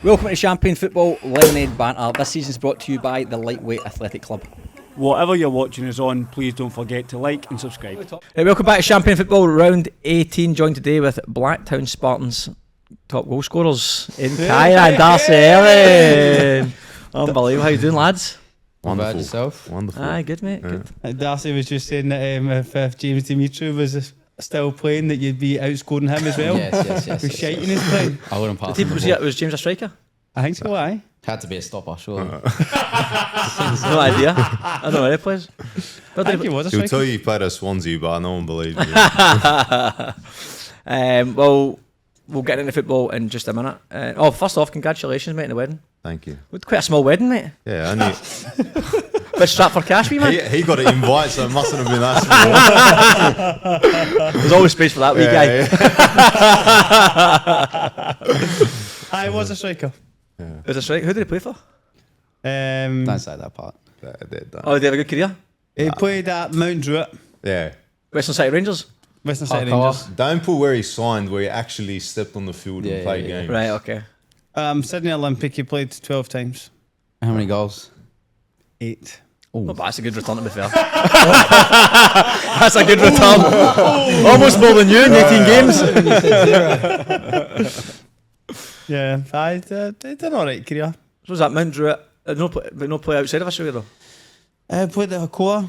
Welcome to Champagne Football Lemonade Banter. This season is brought to you by the Lightweight Athletic Club. Whatever you're watching us on, please don't forget to like and subscribe. Right, welcome back to Champagne Football Round 18. Joined today with Blacktown Spartans top goal scorers in Kyra and Darcy Ellen. Unbelievable. How you doing, lads? Wonderful. Yourself? Wonderful. Aye, good, mate. Good. Darcy was just saying that if James Dimitri was still playing, that you'd be outscoring him as well. Yes. With shite in his play. I wouldn't pass The him team the ball. was James a striker? I think so, aye. Had to be a stopper, surely. No idea. I don't know where he plays. I think he was a He'll striker. tell you he played at Swansea, but no one believes you. Well, we'll get into football in just a minute. First off, congratulations, mate, on the wedding. Thank you. We had quite a small wedding, mate. Yeah, only Bit strapped for cash, wee man. he got an invite, so it mustn't have been that small. There's always space for that wee guy. I was a striker. Is a striker. Who did he play for? Don't say that part. Oh, did he have a good career? He played at Mount Druitt, Yeah. Western City Rangers. Western City Hardcore. Rangers. Don't put where he signed, where he actually stepped on the field and played games. Right, okay. Sydney Olympic, he played 12 times. How many goals? 8. Not bad, that's a good return to be fair. That's a good return. Almost more than you in 18 games. Yeah, I did an alright career. So was that Mount Druitt? No play outside of Australia though? I played at Hakoah.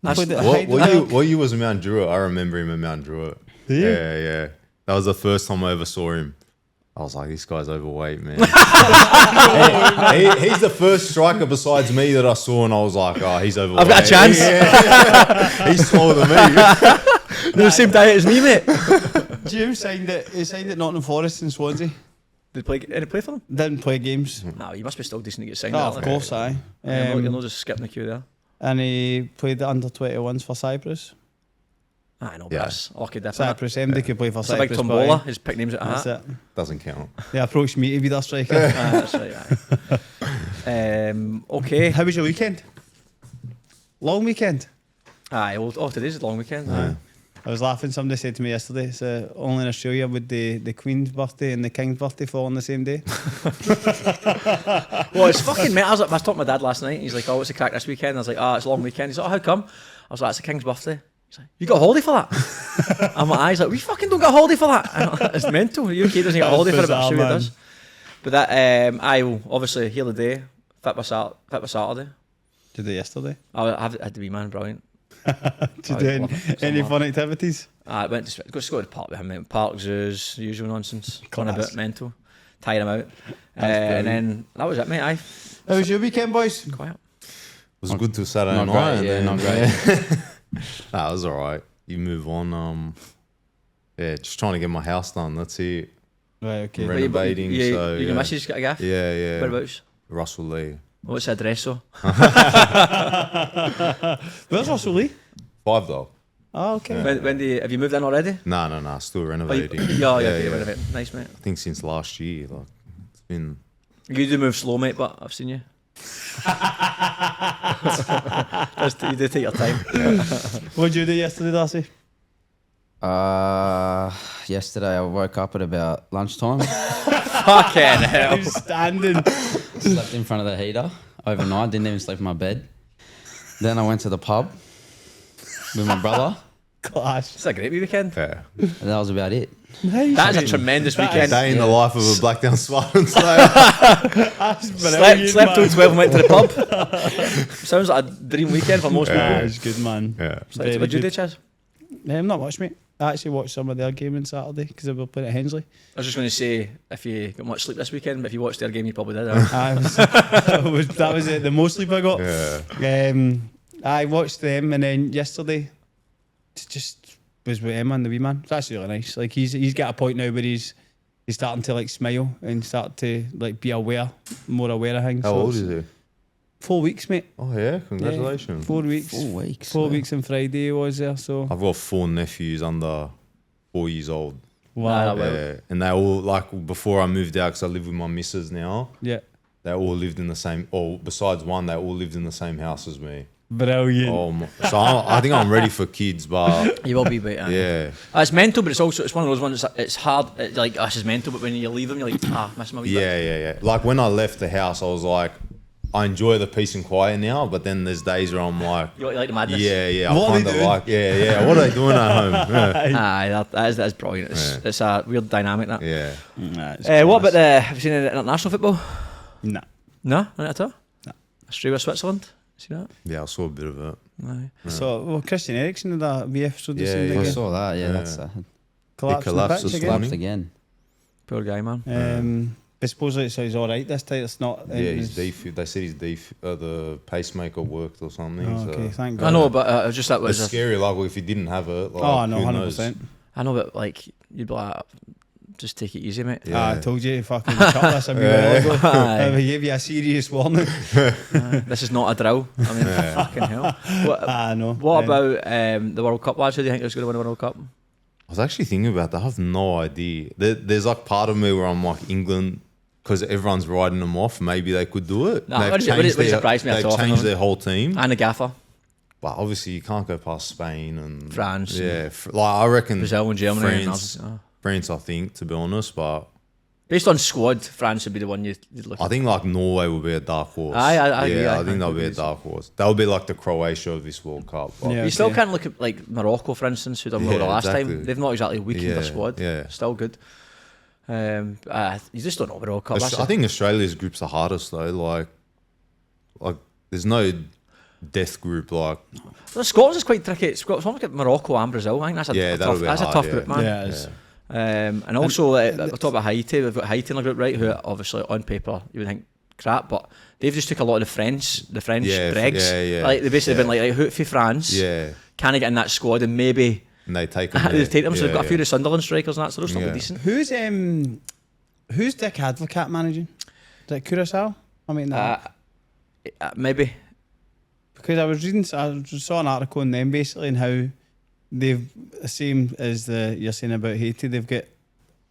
Played at What year was Mount Druitt? I remember him at Mount Druitt. Do you? Yeah. That was the first time I ever saw him. I was like, this guy's overweight, man. He's the first striker besides me that I saw, and I was like, oh, he's overweight. I've got a chance. Yeah. He's smaller than me. They're the same diet as me, mate. James signed at Nottingham Forest in Swansea. Did he play for them? Didn't play games. No, you must be still decent to get signed. Oh, aren't of you? course, aye. You're not just skipping the queue there. And he played the under-21s for Cyprus. I know, Yeah. but that's lucky different. Cyprus, MD could play for It's a big Cyprus. tombola. His pick names at That's that. it. Doesn't count. They approached me to be their striker. That's right. Aye. Okay. How was your weekend? Long weekend? Aye. Well, today's a long weekend. Aye. I was laughing. Somebody said to me yesterday, it's only in Australia would the Queen's birthday and the King's birthday fall on the same day. Well, it's fucking mate. I was talking to my dad last night. He's like, "Oh, what's the crack this weekend?" I was like, "Oh, it's a long weekend." He's like, "Oh, how come?" I was like, "It's the King's birthday." He's like, "You got a holiday for that?" I'm like, "He's like, we fucking don't get a holiday for that." It's mental. The UK doesn't get a holiday for it, but I'm sure it does. But that, I will obviously heal the day. Fit by Saturday. Did it yesterday? I had to be man, brilliant. Did you do any fun activities? I went to go to the park with him, mate. Park, zoos, usual nonsense. Gone a bit mental, tire him out, and then that was it, mate. Aye. How was your weekend, boys? Quiet. It was good till Saturday Not night. great, yeah, not great. Nah, it was alright. You move on. Just trying to get my house done. That's it. Right, okay. Renovating. You so your missus got a gaff? Yeah. Whereabouts? Russell Lee. What's the address, so? Where's Russell Lee? 5 though. Oh, okay. When have you moved in already? Nah. Still Oh, you, renovating. yeah. Renovate. Nice, mate. I think since last year. Like it's been. You do move slow, mate, but I've seen you. You do take your time. What did you do yesterday, Darcy? Yesterday I woke up at about lunchtime. Fucking hell. Standing. Slept in front of the heater overnight. Didn't even sleep in my bed. Then I went to the pub with my brother. Class. It's a great wee weekend. Yeah. And that was about it. Nice. That is a tremendous weekend. Day in the life of a Blackdown Spartan. Slept till 12 and went to the pub. Sounds like a dream weekend for most Yeah, people. it's good, man. Yeah. What did you do, Chaz? Not much, mate. I actually watched some of their game on Saturday because they were playing at Hensley. I was just going to say, if you got much sleep this weekend, but if you watched their game, you probably did. That was it. The most sleep I got. Yeah. I watched them, and then yesterday, just was with Emma and the wee man. It's actually really nice. Like he's got a point now where he's starting to like smile and start to like be more aware of things. How old is he? 4 weeks, mate. Oh yeah, congratulations. 4 weeks. 4 weeks. 4 weeks on Friday he was there. So I've got 4 nephews under 4 years old. wow. Yeah. And they all, like, before I moved out, because I live with my missus now, Yeah. they all lived in the same, or besides one, they all lived in the same house as me. Brilliant. So I think I'm ready for kids, but You will be, but yeah, It's mental, but it's one of those ones. It's hard. It's like this is mental, but when you leave them, you're like, miss my wee bit. yeah. Like when I left the house, I was like, I enjoy the peace and quiet now, but then there's days where I'm like, You like the madness. yeah, What are I they kind of doing? like, yeah. What are they doing at home? Yeah. Aye, that is brilliant. It's a weird dynamic that. Yeah. Nah, it's What class. about have you seen the international football? Nah. No, not at all. No. Australia, Switzerland. See that? Yeah, I saw a bit of it. Aye. So, well, Christian Eriksen did that wee episode this Yeah, season yeah. I again. saw that. Yeah, Yeah. that's Collapsed on collapsed the pitch this again. collapsed again. Poor guy, man. But supposedly so he's all right this time. It's not. Yeah, his they said the pacemaker worked or something. Oh, okay, So. thank God. I know, but just that It's was. scary. Like if he didn't have it, like, Oh, no, who 100%. I know, but like you'd be like, just take it easy, mate. Yeah. I told you, fucking cut this a wee while ago. Aye. I gave you a serious warning. This is not a drill. I mean, fucking hell. I know. What about the World Cup, lads? Who do you think is going to win the World Cup? I was actually thinking about that. I have no idea. There's like part of me where I'm like England, because everyone's writing them off. Maybe they could do it. No, it wouldn't surprise me at all, They've no. changed their whole team, And the gaffer, but obviously you can't go past Spain and France Yeah, like I reckon Brazil and Germany. France, France, I think, to be honest, but Based on squad, France would be the one you'd look I at. think like Norway will be a dark horse. I agree, Yeah, I I think they'll be a dark horse. They'll be like the Croatia of this World Cup. But Yeah. You still okay. can't look at like Morocco, for instance, who done well Yeah, the last exactly. time. They've not exactly weakened their Yeah, squad. yeah. Still good. You just don't know World Cup. I think Australia's group's the hardest though. Like there's no death group. Like Scotland's is quite tricky. Scotland's almost got Morocco and Brazil. I think that's a, Yeah, a that'll tough, be that's a hard, tough yeah. group, man. Yeah, it is. And also, we'll talk about Haiti. We've got Haiti in the group, right? Who are obviously on paper you would think crap, but they've just took a lot of the French Yeah, dregs. yeah. Like they basically Yeah. been like, who for France? yeah, Can I get in that squad and maybe and they take them. they take them? So they've got a few of yeah. the Sunderland strikers and that, so they're still Yeah. decent. Who's Dick Advocat managing? Is it Curaçao? I mean, Maybe. because I was reading, I just saw an article on them basically and how they've the same as you're saying about Haiti. They've got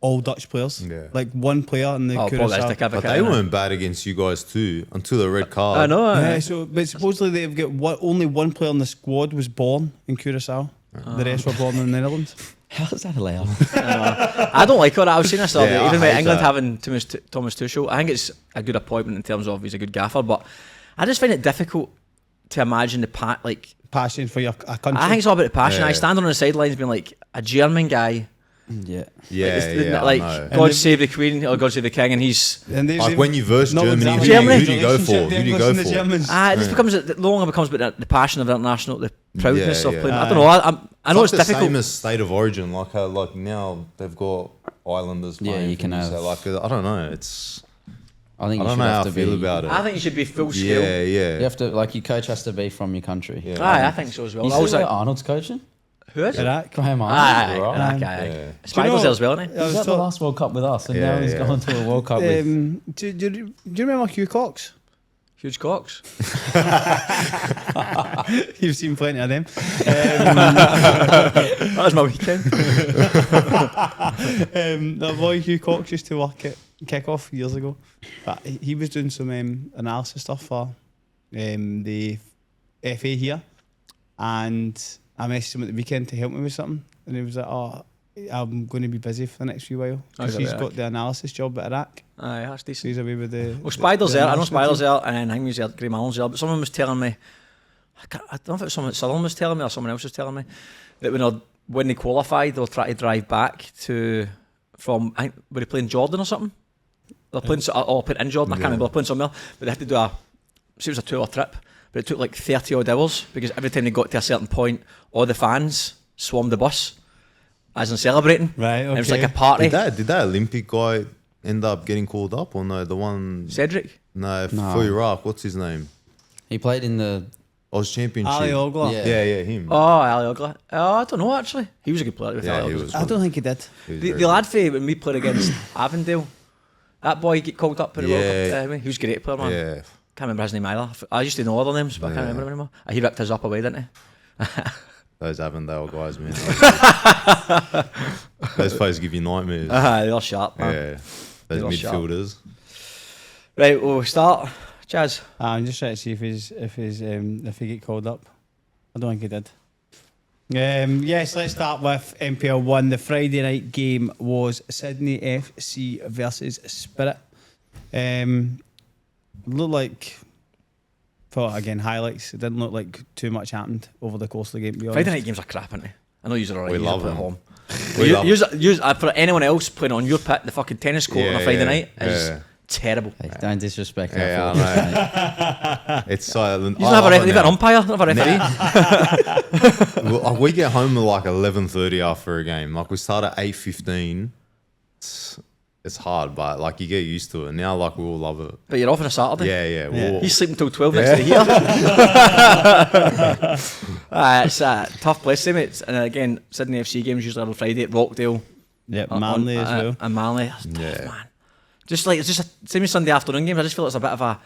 all Dutch players, Yeah. like one player in the Oh, Paul, that's Curaçao. Dick Advocat, But they innit? weren't bad against you guys too until the red card. I know. Yeah, but supposedly they've got only one player in the squad was born in Curaçao. The rest were born in the Netherlands. How is that allowed? I don't like all that. I was saying this the other Yeah, day. I Even with hate England that. having Thomas Tuchel, I think it's a good appointment in terms of he's a good gaffer, but I just find it difficult to imagine Passion for a country. I think it's all about the passion. Yeah. I stand on the sidelines being like a German guy, Yeah. Yeah, like I know. God And save the Queen or God save the King, and he's And Like when you verse not Germany, exactly who do you go for? relationship Who do you with go the for? Germans. it just becomes the longer it becomes about the passion of international, the proudness Yeah, of yeah. playing. I don't know. I know like it's the difficult. same as state of origin. Like how like now they've got Islanders. Yeah, playing you for can New have- South- like I don't know. It's I think I you don't should know have how I to feel be. about it. I think you should be full scale. Yeah, yeah. You have to like your coach has to be from your country. Yeah. Aye, I think so as well. You I see was where like, Arnold's coaching? who is? Iraq. Graham Aye, Arnold. right? aye. Yeah. Spiders there as well, isn't he? I He was was at the talk- last World Cup with us, and Yeah, now he's yeah. gone to a World Cup with. do you remember Hugh Cox? Huge cocks. You've seen plenty of them. That was my weekend. The boy Hugh Cox used to work at Kick-Off years ago. But he was doing some analysis stuff for the FA here. And I messaged him at the weekend to help me with something. And he was like, oh, I'm going to be busy for the next few while. Oh, Because is that he's right? got the analysis job at Iraq. Aye, that's So decent. he's away with the... Well, Spider's there. I know national Spider's team. there, and I think he's there. Graham Allen's there. But someone was telling me, I don't know if it was someone Sutherland was telling me or someone else was telling me that when they qualified, they'll try to drive back from I think were they playing Jordan or something? They're playing playing in Jordan. I can't remember. They're playing somewhere, but they had to do it was a 2 hour trip, but it took like 30 odd hours because every time they got to a certain point, all the fans swarmed the bus, as in celebrating. Right, And it was okay. like a party. Did that Olympic guy end up getting called up or no? The one Cedric. no No. for Iraq. What's his name? He played in the. Oz Championship. Ali Ogla. Yeah. Yeah, him. Oh, Ali Ogla. I don't know actually. He was a good player. Yeah, Ali he Ogla. was. I don't think he did. He was The very lad for when we played against Avondale, that boy get called up in the World Cup. He was a great player, man. Yeah. Can't remember his name either. I used to know other names, but I can't remember him anymore. He ripped his up away, didn't he? Those Avondale guys, man. Those players give you nightmares. They're sharp, man. Yeah. Those They're sharp. midfielders. Right, we'll start. Chaz. I'm just trying to see if he get called up. I don't think he did. Yes, let's start with NPL 1. The Friday night game was Sydney FC versus Spirit. Looked like, for again highlights, it didn't look like too much happened over the course of the game. To be honest. Friday night games are crap, aren't they? I know you're alright. We love at them. home. We love For anyone else playing on your pit, the fucking tennis court on a Friday night is terrible. Hey, don't disrespect our Yeah, football, I mate. It's silent. You don't have a referee, an umpire, not a referee. Well, we get home at like 11:30 after a game. Like we start at 8:15. It's hard, but like you get used to it. Now, like we all love it. But you're off on a Saturday. Yeah. We'll, He's sleeping till 12 next to the heater. It's a tough place to mate. And again, Sydney FC games usually on Friday at Rockdale. Yep, Manly as well. And Manly. It's tough, Yeah. man. Just like, it's just same as Sunday afternoon games. I just feel it's a bit of a,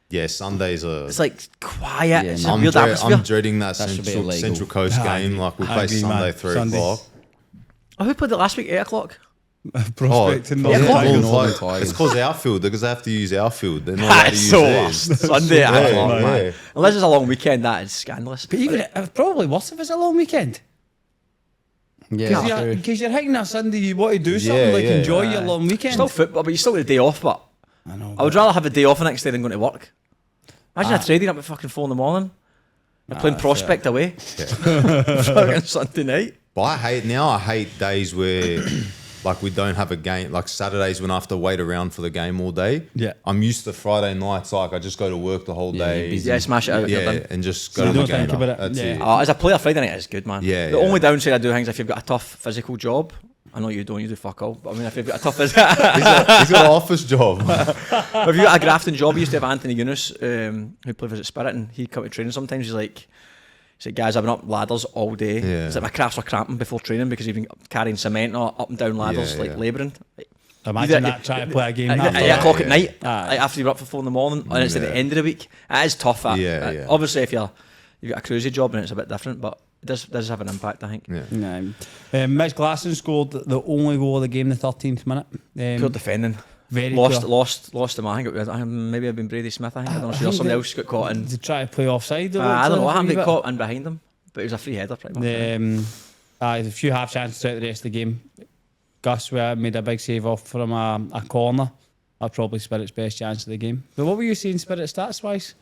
yeah, Sundays are. it's like quiet. Yeah, It's no. a weird atmosphere. I'm dreading that, That should be Central, illegal. Central Coast game. Like we I play agree, Sunday man. 3 Sunday. o'clock. Oh, who played it last week? 8 o'clock. Prospect and Yeah, Northern what? Tigers. Northern Tigers. It's because our field, because they have to use our field. They're not allowed to That's use so theirs. worse. Sunday at 8 o'clock, yeah. man. Unless it's a long weekend, that is scandalous. But even probably worse if it's a long weekend. Yeah, Because you're hitting that Sunday, you want to do something Yeah, like yeah. enjoy your long weekend. Still football, but you still get a day off. But I know. I would rather have a day off the next day than going to work. Imagine a trading up at fucking 4 in the morning. They're playing Prospect away. Fucking Sunday night. But I hate days where like we don't have a game. Like Saturdays when I have to wait around for the game all day. Yeah. I'm used to Friday nights. Like I just go to work the whole Yeah, day. you're busy. Yeah, smash it out. you're Yeah, done. and just So go you to the don't game. think about it. That's Yeah. it. As a player, Friday night is good, man. Yeah, The yeah. only downside I do things if you've got a tough physical job. I know you don't. You do fuck all. But I mean, if you've got a tough He's got an office job. if you got a grafting job, you used to have Anthony Yunus, who played for the Spirit, and he'd come to training sometimes. He's like, guys, I've been up ladders all day. Yeah. It's like my calves were cramping before training because he'd been carrying cement or up and down ladders, Yeah, like yeah. labouring. Imagine You- that trying to play a game. At that 8 late. o'clock at night, Aye. like after you're up for 4 in the morning, and it's at the Yeah. end of the week. It is tough. Yeah. Obviously, if you've got a cruisy job, and it's a bit different, but it does have an impact, I think. Yeah. No. Mitch Glasson scored the only goal of the game, the 13th minute. Poor defending. Very Lost poor. him. I think maybe it'd been Brady Smith. I think I don't know. I Sure, think somebody that- else got caught in. To try to play offside. I don't know what happened. He got caught in behind him, but it was a free header, pretty much. There's a few half chances throughout the rest of the game. Gus made a big save off from a corner. That's probably Spirit's best chance of the game. But what were you seeing Spirit stats wise?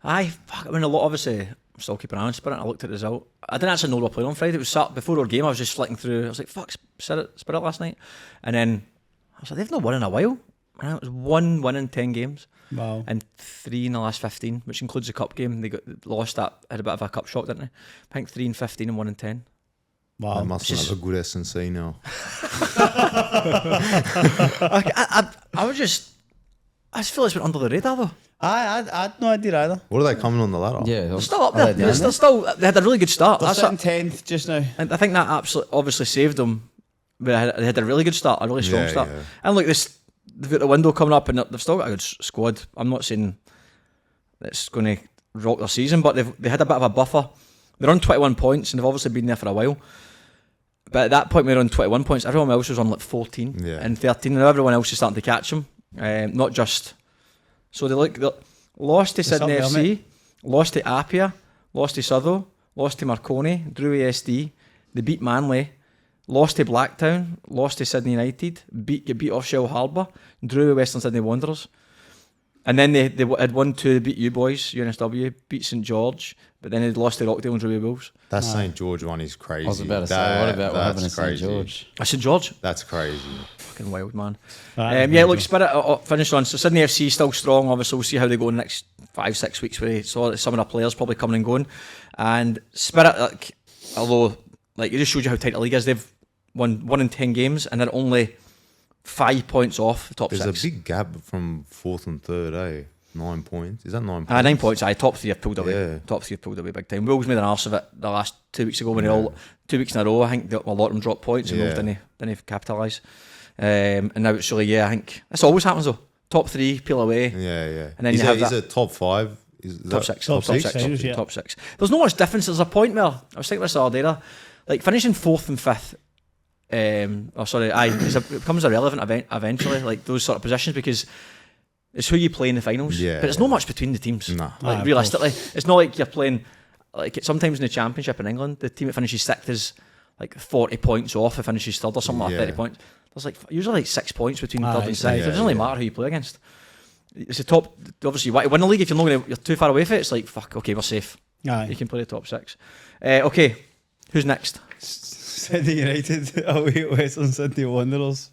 Aye, fuck. I mean, a lot. Obviously, I'm still keeping an eye on Spirit. I looked at the result. I didn't actually know they were playing on Friday. It was before our game. I was just flicking through. I was like, "Fuck, Spirit last night," and then I was like, "They've not won in a while." And it was 1 win in 10 games, Wow. and 3 in the last 15, which includes the cup game. They got lost that, had a bit of a cup shock, didn't they? I think 3 in 15 and 1 in 10. I Wow. must have a good S&C now. I just feel it's been under the radar though. I had no idea either. What are they coming on the ladder? Yeah, They're still up there. They had a really good start. They're That's sitting it. 10th just now. And I think that absolutely obviously saved them. But they had a really good start, a really strong Yeah, start. yeah. And look, they've got the window coming up, and they've still got a good squad. I'm not saying it's going to rock their season, but they had a bit of a buffer. They're on 21 points, and they've obviously been there for a while. But at that point, we were on 21 points. Everyone else was on like 14 Yeah. and 13, and now everyone else is starting to catch them. Not just so they lost to It's Sydney up there, FC, mate. lost to Apia, lost to Sutherland, lost to Marconi, drew ASD. They beat Manly, lost to Blacktown, lost to Sydney United, get beat off Shell Harbour, drew with Western Sydney Wanderers. And then they had 1-2, beat you boys, UNSW, beat St George, but then they lost to Rockdale and drew with Wolves. That St George one is crazy. I was about to say, what about what happened to St George? St George, That's crazy. fucking wild, man. Right, Yeah, look, Spirit finished on. So Sydney FC still strong. Obviously, we'll see how they go in the next 5-6 weeks. Where so some of the players probably coming and going. And Spirit, although it just shows you how tight the league is. They've won 1 in 10 games, and they're only 5 points off the top There's 6. a big gap from 4th and 3rd, eh? 9 points. Is that 9 points? 9 points. Top 3 have pulled away. Yeah. Top 3 have pulled away big time. Wolves made an arse of it the last 2 weeks ago when they all 2 weeks in a row. I think a lot of them dropped points and Wolves didn't capitalise. And now it's really I think this always happens though. Top 3 peel away. Yeah. And then is you have is that- it top 5? Is Top that- 6. Top six, yeah. Top 6. There's not much difference. There's a point where I was thinking this the other day there. Like finishing 4th and 5th. It becomes irrelevant eventually. Like those sort of positions because It's who you play in the finals. Yeah. But there's not much between the teams. Nah. Like of realistically, it's not like you're playing. Like sometimes in the championship in England, the team that finishes sixth is like 40 points off. If finishes third or something like Yeah. 30 points. There's like usually like 6 points between third and it's sixth. like- It doesn't really yeah. matter who you play against. It's the top. Obviously, you want to win the league if you're not gonna, you're too far away from it. It's like fuck. Okay, we're safe. You Aye. can play the top 6. Okay, who's next? Sydney United away at Western Sydney Wanderers.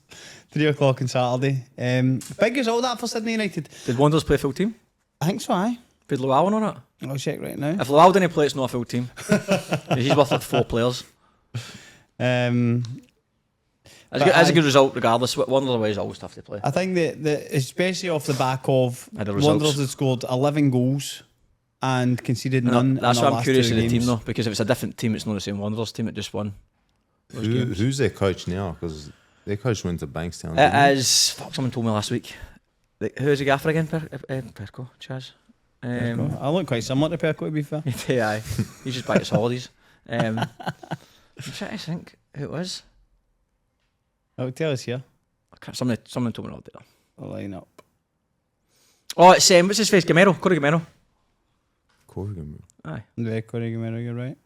3 o'clock on Saturday. Big result that for Sydney United. Did Wanderers play full team? I think so, aye. Did Luau on it? I'll check right now. If Luau didn't play, it's not a full team. He's worth like 4 players. Um, It's a good result regardless. Wanderers away is always tough to play. I think that especially off the back of And the results. Wanderers had scored 11 goals and conceded none. That's in their why I'm last curious 2 of the team games. though, because if it's a different team, it's not the same Wanderers team. It just won. Those games. Who's their coach now? Because their coach went to Bankstown. didn't It is. Fuck, someone told me last week. Who's the gaffer again? Perko, Chaz. I look quite similar to Perko, to be fair. Yeah, he's just back his holidays. I'm trying to think who it was. I'll tell us here. Someone told me all day. I'll line up. Oh, it's what's his face? Gamero, Corey Gamero. he? Corrigan. Aye. Yeah, Corey Gamero, you're right.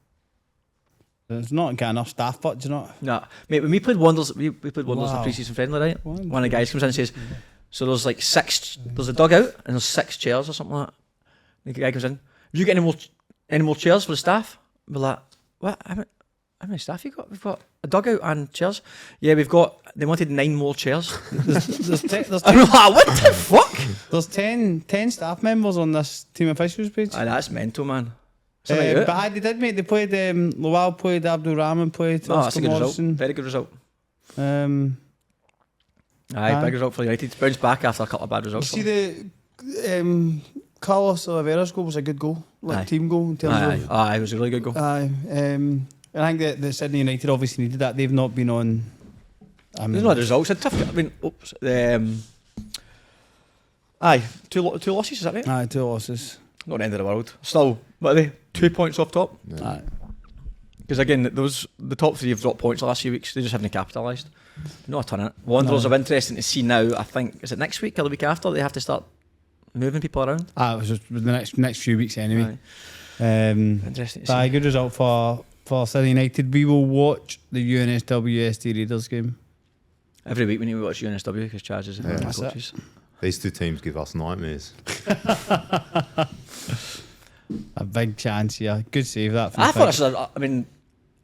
There's not got enough staff, but do you know? No, mate. When we played Wanderers, we played Wanderers in Wow. a pre-season friendly, right? One, One of the guys comes in and says, "So there's like 6. There's a dugout and there's 6 chairs or something like that." The guy comes in. Have you got any more chairs for the staff? We're like, what? How many staff you got? We've got a dugout and chairs. Yeah, we've got. They wanted 9 more chairs. There's I'm like, what the fuck? There's 10 staff members on this team officials page. Aye, that's mental, man. Something But aye, they did, mate. They played, Luau played, Abdul Rahman played, oh, that's a Oscar good result. Morrison. Very good result. Aye. Big result for United. Bounced back after a couple of bad You results. see the Carlos Oliveira's goal was a good goal, like Aye. team goal in terms of. Aye, it was a really good goal. Aye. I think that Sydney United obviously needed that. They've not been on. There's no results. It's tough. I mean, aye, two losses. Is that right? Aye, 2 losses. Not the end of the world. Still, what are they? 2 points off top. Aye. Because again, the top 3 have dropped points the last few weeks. They just haven't capitalised. Not a ton in it. Wanderers are interesting to see now. I think is it next week or the week after they have to start moving people around. It was just the next few weeks anyway. Aye. Interesting to see. Aye, good result for Sydney United. We will watch the UNSW Raiders game. Every week we need to watch UNSW because Chaz is Yeah. the That's it. coaches. These 2 teams give us nightmares. A big chance here. Good save that. From I the thought pitch. this was. I mean,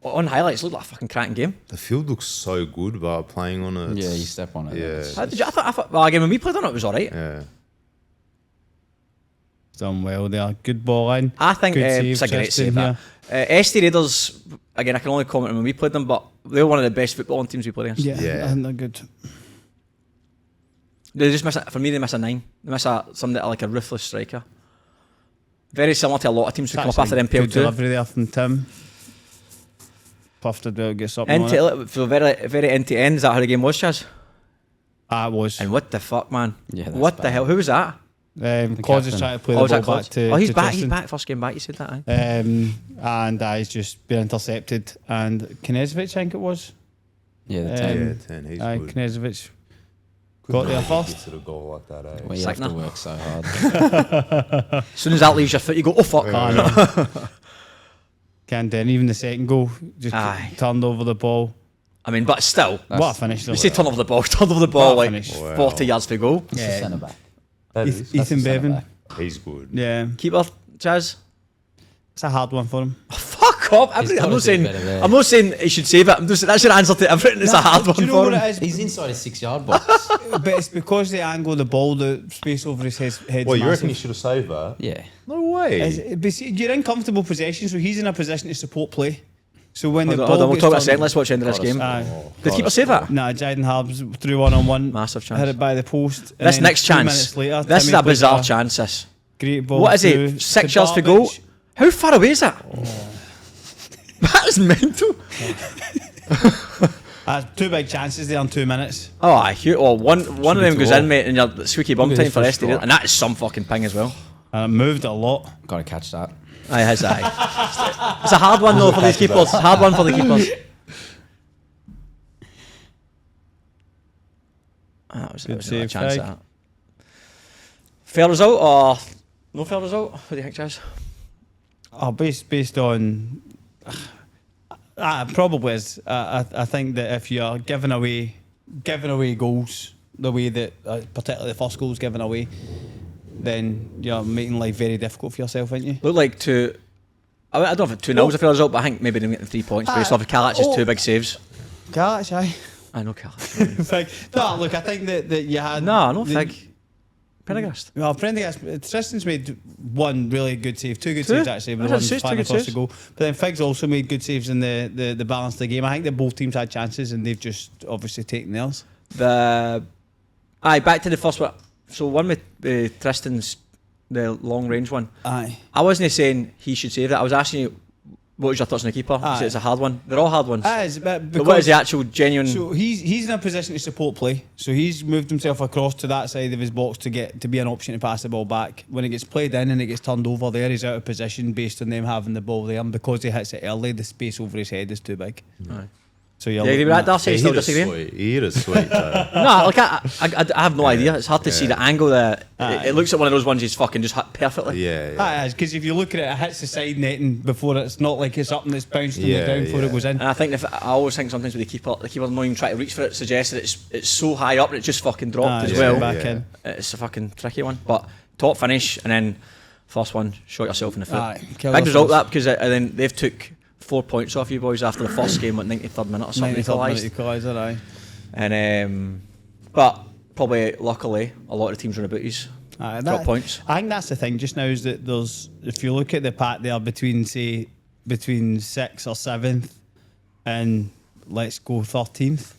on highlights, it looked like a fucking cracking game. The field looks so good, but playing on it. Yeah, you step on it. Yeah. it's- How did you, I thought. Well, again, when we played on it, it was all right. Yeah. Done well there. Good ball in. I think Good it's a save, great Tristan save. That. ST Raiders, again, I can only comment on when we played them, but they're one of the best footballing teams we played against. Yeah, Yeah. I think they're good. They just miss it. For me, they miss a 9. They miss somebody like a ruthless striker. Very similar to a lot of teams who come up after Good NPL 2. delivery there from Tim. Puffed it out, gets something on it. So very, very end to end. Is that how the game was, Chaz? It was. And what the fuck, man? Yeah, that's what the bad. hell? Who was that? Claude is captain. trying to play Oh, was the that ball Claude? back to Oh, he's to back. He's Tristan. back. First game back. You said that. Aye. And he's just been intercepted. And Knezovic, I think it was. Yeah, the Um, 10. Yeah, 10. He's Aye, good. Knezovic Good got there man, he first. gets to the goal like that, eh? Well, you Sick have to now. work so hard. As soon as that leaves your foot, you go, oh fuck. Can't do it. And even the second goal, just Aye. turned over the ball. I mean, but still, What a finish. we though. say turn over the ball. Turn over the ball What a like finish. 40 yards to go. It's the centre back. That is. Ethan That's the Bevan. centre-back. He's good. Yeah, Keeper, Chaz. it's a hard one for him. Fuck off. He's I'm gotta not do saying. better there. I'm not saying he should save it. I'm just, that's your answer to everything. It's a hard one Do you know for what him. it is? He's inside a 6-yard box. But it's because the angle of the ball, the space over his head. Well, you reckon he should have saved that? Yeah. No way. You're in comfortable possession, so he's in a position to support play. So when the ball Hold on, we'll gets talk about a turned- second. Let's watch the end of this game. Aye. Did keeper save that? Nah, Jaden Harbs threw 1-on-1. Massive chance. Hit it by the post. and This then next 2 chance. minutes later, This is Timmy a played bizarre chance, this. Great ball. What is through it? 6 to yards to go? Barbic. How far away is that? That is mental. Two big chances there in 2 minutes. Oh, aye. One of them goes in, mate, and you're squeaky bum Look at time his for the first rest of it. shot. And that is some fucking ping as well. And it moved a lot. Got to catch that. Aye, it is, aye. It's a hard one, though, for these keepers. Hard one for the keepers. That was a save, chance, Craig. that. Fair result or no fair result? What do you think, Chaz? Oh, based on, probably is. I think that if you're giving away goals the way that, particularly the first goal's given away, then you're making life very difficult for yourself, aren't you? Looked like two. I don't know if 2-0 was a fair result, but I think maybe they get the 3 points based off of Kalac's 2 big saves. Kalac, aye. I know Kalac. No, look, I think that you had. No, Fig. Pendergast. Well, Prendergast, Tristan's made one really good save, two good saves actually, but the one finally cost the goal. But then Figs also made good saves in the balance of the game. I think that both teams had chances and they've just obviously taken theirs. Back to the first one. So one with Tristan's, the long range one. Aye. I wasn't saying he should save that. I was asking you, what was your thoughts on the keeper? Aye. It's a hard one. They're all hard ones. But what is the actual genuine? So he's in a position to support play. So he's moved himself across to that side of his box to be an option to pass the ball back. When it gets played in and it gets turned over there, he's out of position based on them having the ball there. And because he hits it early, the space over his head is too big. Aye. So you're agree with that, Darcy? Still disagreeing? He is sweet. No, like I have no idea. It's hard to see the angle that it looks like one of those ones he's fucking just hit perfectly. Yeah. Because if you look at it, it hits the side netting before it's not like it's up and it's bounced on the ground before it goes in. And I think I always think sometimes with the keeper not even trying to reach for it, suggests that it's so high up and it just fucking dropped as well. Back in. It's a fucking tricky one. But top finish and then first one, shot yourself in the foot. Big result that because then they've took 4 points off you boys after the first game at 93rd minute or something. Equaliser, aye. And but probably luckily a lot of the teams run about these. Drop points. I think that's the thing just now is that if you look at the pack there between 6th or 7th and let's go 13th,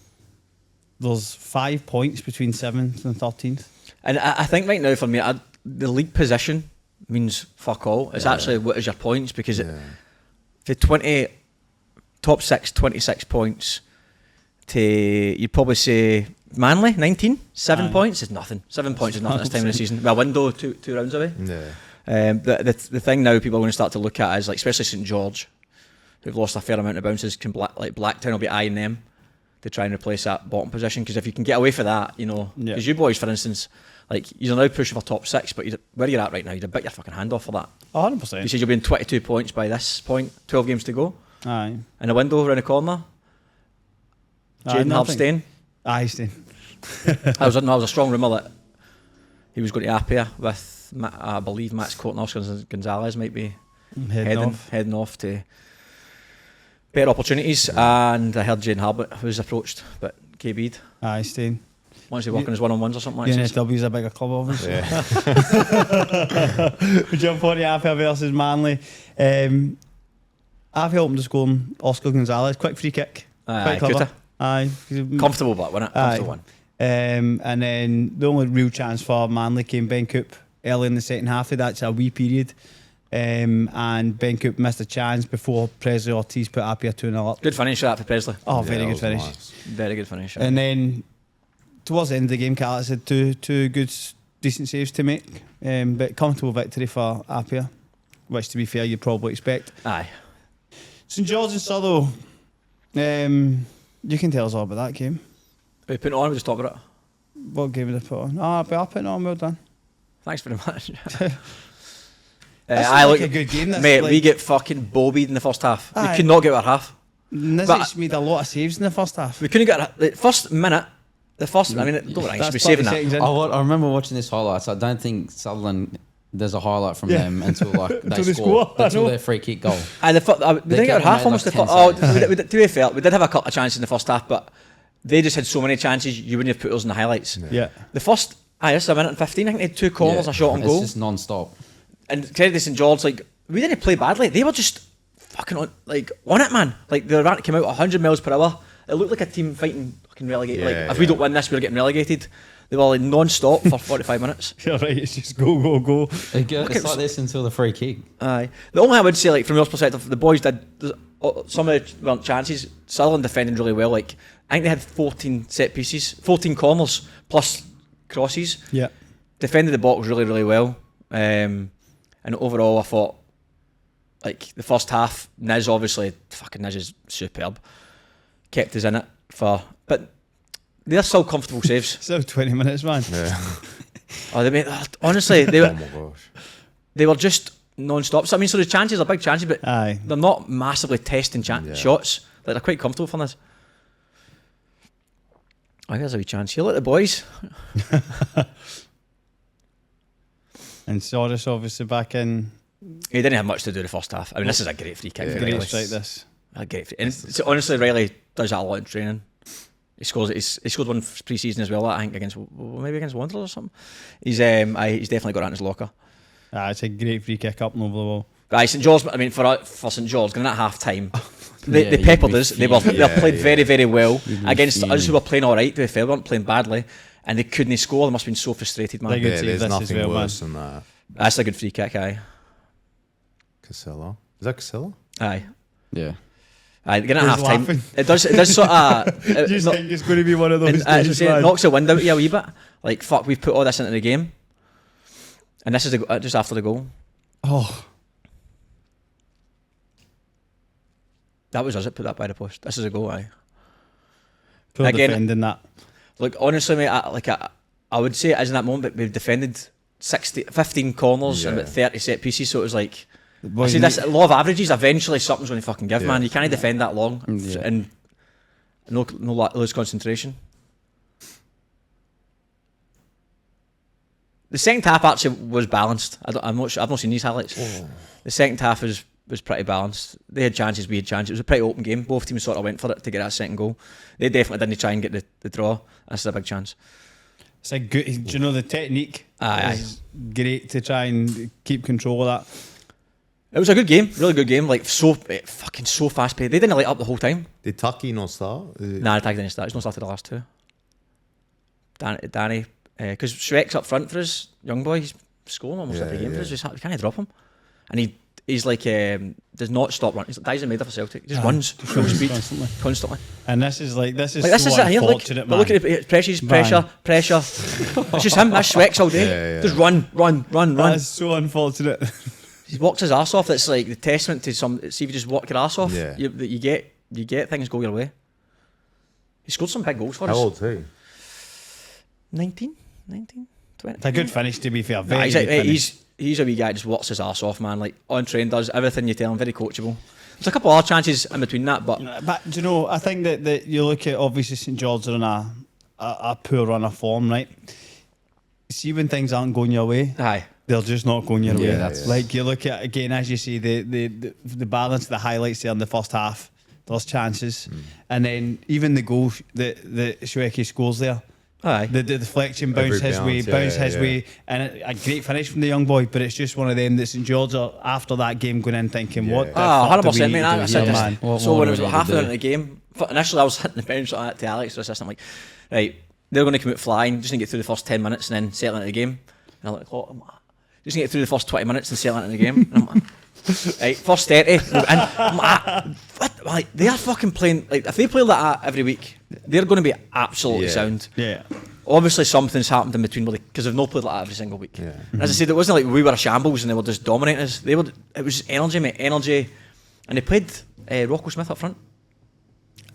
there's 5 points between 7th and 13th. And I think right now for me, the league position means fuck all. It's actually what is your points because for top 6, 26 points to you'd probably say Manly 19, 7 points is nothing. 7 points is nothing this time of the season. Well, window two rounds away. The thing now people are going to start to look at is like especially St George, who've lost a fair amount of bounces. Blacktown will be eyeing them to try and replace that bottom position because if you can get away for that, because you boys, for instance, like you're now pushing for top 6, but where you're at right now, you'd have bit your fucking hand off for that. 100%. You said you'll be in 22 points by this point, 12 games to go. Aye. And a window around the corner. Jaden Harvstein. Aye, Stain. There was a strong rumour that he was going to Apia with, I believe, Max Gonzalez might be heading off to better opportunities. And I heard Jaden Harbert was approached, but KB'd. Aye, Stain. Once he work on his one-on-ones or something like that. UNSW is a bigger club, obviously. We jump on to Apia versus Manly. Apia opened to score Oscar Gonzalez. Quick free kick. Aye, quite clever. Aye. Comfortable, but wasn't it? Comfortable one. And then the only real chance for Manly came Ben Coop early in the second half of that's a wee period. And Ben Coop missed a chance before Presley Ortiz put Apia 2-0 up. Good finish that for Presley. Oh, very good finish. Nice. Very good finish. And then towards the end of the game, Kalac had two good, decent saves to make. But comfortable victory for Apia, which to be fair, you'd probably expect. Aye. St George and Surrey, you can tell us all about that game. We put it on, we just talk about it. What game did I put on? I put it on, well done. Thanks very much. I look a good game. Mate, we get fucking bobbied in the first half. Aye. We could not get our half. Nizic's made a lot of saves in the first half. We couldn't get the first minute. I mean, don't worry, I should be saving that. I remember watching this highlights. I don't think Sutherland. There's a highlight from them until they score until their free kick goal. We didn't get our half almost. To be fair, we did have a couple of chances in the first half, but they just had so many chances you wouldn't have put us in the highlights. Yeah. The first, this is a minute and 15. I think they had 2 corners, a shot on goal. It's just non-stop. And credit to St George, like we didn't play badly. They were just fucking on it, man. Like the rant came out 100 miles per hour. It looked like a team fighting fucking relegated. If we don't win this, we're getting relegated. They were like non-stop for 45 minutes. You're right, it's just go. It's like this until the free kick. Aye. The only thing I would say, like from your perspective, the boys did some of the weren't chances. Sutherland defended really well. Like I think they had 14 set pieces, 14 corners plus crosses. Yeah. Defended the box really, really well. And overall, I thought like the first half, Niz is superb. Kept us in it but they're still comfortable saves. So 20 minutes, man. Yeah. Oh, honestly, Oh my gosh. they were just non-stop. So I mean, so the chances are big chances, but Aye. they're not massively testing shots. Like, they're quite comfortable for this. Oh, here's a wee chance here. Look at the boys. And Soros obviously back in. He didn't have much to do the first half. I mean, this is a great free kick. Yeah, for Great Riley. strike this. A great free. And so honestly, Riley does that a lot in training. He scored one pre-season as well. I think against Wanderers or something. He's definitely got that in his locker. It's a great free kick up and over the wall. Right, St George. I mean, for St George, going at half time, they Yeah, peppered you'd be us. They played very, very well against us who were playing all right. To be fair, we weren't playing badly, and they couldn't score. They must have been so frustrated, man. Like, good Yeah, save there's this as nothing well, man. worse than that. That's a good free kick, aye. Casella. Is that Casella? Aye. Yeah. Aye, getting at Who's half time. laughing? It does sort of. Do you think it's going to be one of those And as I days, say, it man? knocks the wind out of you a wee bit. Like, fuck, we've put all this into the game. And this is just after the goal. Oh, That was us that put that by the post. This is a goal, aye. poor Again- defending that. Look, honestly, mate, I would say it is in that moment, but we've defended 15 corners and Yeah. about 30 set pieces, so it was like... I Boys, see this law of averages, eventually something's going to fucking give, Yeah. man. You can't defend that long Yeah. and lose concentration. The second half actually was balanced. I've not seen these highlights. The second half was pretty balanced. They had chances, we had chances. It was a pretty open game. Both teams sort of went for it to get that second goal. They definitely didn't try and get the draw. This is a big chance. It's a good. Do you know the technique? Aye, is great to try and keep control of that. It was a good game, really good game. Like so fast paced. They didn't light up the whole time. Did Tucky not start? Nah, the tag didn't start. He's not started the last two. Danny, because Shrek's up front for us, young boy. He's scoring almost every game for us. You can't drop him, and he's like does not stop running. He's like Dyson made for Celtic. He just runs full speed constantly. And this is Like, so this is it here. Look, unfortunate, but look at it. Pressure. It's just him. That's Shrek's all day. Yeah. Just run. That's so unfortunate. He walks his ass off. That's like the testament to some. See if you just walk your ass off, Yeah. you get things go your way. He scored some big goals for How us. old's he? 19, 20. It's a good finish, to be fair. Nah, Very he's, good finish. he's a wee guy, just works his ass off, man. Like on train, does everything you tell him, very coachable. There's a couple of other chances in between that, but But do you know? I think that you look at obviously St George are on a poor run of form, right? See when things aren't going your way, aye. they're just not going your way. Yeah, that's- Like you look at again, as you see the balance, the highlights there in the first half. There's chances, and then even the goal that Shweki scores there. Aye. The deflection bounce Every his way, bounce, bounce his yeah. way, and a great finish from the young boy. But it's just one of them that St George are after that game going in thinking, Yeah. what? The Ah, fuck do 100%, we mate. need I to do said here, this. man? What So more when do it was we need half to an hour do? into the game, initially I was hitting the bounce like that to Alex for assistant. I'm like, right, they're going to come out flying, just need to get through the first 10 minutes and then settle into the game. And I'm like, just need to get through the first 20 minutes and settle into the game. And I'm like, right, first 30. And I'm like, what? Like, they are fucking playing, like, if they play like that every week, they're going to be absolutely Yeah. sound. Yeah. Obviously, something's happened in between because they've not played like that every single week. Yeah. And as I said, it wasn't like we were a shambles and they were just dominating us. It was just energy, mate, energy. And they played Rocco Smith up front.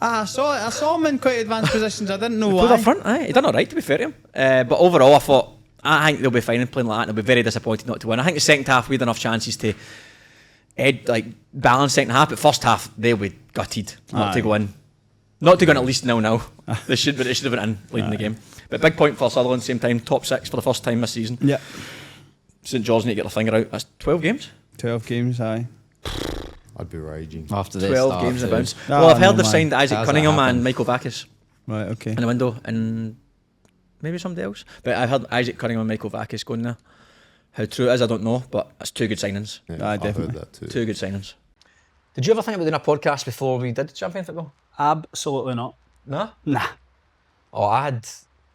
I saw him in quite advanced positions. I didn't know Played why. up front, aye. He done all right, to be fair to him. But overall, I think they'll be fine in playing like that. And they'll be very disappointed not to win. I think the second half we had enough chances to balance second half. But first half they'll be gutted not to Aye. go in. Not to go in at least 0-0. They should have been in leading the game. But big point for Sutherland, same time, top 6 for the first time this season. Yeah. St George need to get their finger out. That's 12 games. 12 games, aye. I'd be raging. After this, 12 games in a bounce. Ah, Well, I've heard no, they've man. signed Isaac How's that Cunningham happen? and Michael Vakis Right, okay. in the window, and maybe somebody else. But I've heard Isaac Cunningham and Michael Vakis going there. How true it is, I don't know, but it's two good signings. Yeah, Aye, I definitely. heard that too. Two good signings. Did you ever think about doing a podcast before we did champion football? Absolutely not. No? Nah. Oh, I had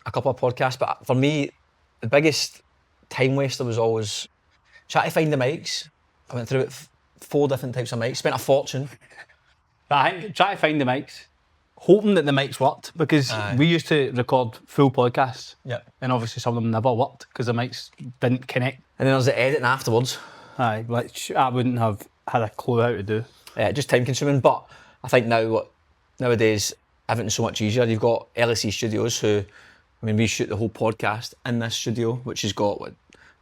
a couple of podcasts, but for me, the biggest time waster was always trying to find the mics. I went through it 4 different types of mics, spent a fortune. But I think try to find the mics, hoping that the mics worked, because Aye. we used to record full podcasts, Yeah. and obviously some of them never worked because the mics didn't connect. And then there's the editing afterwards. Aye, which I wouldn't have had a clue how to do. Just time consuming, but I think nowadays everything's so much easier. You've got LSE Studios who I mean, we shoot the whole podcast in this studio, which has got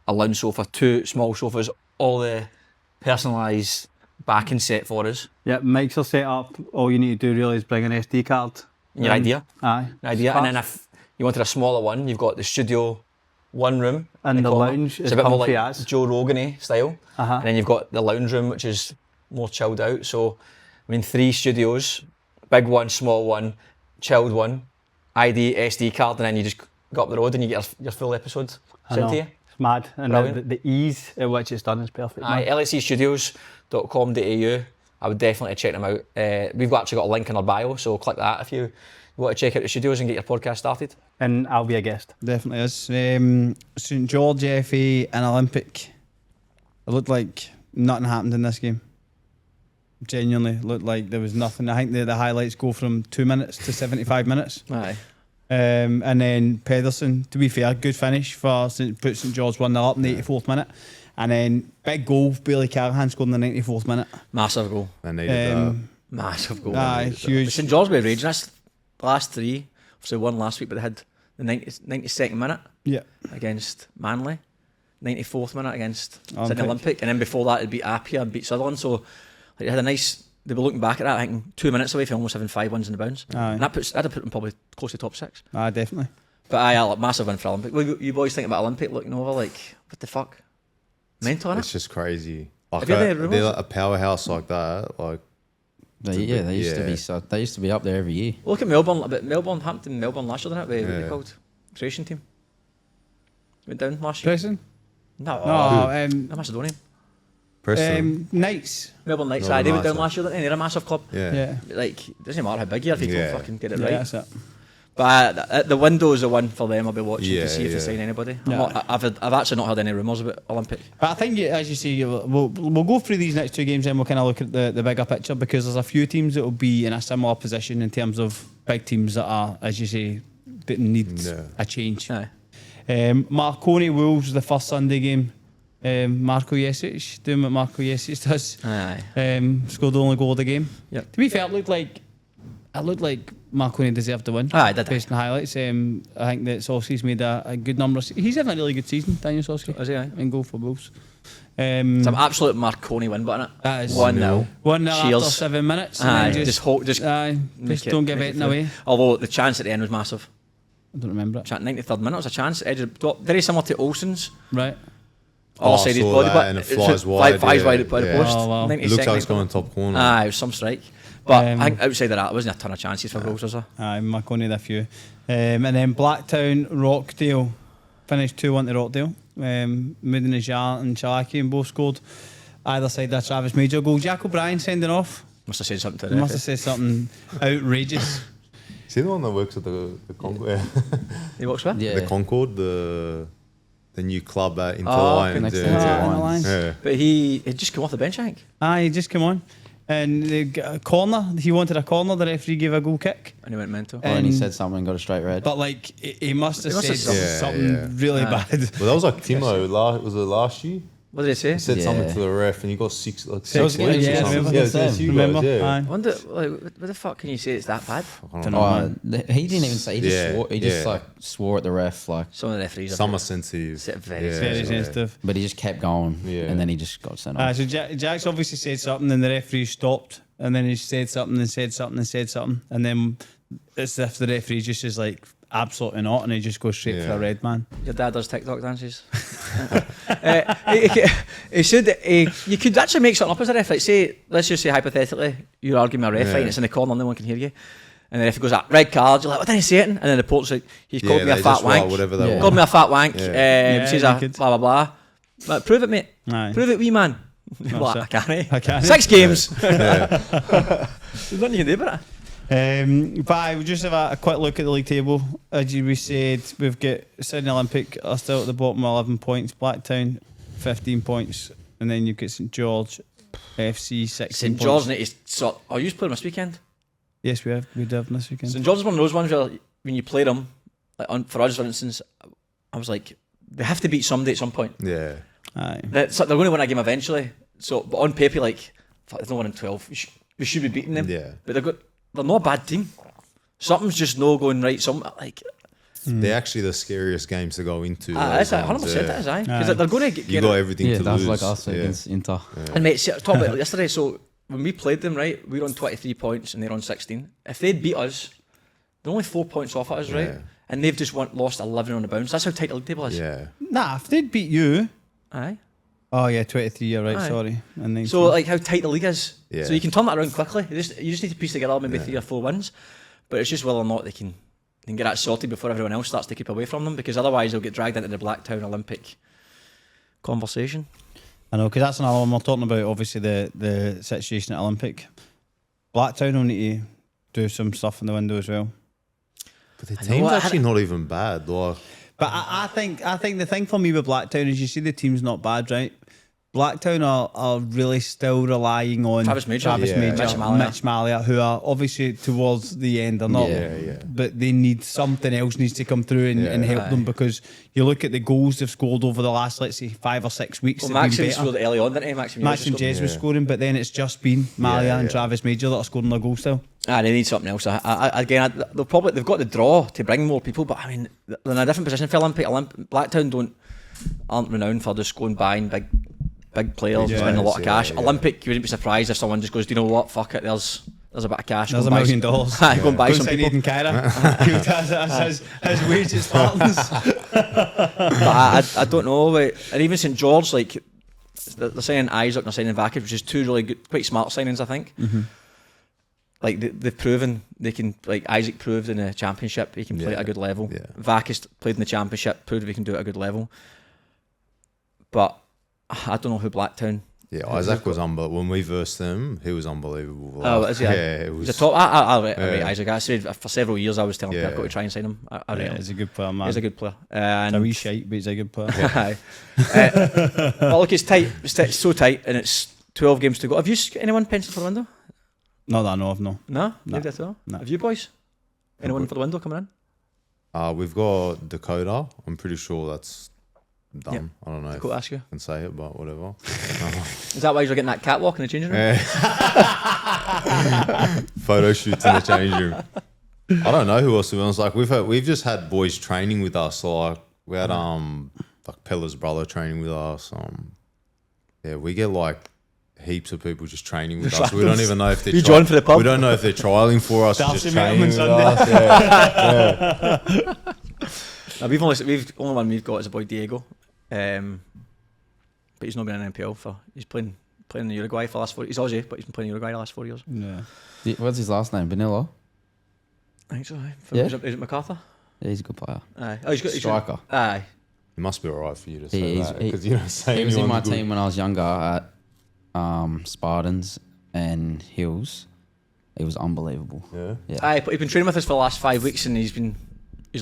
a lounge sofa, 2 small sofas, all the personalised backing set for us. Yeah, mics are set up. All you need to do really is bring an SD card. And your idea. Aye. And then if you wanted a smaller one, you've got the studio, one room. And in the corner. lounge It's is a bit more comfy like as. Joe Rogan style. Uh-huh. And then you've got the lounge room, which is more chilled out. So, I mean, 3 studios, big one, small one, chilled one, ID, SD card, and then you just go up the road and you get your full episode I sent know. to you. It's mad. And Brilliant. the ease at which it's done is perfect. Aye, man. lscstudios.com.au. I would definitely check them out. We've actually got a link in our bio, so click that if you want to check out the studios and get your podcast started. And I'll be a guest. Definitely is. St George FA and Olympic. It looked like nothing happened in this game. Genuinely looked like there was nothing. I think the highlights go from 2 minutes to 75 minutes. Aye. And then Pedersen, to be fair, good finish for put St George 1-0 up in the 84th minute. And then big goal, Bailey Callaghan scored in the 94th minute. Massive goal. I needed Massive goal. Aye, huge. St George were raging. That's the last 3. Obviously one last week, but they had the 92nd minute Yeah. against Manly, 94th minute against Sydney Olympic. Olympic, and then before that it beat Apia and beat Sutherland. So like, they had a nice. They were looking back at that, I think 2 minutes away from almost having 5 wins in the bounce. Aye. And that'd have put them probably close to top 6. Definitely. But aye, massive win for Olympic. What you boys think about Olympic looking over? Like, what the fuck? Mental, It's innit? just crazy. Like Have you heard they're rumours? like a powerhouse like that. Like They bit- used to yeah. be so. They used to be up there every year. Look at Melbourne, but Melbourne, Hampton, Melbourne last year, didn't it? What they Yeah. called? Croatian team. Went down last year. Preston? No, No, the Macedonian. Preston. Knights. Melbourne Knights, Melbourne they went down Knights, last year, didn't they? They're a massive club. yeah. Yeah. Like, it doesn't matter how big you are if you Yeah. don't fucking get it Yeah, right. that's it. But the window's the one for them I'll be watching Yeah, to see if they yeah. sign anybody. Yeah. I've actually not heard any rumours about Olympic. But I think, as you say, we'll go through these next 2 games and we'll kind of look at the bigger picture, because there's a few teams that will be in a similar position in terms of big teams that are, as you say, that need Yeah. a change. Aye. Marconi Wolves, the first Sunday game. Marco Jesic, doing what Marco Jesic does. Aye. Scored the only goal of the game. Yep. To be fair, it looked like Marconi deserved to win. Aye, did. Based on the highlights. I think that Soski's made a good number. He's having a really good season, Daniel Soski. Is he, aye? In goal for Wolves. It's an absolute Marconi win button, it. That is 1-0. 1-0 after Cheers. 7 minutes. Aye, And then just make don't give make it through. away. Although the chance at the end was massive. I don't remember it. 93rd minute was a chance. Edge of the top, very similar to Olsen's. Right. Other Oh, side of his saw body, that, but and it it's flies just wide, flies yeah, wide by the yeah. post. Oh, wow. 92nd It looks like it's minute. going top corner. Aye, it was some strike. But Um, I think outside of that, there wasn't a ton of chances for goals, was there? Aye, Marconi had a few. And then Blacktown, Rockdale. Finished 2-1 to Rockdale. Moody and Chalaki both scored. Either side that Travis Major goal. Jack O'Brien sending off. Must have said something to He the must have said something outrageous. See the one that works at the Concord, He walks with? Yeah. the Concord, the new club at Inter Oh, Lions. next to yeah, Inter yeah. Lions. Yeah. But he'd just come off the bench, I think. Aye, just come on. And they got a corner. He wanted a corner. The referee gave a goal kick. And he went mental. Well, and he and- said something and got a straight red. But like, he must have He must said have something, said- really Aye. bad. Well, that was like Timo. Was it last year? What did he say? He said Yeah. something to the ref, and he got six Six weeks games, or yeah, something. remember? Yeah, Same. it's you Remember? guys, yeah. Aye. I wonder, like, what the fuck can you say it's that bad? I Don't don't know. know. He didn't even say. He just Yeah, swore. He just yeah. like swore at the ref, like. Some of the referees Some are are sensitive. very Yeah, Very yeah. sensitive. But he just kept going, Yeah. and then he just got sent off. So Jack's obviously said something, and the referee stopped, and then he said something and said something and said something, and then it's as if the referee just is like, absolutely not, and he just goes straight for a Yeah. red man. Your dad does TikTok dances. He said you could actually make something up as a ref. Like, say, let's just say hypothetically, you're arguing with a ref Yeah. fight and it's in the corner, no one can hear you. And the ref goes, red card. You're like, what did he say? And then the report's like, he's called me a they fat just write wank. whatever they Yeah. want. Called me a fat wank. Yeah. Says you a could. blah, blah, blah. But prove it, mate. Aye. Prove it, wee man. Like, sir. I can't. I can't. 6 games. Yeah. There's nothing you can do about it. But I would just have a quick look at the league table. As we said, we've got Sydney Olympic are still at the bottom, 11 points. Blacktown, 15 points, and then you've got St George FC, 16 St points. George need to sort. Oh, you played them this weekend. Yes, we have. We did this weekend. St George is one of those ones where when you play them, like for us, for instance, I was like, they have to beat somebody at some point. Yeah. Aye. They're going to win a game eventually. So, but on paper, like, fuck, there's no one in 12. We should be beating them. Yeah. But they're not a bad team. Something's just no going right. they're actually the scariest games to go into. That's those 100%. ones, That is, yeah. because they're going to get. You got everything Yeah, to that was lose. like us yeah. against Inter. And mate, see, I talked about it yesterday. So when we played them, right, we were on 23 points and they're on 16. If they'd beat us, they're only 4 points off at us, right? Yeah. And they've just lost 11 on the bounce. That's how tight the league table is. Yeah. Nah, if they'd beat you. Aye. Oh yeah, 23. You're right. Aye. Sorry. And 19. So like how tight the league is. Yeah. So you can turn that around quickly. You just need to piece together maybe 3 or 4 wins. But it's just whether or not they can get that sorted before everyone else starts to keep away from them, because otherwise they'll get dragged into the Blacktown Olympic conversation. I know, because that's another one we're talking about. Obviously, the situation at Olympic. Blacktown will need to do some stuff in the window as well. But the I know, team's I actually had- not even bad. Like, But I think the thing for me with Blacktown is you see the team's not bad, right? Blacktown are really still relying on Travis Major. Yeah. Mitch Mallier, who are obviously towards the end. They're not, Yeah. but they need something else needs to come through and help them, because you look at the goals they've scored over the last, let's say, 5 or 6 weeks. Well, they've been Maxim better. scored early on, didn't he? Maxim Jez was scoring, but then it's just been Mallier and yeah. Travis Major that are scoring their goals still. They need something else. They've got the draw to bring more people, but I mean they're in a different position for Olympic. Blacktown aren't renowned for just going buying big players and spending a lot of cash. Olympic, you wouldn't be surprised if someone just goes, do you know what? Fuck it. There's a bit of cash. There's Go $1 and buy million. some- Go and buy Go some sign people. Aiden Kyra. his wages Spartans. But I don't know. And even St George, like they're signing Isaac, they're signing Vakic, which is 2 really good, quite smart signings, I think. Like they've proven they can. Like Isaac proved in the championship he can play at a good level. Yeah. Vakic played in the championship, proved he can do it at a good level. But I don't know who Blacktown. yeah, Isaac was unbelievable. When we versed them, he was unbelievable. Like, Oh, is he? Yeah, it was. He's a top. I rate Yeah. Isaac. I said for several years I was telling people I've got Yeah. to try and sign him. I rate him. He's a good player, man. He's a good player. He's And a wee shite, but he's a good player. Aye. Well, look, it's tight. It's so tight, and it's 12 games to go. Have you got anyone penciled for the window? Not that I know of, no. No, maybe at all. No. Have you boys? Anyone for the window coming in? We've got Dakota. I'm pretty sure that's done. Yep. I don't know Cool, if ask you. I can say it, but whatever. Is that why you're getting that catwalk in the changing room? Photo shoots in the change room. I don't know who else to be honest. Like we've just had boys training with us. So like we had like Pella's brother training with us. Yeah, we get like heaps of people just training with us. We don't even know if they're You join for the pub? We don't know if they're trialing for us. or Darcy just met training him with on us. Yeah. No, we've only one we've got is a boy Diego, but he's not been in NPL he's playing in Uruguay for the last 4 years. He's Aussie, but he's been playing in Uruguay the last 4 years. Yeah. What's his last name? Vanilla? I think so. Aye. Yeah. Is it MacArthur? Yeah, he's a good player. Aye. Oh, he's got Striker. Aye. It must be alright for you to He say is- that because you don't say He was in my anyone's good. team when I was younger at Spartans and Hills. He was unbelievable. Yeah. Yeah. Aye, but he's been training with us for the last 5 weeks, and he's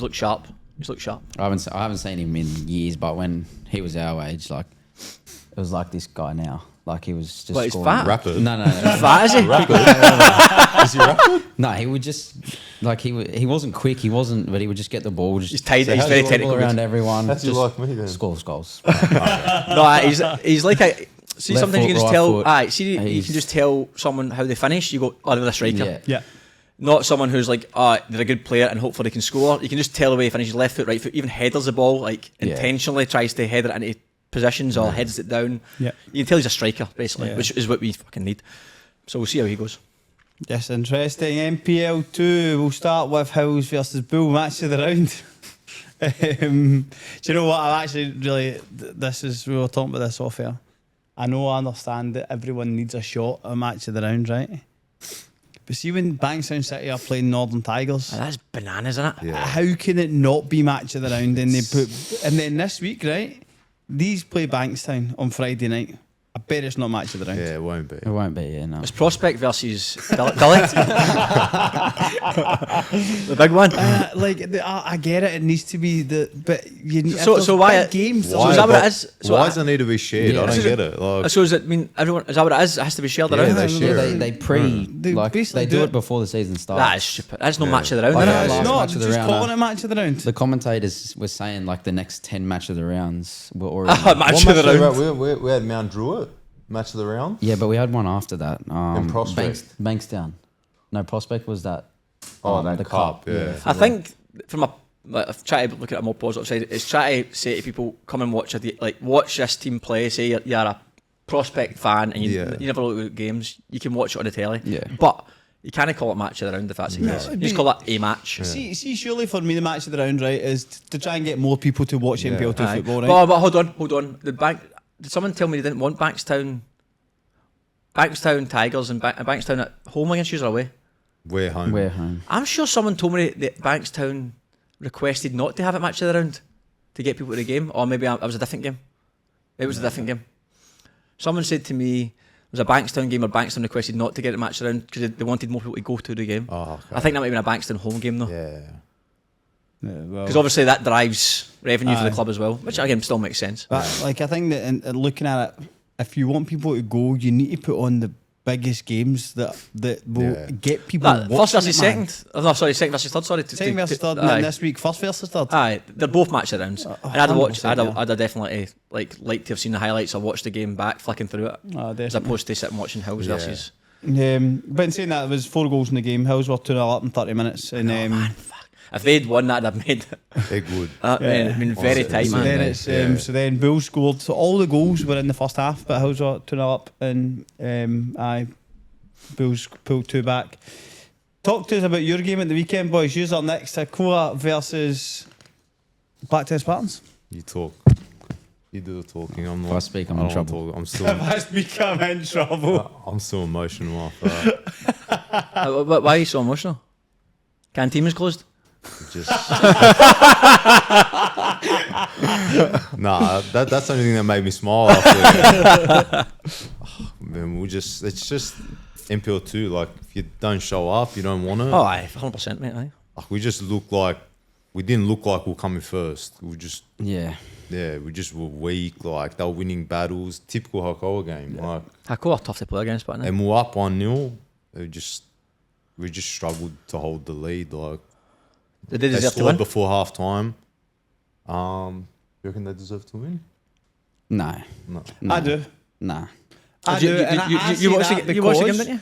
looked sharp. I haven't seen him in years, but when he was our age, like it was like this guy now. Like he was just. What, he's scoring- fat? Rapid. No. Fat is he? Is he rapid? No, he would just like he wasn't quick. He wasn't, but he would just get the ball. Just He's tight. So He's how's very he like technical. around everyone. That's just like me then. Scores goals. No, he's like a. See, Left sometimes you can foot, just right tell. foot. Aye, see, you He's- can just tell someone how they finish. You go, oh, they're a striker. Yeah. Yeah. Not someone who's like, oh, they're a good player and hopefully they can score. You can just tell the way he finishes, left foot, right foot, even headers the ball, like Yeah. intentionally tries to header it into positions or heads it down. Yeah. You can tell he's a striker, basically, Yeah. which is what we fucking need. So we'll see how he goes. Yes, interesting. NPL 2, we'll start with Hills versus Bull, match of the round. Do you know what? I actually really, we were talking about this off air. I understand that everyone needs a shot at match of the round, right? But see when Bankstown City are playing Northern Tigers, That's bananas, isn't it? Yeah. how can it not be match of the round? And then this week, right? These play Bankstown on Friday night. I bet it's not match of the round. Yeah, it won't be. It won't be. Yeah, no. It's Prospect versus Dilly. The big one. I get it. It needs to be but you need So why games? So is that what it is? So Why does it need to be shared? Yeah. I don't So- get it. Like, So does it mean everyone? Is that what it is? It has to be shared Yeah, around. they Yeah, share it. they They like basically they do do it- it before the season starts. That is stupid. That's no Yeah. match of the round. Oh, isn't yeah, it? It's last not. match of the Just round, calling it match of the round. The commentators were saying like the next 10 match of the rounds were already. Match what of match the round. we had Mount Druitt match of the round. Yeah, but we had one after that. Prospect. Bankstown. No, Prospect was that. Oh, that the cup. Yeah. I think from a like, I've tried to look at a more positive side. It's try to say to people, come and watch watch this team play. Say you're a prospect fan and you never look at games. You can watch it on the telly. Yeah. But you can't call it match of the round if that's the case. You just call it a match. See, surely for me, the match of the round, right, is to try and get more people to watch NPL 2 Aye. football, right? But hold on. Did someone tell me they didn't want Bankstown Tigers and Bankstown at home against you or away? We're home. We're home. I'm sure someone told me that Bankstown requested not to have it match of the round to get people to the game, or maybe it was a different game. It was a different game. Someone said to me it was a Bankstown game, or Bankstown requested not to get it match around because they wanted more people to go to the game. Oh, okay. I think that might have been a Bankstown home game though, Yeah. because obviously that drives revenue for the club as well, which again still makes sense. But, like, I think that in looking at it, if you want people to go, you need to put on the biggest games that will get people First watching versus it, man. second. Oh, no, sorry, second versus third. Sorry, Second versus third, aye. and this week first versus third. Aye, they're both match of rounds. And I'd watch. 100%, yeah. I'd have definitely like to have seen the highlights or watched the game back, flicking through it, Oh, as definitely. opposed to sitting watching Hills versus. But in saying that, there was 4 goals in the game. Hills were 2-0 up in 30 minutes, and If they'd won that, I'd have made it. Big wood. I mean, very tight, so man. then it's so then Bulls scored. So all the goals were in the first half, but Hills were 2-0 up, and Bulls pulled 2 back. Talk to us about your game at the weekend, boys. You're up next. Aquila versus Blacktown Spartans. You talk. You do the talking. I'm If I speak, I'm I in don't trouble. wanna talk. I'm still. Has become in trouble. I'm still emotional after that. Why are you so emotional? Canteen was closed. Just nah, that's the only thing that made me smile after. Man, it's just NPL 2. Like, if you don't show up, you don't want it. Oh, aye, 100%, mate. Aye. Like, we didn't look like we were coming first. We just were weak. Like, they were winning battles. Typical Hakoa game. Like, Hakoa are tough to play against, but and we were up 1-0. We just struggled to hold the lead. Like, they they deserve to scored win. before half time. You reckon they deserve to win? No. No. I do. Nah. I do. And I You watched say that you watched the game, because didn't you?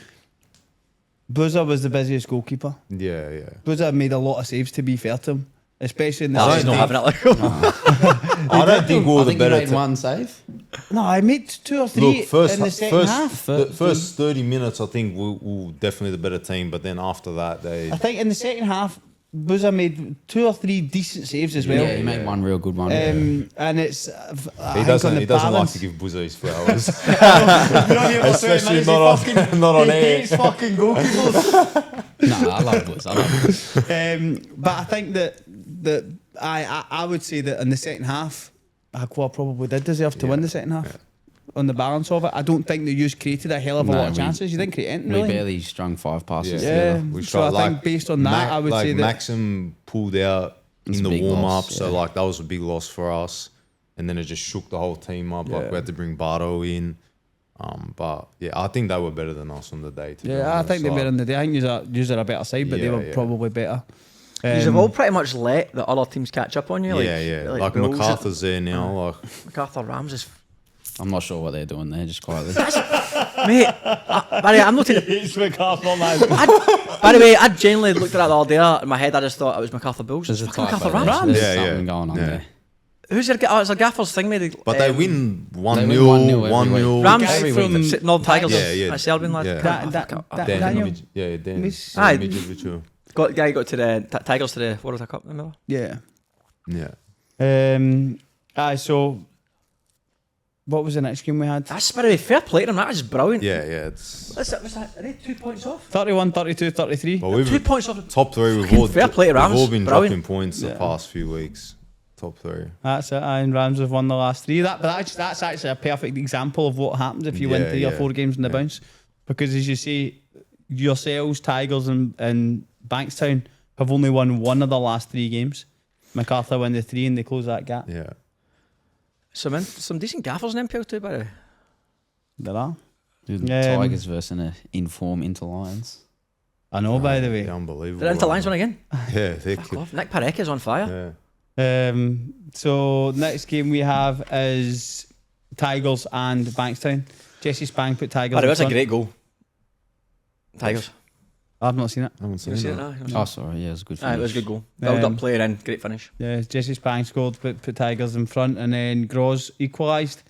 Buzzer was the busiest goalkeeper. Yeah. Buzzer made a lot of saves, to be fair to him. Especially in the No, I he's don't not think- having it like. I don't think we were I the think you better made team. one save. No, I made 2 or 3 Look, in the second half. first 30 minutes, I think we were definitely the better team. But then after that, I think in the second half, Buzzer made 2 or 3 decent saves as well. Yeah, he made one real good one. And it's he doesn't like to give Buzzo his flowers. especially not on he air. hates fucking goalkeepers. No, I love Buzz. I love Buzz. But I think that I would say that in the second half, Aqua probably did deserve to win the second half. On the balance of it, I don't think that you created a hell of a No, lot of we- chances. You didn't create anything We really. barely strung 5 passes Yeah. together. So I think based on that, I would say that- Maxim pulled out It's in a the big warm loss, up, so yeah. like that was a big loss for us. And then it just shook the whole team up. Like, we had to bring Bardo in. But yeah, I think they were better than us on the day. To be Yeah, I honest. think they Like, were in the day. I think you're a better side, but they Yeah, were yeah. probably better. You've all pretty much let the other teams catch up on you. Like Bulls, MacArthur's there now. Like, MacArthur Rams is. I'm not sure what they're doing there, just quietly. Mate, Barry, I'm not. It's MacArthur, man. By the way, I genuinely looked at that the other day. In my head, I just thought it was MacArthur Bulls. There's a Fucking typo MacArthur there. Rams. There's Yeah, yeah. something going on Yeah. there. Who's your? Oh, it's a Gaffer's thing, mate. but they win 1-0, They win 1-0 every 1-0. week. Rams Guy from North Tigers. Yeah. A Serbian lad. Yeah. Daniel. Dan. Miss- Aye. Mitrovic. Guy got to the Tigers to the World Cup. Remember? Yeah. Yeah. So what was the next game we had? That's by the way, fair play to them. That was brilliant. Yeah. It's. What's that? Are they 2 points off? 31, 32, 33. Well, 2 points off. top 3. We've Fucking all fair play to Rams. We've all been Brilliant. dropping points the past few weeks. Top 3. That's it. And Rams have won the last 3. That's actually a perfect example of what happens if you win 3 or 4 games in the bounce. Because as you say, yourselves, Tigers and Bankstown have only won 1 of the last 3 games. MacArthur won the 3 and they close that gap. Yeah. Some decent gaffers in NPL too, by the way. There are. Tigers versus an inform Inter Lions. I know, by the way. Yeah, unbelievable. They're into lines one again. Yeah, they Fuck could. off. Nick Parek's on fire. Yeah. So next game we have is Tigers and Bankstown. Jesse Spang put Tigers By the way, in that's a front. great goal. Tigers. I've not seen it. I haven't seen You seen it that. now? Oh, sorry. Yeah, it was a good. Aye, it was a good goal. Build Um, up, player in, great finish. Yeah, Jesse Spang scored, put Tigers in front, and then Groz equalised.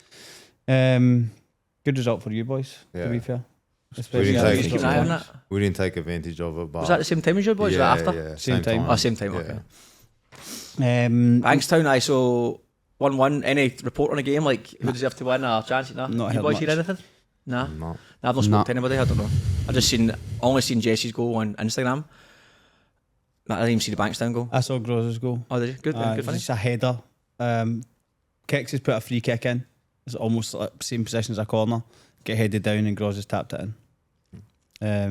Good result for you boys, to Yeah. be fair. We Especially didn't Yeah, take just it. keep an eye on that. We didn't take advantage of it, but Was that the same time as your boys? yeah, or was that after? yeah, Same time. Oh, same time, Yeah. okay. Bankstown. Bankstown, I saw 1-1. Any report on the game? Like, who deserved to win or chance? Nah? Not You heard boys hear much. anything? Nah. No. I've not spoken No. to anybody, I don't know. I just only seen Jesse's goal on Instagram. I didn't even see the Bankstown goal. I saw Groz's goal. Oh, did you? Good, good It's finish. just a header. Kicks has put a free kick in. It's almost like same position as a corner. Get headed down and Groz has tapped it in.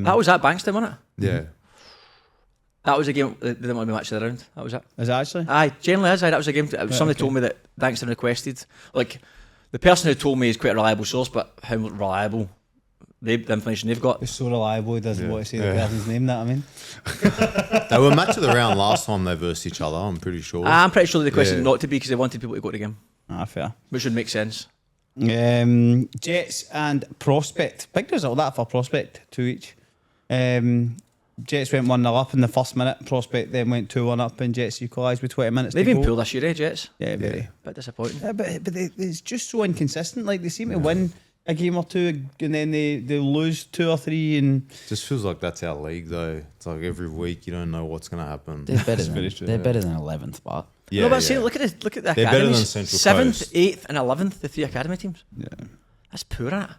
That was at Bankstown, wasn't it? Yeah. That was a game they didn't want to be matched around. That was it. Is it actually? Aye, generally is. Aye, that was a game. Somebody okay. told me that Bankstown requested. Like, the person who told me is quite a reliable source, but how reliable the information they've got. It's so reliable, he doesn't Yeah. want to say the Yeah. person's name, that I mean. They were match of the round last time they versed each other, I'm pretty sure. I'm pretty sure they requested Yeah. not to be because they wanted people to go to the game, Ah, fair. which would make sense. Jets and Prospect. Big result that for Prospect, 2 each. Jets went 1-0 up in the first minute. Prospect then went 2-1 up and Jets equalised with 20 minutes They've to been go. poor this year, Jets. Yeah, very. Bit disappointing. Yeah, but it's just so inconsistent. Like, they seem to win a game or two and then they lose 2 or 3 and... Just feels like that's our league though. It's like every week you don't know what's going to happen. They're better very than true, they're yeah. better than 11th, but Yeah, no, but yeah. see, look at the They're better than academies. Central 7th, Coast. 8th, and 11th, the 3 academy teams. Yeah, That's poor, isn't it?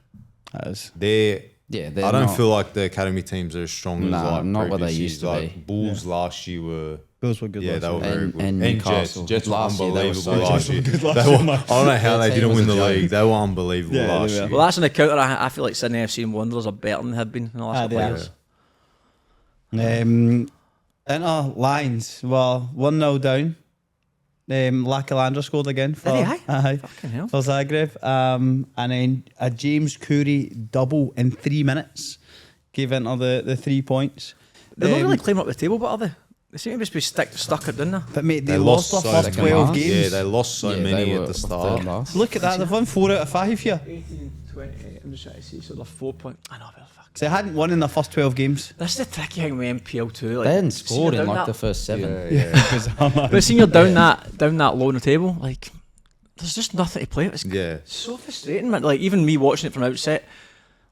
that is. They're yeah, I don't feel like the academy teams are as strong as Nah, like not what they previous used to years. Like be. Bulls last year were Those were good. yeah, last they were year. very good. And Newcastle. Jets were Last year, they were unbelievable so last good. year. Good last They were- year, man. I don't know how Their they team didn't was win a the joke. league. They were unbelievable Yeah, they last were. year. Well, that's on the counter. I feel like Sydney FC and Wanderers are better than they have been in the last couple of Yeah. years. Inter Lions, well, 1-0 down. Lacalandra scored again for, Did he, aye, Fucking hell. for Zagreb. And then a James Curry double in 3 minutes gave Inter the 3 points. They're not really climbing up the table, but are they? They seem to just be stuck up, didn't they? But mate, they They lost lost their so first many. 12 Second games. Yeah, they lost so Yeah, many they at were the third start. last. Look at that, they've won 4 out of 5 here. 18, 20, I'm just trying to see, so they're 4 points. I know, fuck. So they hadn't won in their first 12 games. This is the tricky thing with NPL too. Like, They hadn't seeing scored you're in down like that- the first 7. Yeah. But seeing you're down that low on the table, like, there's just nothing to play. It's Yeah. so frustrating, man. Like, even me watching it from outset,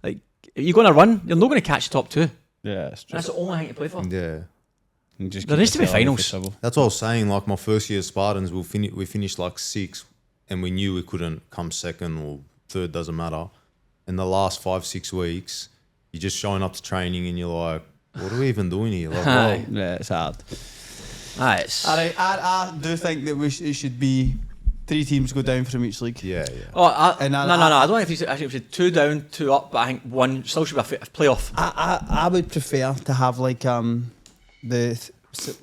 like, if you're going to run, you're not going to catch the top 2. Yeah, it's That's the only thing to play for. Yeah. There needs to be finals. That's what I was saying. Like my first year at Spartans, we finished like 6th, and we knew we couldn't come 2nd or 3rd, doesn't matter. In the last 5-6 weeks, you're just showing up to training and you're like, what are we even doing here? Like, Aye. well, Yeah, it's hard. It's, I do think that it should be 3 teams go down from each league. yeah, yeah. oh, And no, I don't think if you I think if you 2 down, 2 up, but I think 1 still should be a playoff. I would prefer to have like let's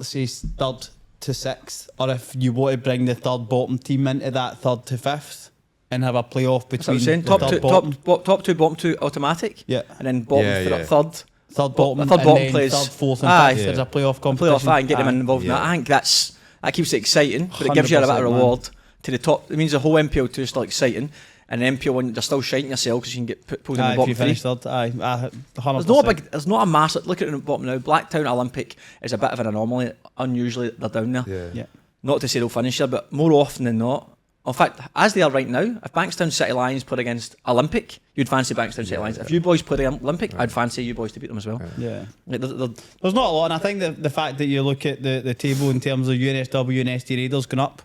say 3rd to 6th, or if you want to bring the 3rd bottom team into that 3rd to 5th and have a playoff That's what between I'm saying. the Top 3rd 2, bottom, top 2, bottom 2 automatic. Yeah. And then bottom Yeah, yeah. 3rd. 3rd bottom, third and bottom then plays- 3rd, 4th, and Aye. 5th. There's a playoff Playoff, competition. and get them Aye. involved in Yeah. that. I think that keeps it exciting, but it gives you a bit of 100%, reward to the top. It means the whole NPL 2 is still exciting, and then NPL 1 they're still shining yourself because you can get pulled in Aye, the if bottom you 3. finish 3rd, aye, 100%. There's not a massive. Look at it in the bottom now. Blacktown Olympic is a bit of an anomaly. Unusually, they're down there. Yeah. Yeah. Not to say they'll finish there, but more often than not. In fact, as they are right now, if Bankstown City Lions played against Olympic, you'd fancy Bankstown City Lions. If you boys played Olympic, I'd fancy you boys to beat them as well. Yeah. Like, they're- There's not a lot, and I think the fact that you look at the table in terms of UNSW and ST Raiders going up,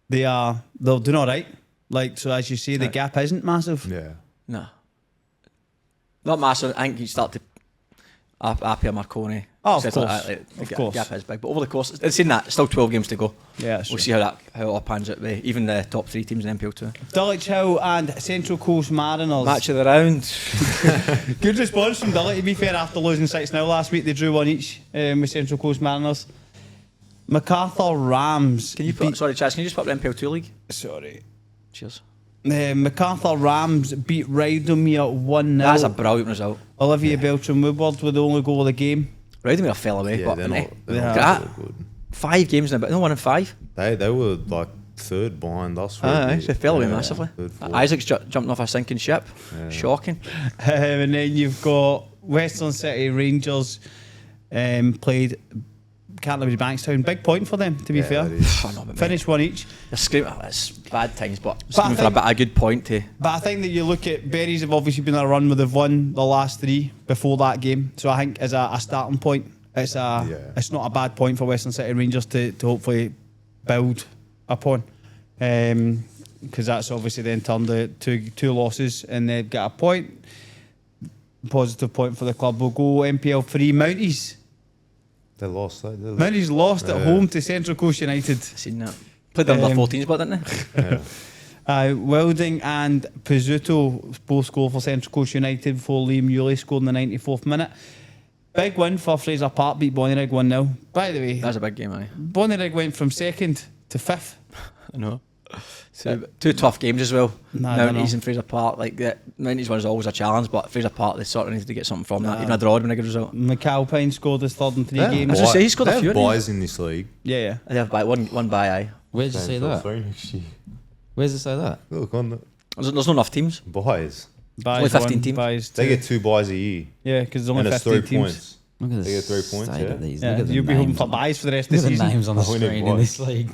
they're doing all right. Like, so as you say, the Right. gap isn't massive. Yeah. No. Not massive. I think you start to Appia Marconi. Oh, of stuff course. like that, Of the course. gap is big. But over the course, it's in that, still 12 games to go. Yeah, that's We'll true. see how it all pans out with even the top 3 teams in NPL 2. Dulwich Hill and Central Coast Mariners. Match of the round. Good response from Dulwich, to be fair, after losing 6-0 last week. They drew 1 each with Central Coast Mariners. MacArthur Rams. Can you put, sorry, Chaz, can you just put up the NPL 2 league? Sorry. Cheers. MacArthur Rams beat Rowdomere 1-0. That's a brilliant result. Olivia Beltram Woodward with the only goal of the game. Rowdomere fell away, Yeah, but they're innit? not, they're not That- so good. 5 games now, but no 1 in 5. They were like third behind us. For a Aye, bit. so they fell away Yeah, massively. third, fourth. Isaac's jumping off a sinking ship. Shocking. And then you've got Western City Rangers played Canterbury Bankstown. Big point for them, to be fair. that is. Oh, no, but mate, Finished one each. they're screaming. It's bad times, but I screaming for think- a good point to. But I think that you look at Berries have obviously been on a run where they've won the last 3 before that game. So I think as a starting point, it's not a bad point for Western City Rangers to hopefully build upon. Because that's obviously then turned to two losses and they've got a point. Positive point for the club. We'll go NPL 3 Mounties. They lost. Mounties lost at home to Central Coast United. Seen that. Played the under 14s, but didn't they? Wilding and Pizzuto both scored for Central Coast United before Liam Yulee scored in the 94th minute. Big win for Fraser Park, beat Bonnyrigg 1-0. By the way, That's a big game, aye. Bonnyrigg went from 2nd to 5th. I know. Two tough games as well. Nah, Mounties and Fraser Park. Like the Mounties one is always a challenge, but Fraser Park they sort of needed to get something from that. Even a draw would have been a good result. McAlpine scored his 3rd in 3 games. was gonna say, he scored a They few, have didn't he? buys in this league. Yeah. They have one by eye. Where'd you say that? Next year. Where's it say that? Look on the There's not enough teams. buys. Only 15 teams. Buys They two. get 2 buys a year, Yeah, because there's and only it's 15 3 teams. points. Look at They this. get 3 points, state yeah. of these. Yeah, Look at the you'll be hoping names for on- buys for the rest Look of at the the season. names on the I win it screen in twice. this league.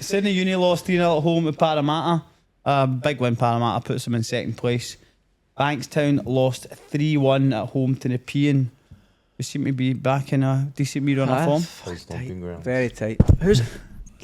Sydney Uni lost 3-0 at home to Parramatta. Big win, Parramatta puts them in 2nd place. Bankstown lost 3-1 at home to Nepean. They seem to be back in a decent run of form. Full stomping ground. Very tight. Who's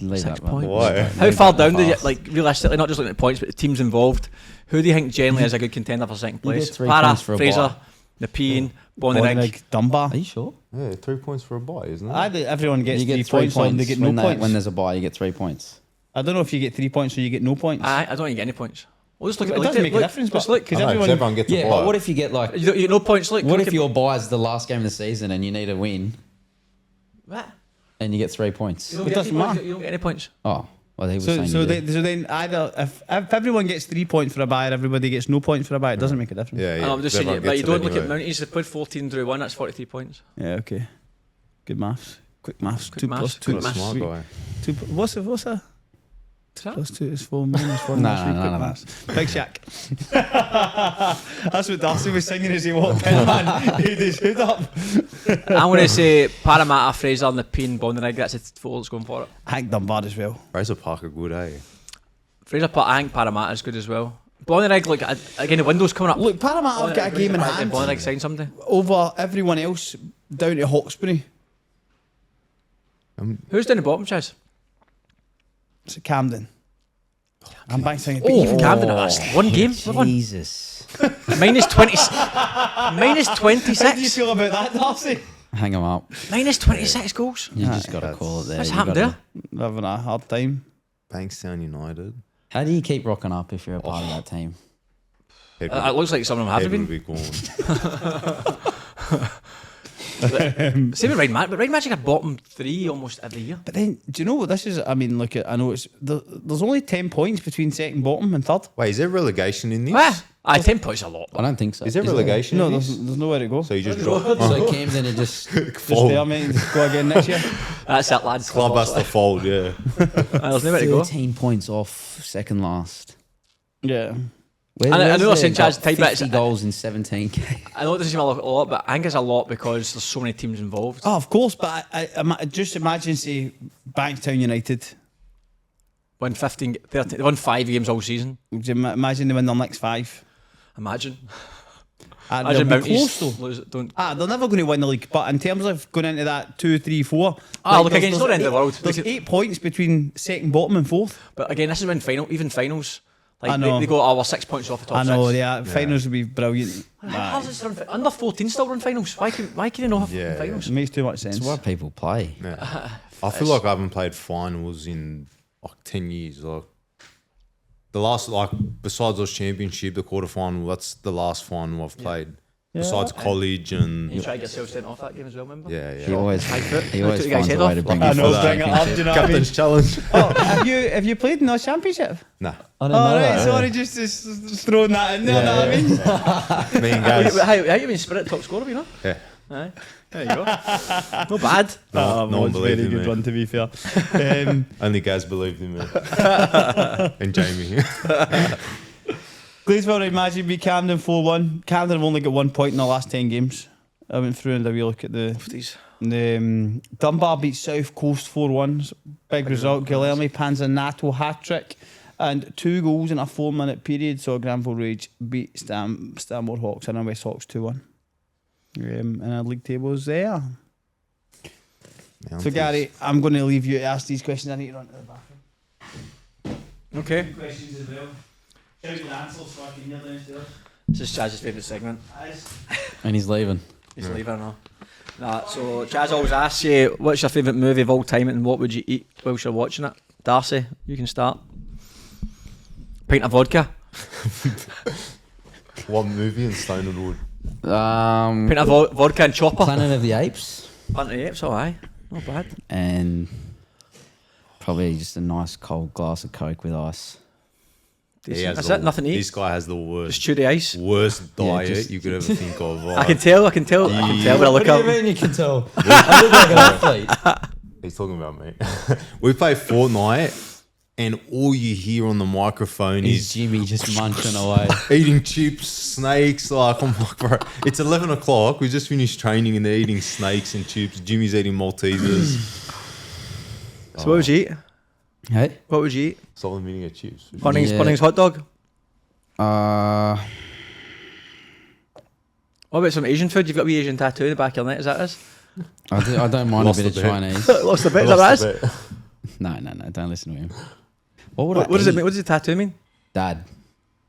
Leave 6 that one. points. Why? How far down do you, like, realistically, not just looking at points, but the teams involved, who do you think generally is a good contender for 2nd place? get 3 Para, points for a Fraser, bye. Nepean, Bonnyrigg. Bonnyrigg, Dunbar. Are you sure? Yeah, 3 points for a buy, isn't it? Everyone gets You 3 get 3 points, or they get no when, points. when there's a bye, you get 3 points. I don't know if you get 3 points or you get no points. I don't think you get any points. We'll just look at It doesn't make a difference, Just but look. because I know, 'cause everyone, everyone gets a Yeah, buy. but what if you get like? You get no points. Look. What look if at- your bye is the last game of the season and you need a win What? and you get 3 points? You don't It get doesn't any points, matter. You don't get any points. Oh, well, he was so saying so, you they, do. so then either if everyone gets 3 points for a buy, or everybody gets no points for a buy, it doesn't make a difference. Yeah, yeah. I'm just saying, everyone but gets you it don't look at anyway. Mounties. They played 14 drew 1. That's 43 points. Yeah, okay. Good maths. Quick maths. Quick 2 maths, plus 2. quick What a smart guy. What's that? Plus 2 is 4 minus 1 No, minus 3. no, Quick no, no. maths. Big Shack. That's what Darcy was singing as he walked in, man. He had his hood up. I'm going to say Parramatta, Fraser, Nepean, Bonnyrigg. That's the 4 that's going for it. I think Dunbar as well. Fraser Park are good, eh? Fraser Park, I think Parramatta is good as well. Bonnyrigg, look, again, the window's coming up. Look, Parramatta have got a game in hand Bonnyrigg signed somebody. over everyone else down to Hawkesbury. Who's down the bottom, Chaz? It's Camden. I'm back saying, Oh, even Camden, that's one game. We've won. Jesus. Minus 20. Minus How do you 26. feel about that, Darcy? Hang him up. Minus 26 goals. You just got to call it there. What's You happened gotta- there? Having a hard time. Bankstown United. How do you keep rocking up if you're a part of that team? Head It looks like some of them have head been. would be gone. Same with Ride Magic, but Ride Magic are bottom 3 almost every year. But then, do you know what this is? I mean, look, I know it's there's only 10 points between second, bottom, and third. Wait, is there relegation in this? Ah, 10 points a lot. I don't think so. Is there there? relegation No, in there's this? nowhere to go. So you just drop. So Camden are just Just there, mate. Just go again next year. That's it, lads. Club has to fold, yeah. There's nowhere to go. 13 points off second last. Yeah. Where, I know where's they're their saying, Chaz, type 50 it. goals in 17 games. I know it doesn't seem a lot, but I think it's a lot because there's so many teams involved. Oh, of course, but I just imagine, say, Bankstown United. Won 15, 13, they won 5 games all season. Would you imagine they win their next 5? Imagine. They'll Imagine be close, Mounties though. lose, don't. They're never going to win the league. But in terms of going into that 2, 3, 4. Look, again, it's not the end of the world. There's 8 points between second, bottom, and fourth. But again, this is when even finals. Like I know. They go, we're 6 points off the top I know, 6. yeah. Finals would be brilliant. How's this run, under 14 still run finals? Why can you not have Yeah, finals? It makes too much sense. That's why people play. Yeah. I feel like I haven't played finals in like 10 years. Like the last, like besides those championship, the quarterfinal, that's the last final I've played. Besides college and You try to get yourself sent off that game as well, remember? yeah, He yeah. always, High foot. he They always took the guy's finds a head way off. to bring I you know, for bring it up, do you know what I mean? Captain's challenge. Have you played in the championship? Nah, I Oh, didn't know right, that. sorry, just throwing that in there, know what I mean? me and guys. How you been Spirit top scorer, you know? Yeah. Aye. There you go. Not bad. No one was a believed very in good me. run, to be fair. Only Gaz believed in me. And Jamie. Gladesville Red Magic beat Camden 4-1. Camden have only got 1 point in the last 10 games. I went through and had a wee look at the Dunbar beat South Coast 4-1. Big result. Guilherme Panzanato hat-trick. And 2 goals in a 4-minute period. So Granville Rage beat Stanmore Hawks and West Hawks 2-1. And our league table is there. So Gary, I'm going to leave you to ask these questions. I need to run to the bathroom. Okay. Questions as well. Shout your answers so I can hear downstairs. This is Chaz's favourite segment. And he's leaving. He's leaving now. Nah, so Chaz always asks you, what's your favourite movie of all time and what would you eat whilst you're watching it? Darcy, you can start. Pint of vodka. What movie in Stone Wood? Pint of vodka and chopper. Planet of the Apes. Planet of the Apes, aye. Not bad. And probably just a nice cold glass of Coke with ice. Decent. That's it, nothing to eat. This guy has the Just worst chew the ice. diet just- you could ever think of. I can tell when I look up. mean you can tell? I look like an athlete. He's talking about me. We play Fortnite, and all you hear on the microphone Is is Jimmy just munching away? eating chips, snakes. Like, I'm like, bro, it's 11 o'clock. We just finished training, and they're eating snakes and chips. Jimmy's eating Maltesers. So what would you eat? Hey? What would you eat? Salt and vinegar chips. Bunnings, Yeah. Bunnings hot dog? Uh, What about some Asian food? You've got a wee Asian tattoo in the back of your neck, is that this? I don't mind Lost a bit a of bit. Chinese. Lost a bit, is that what it is? No, don't listen to him. What would What I does it eat? mean? What does the tattoo mean? Dad.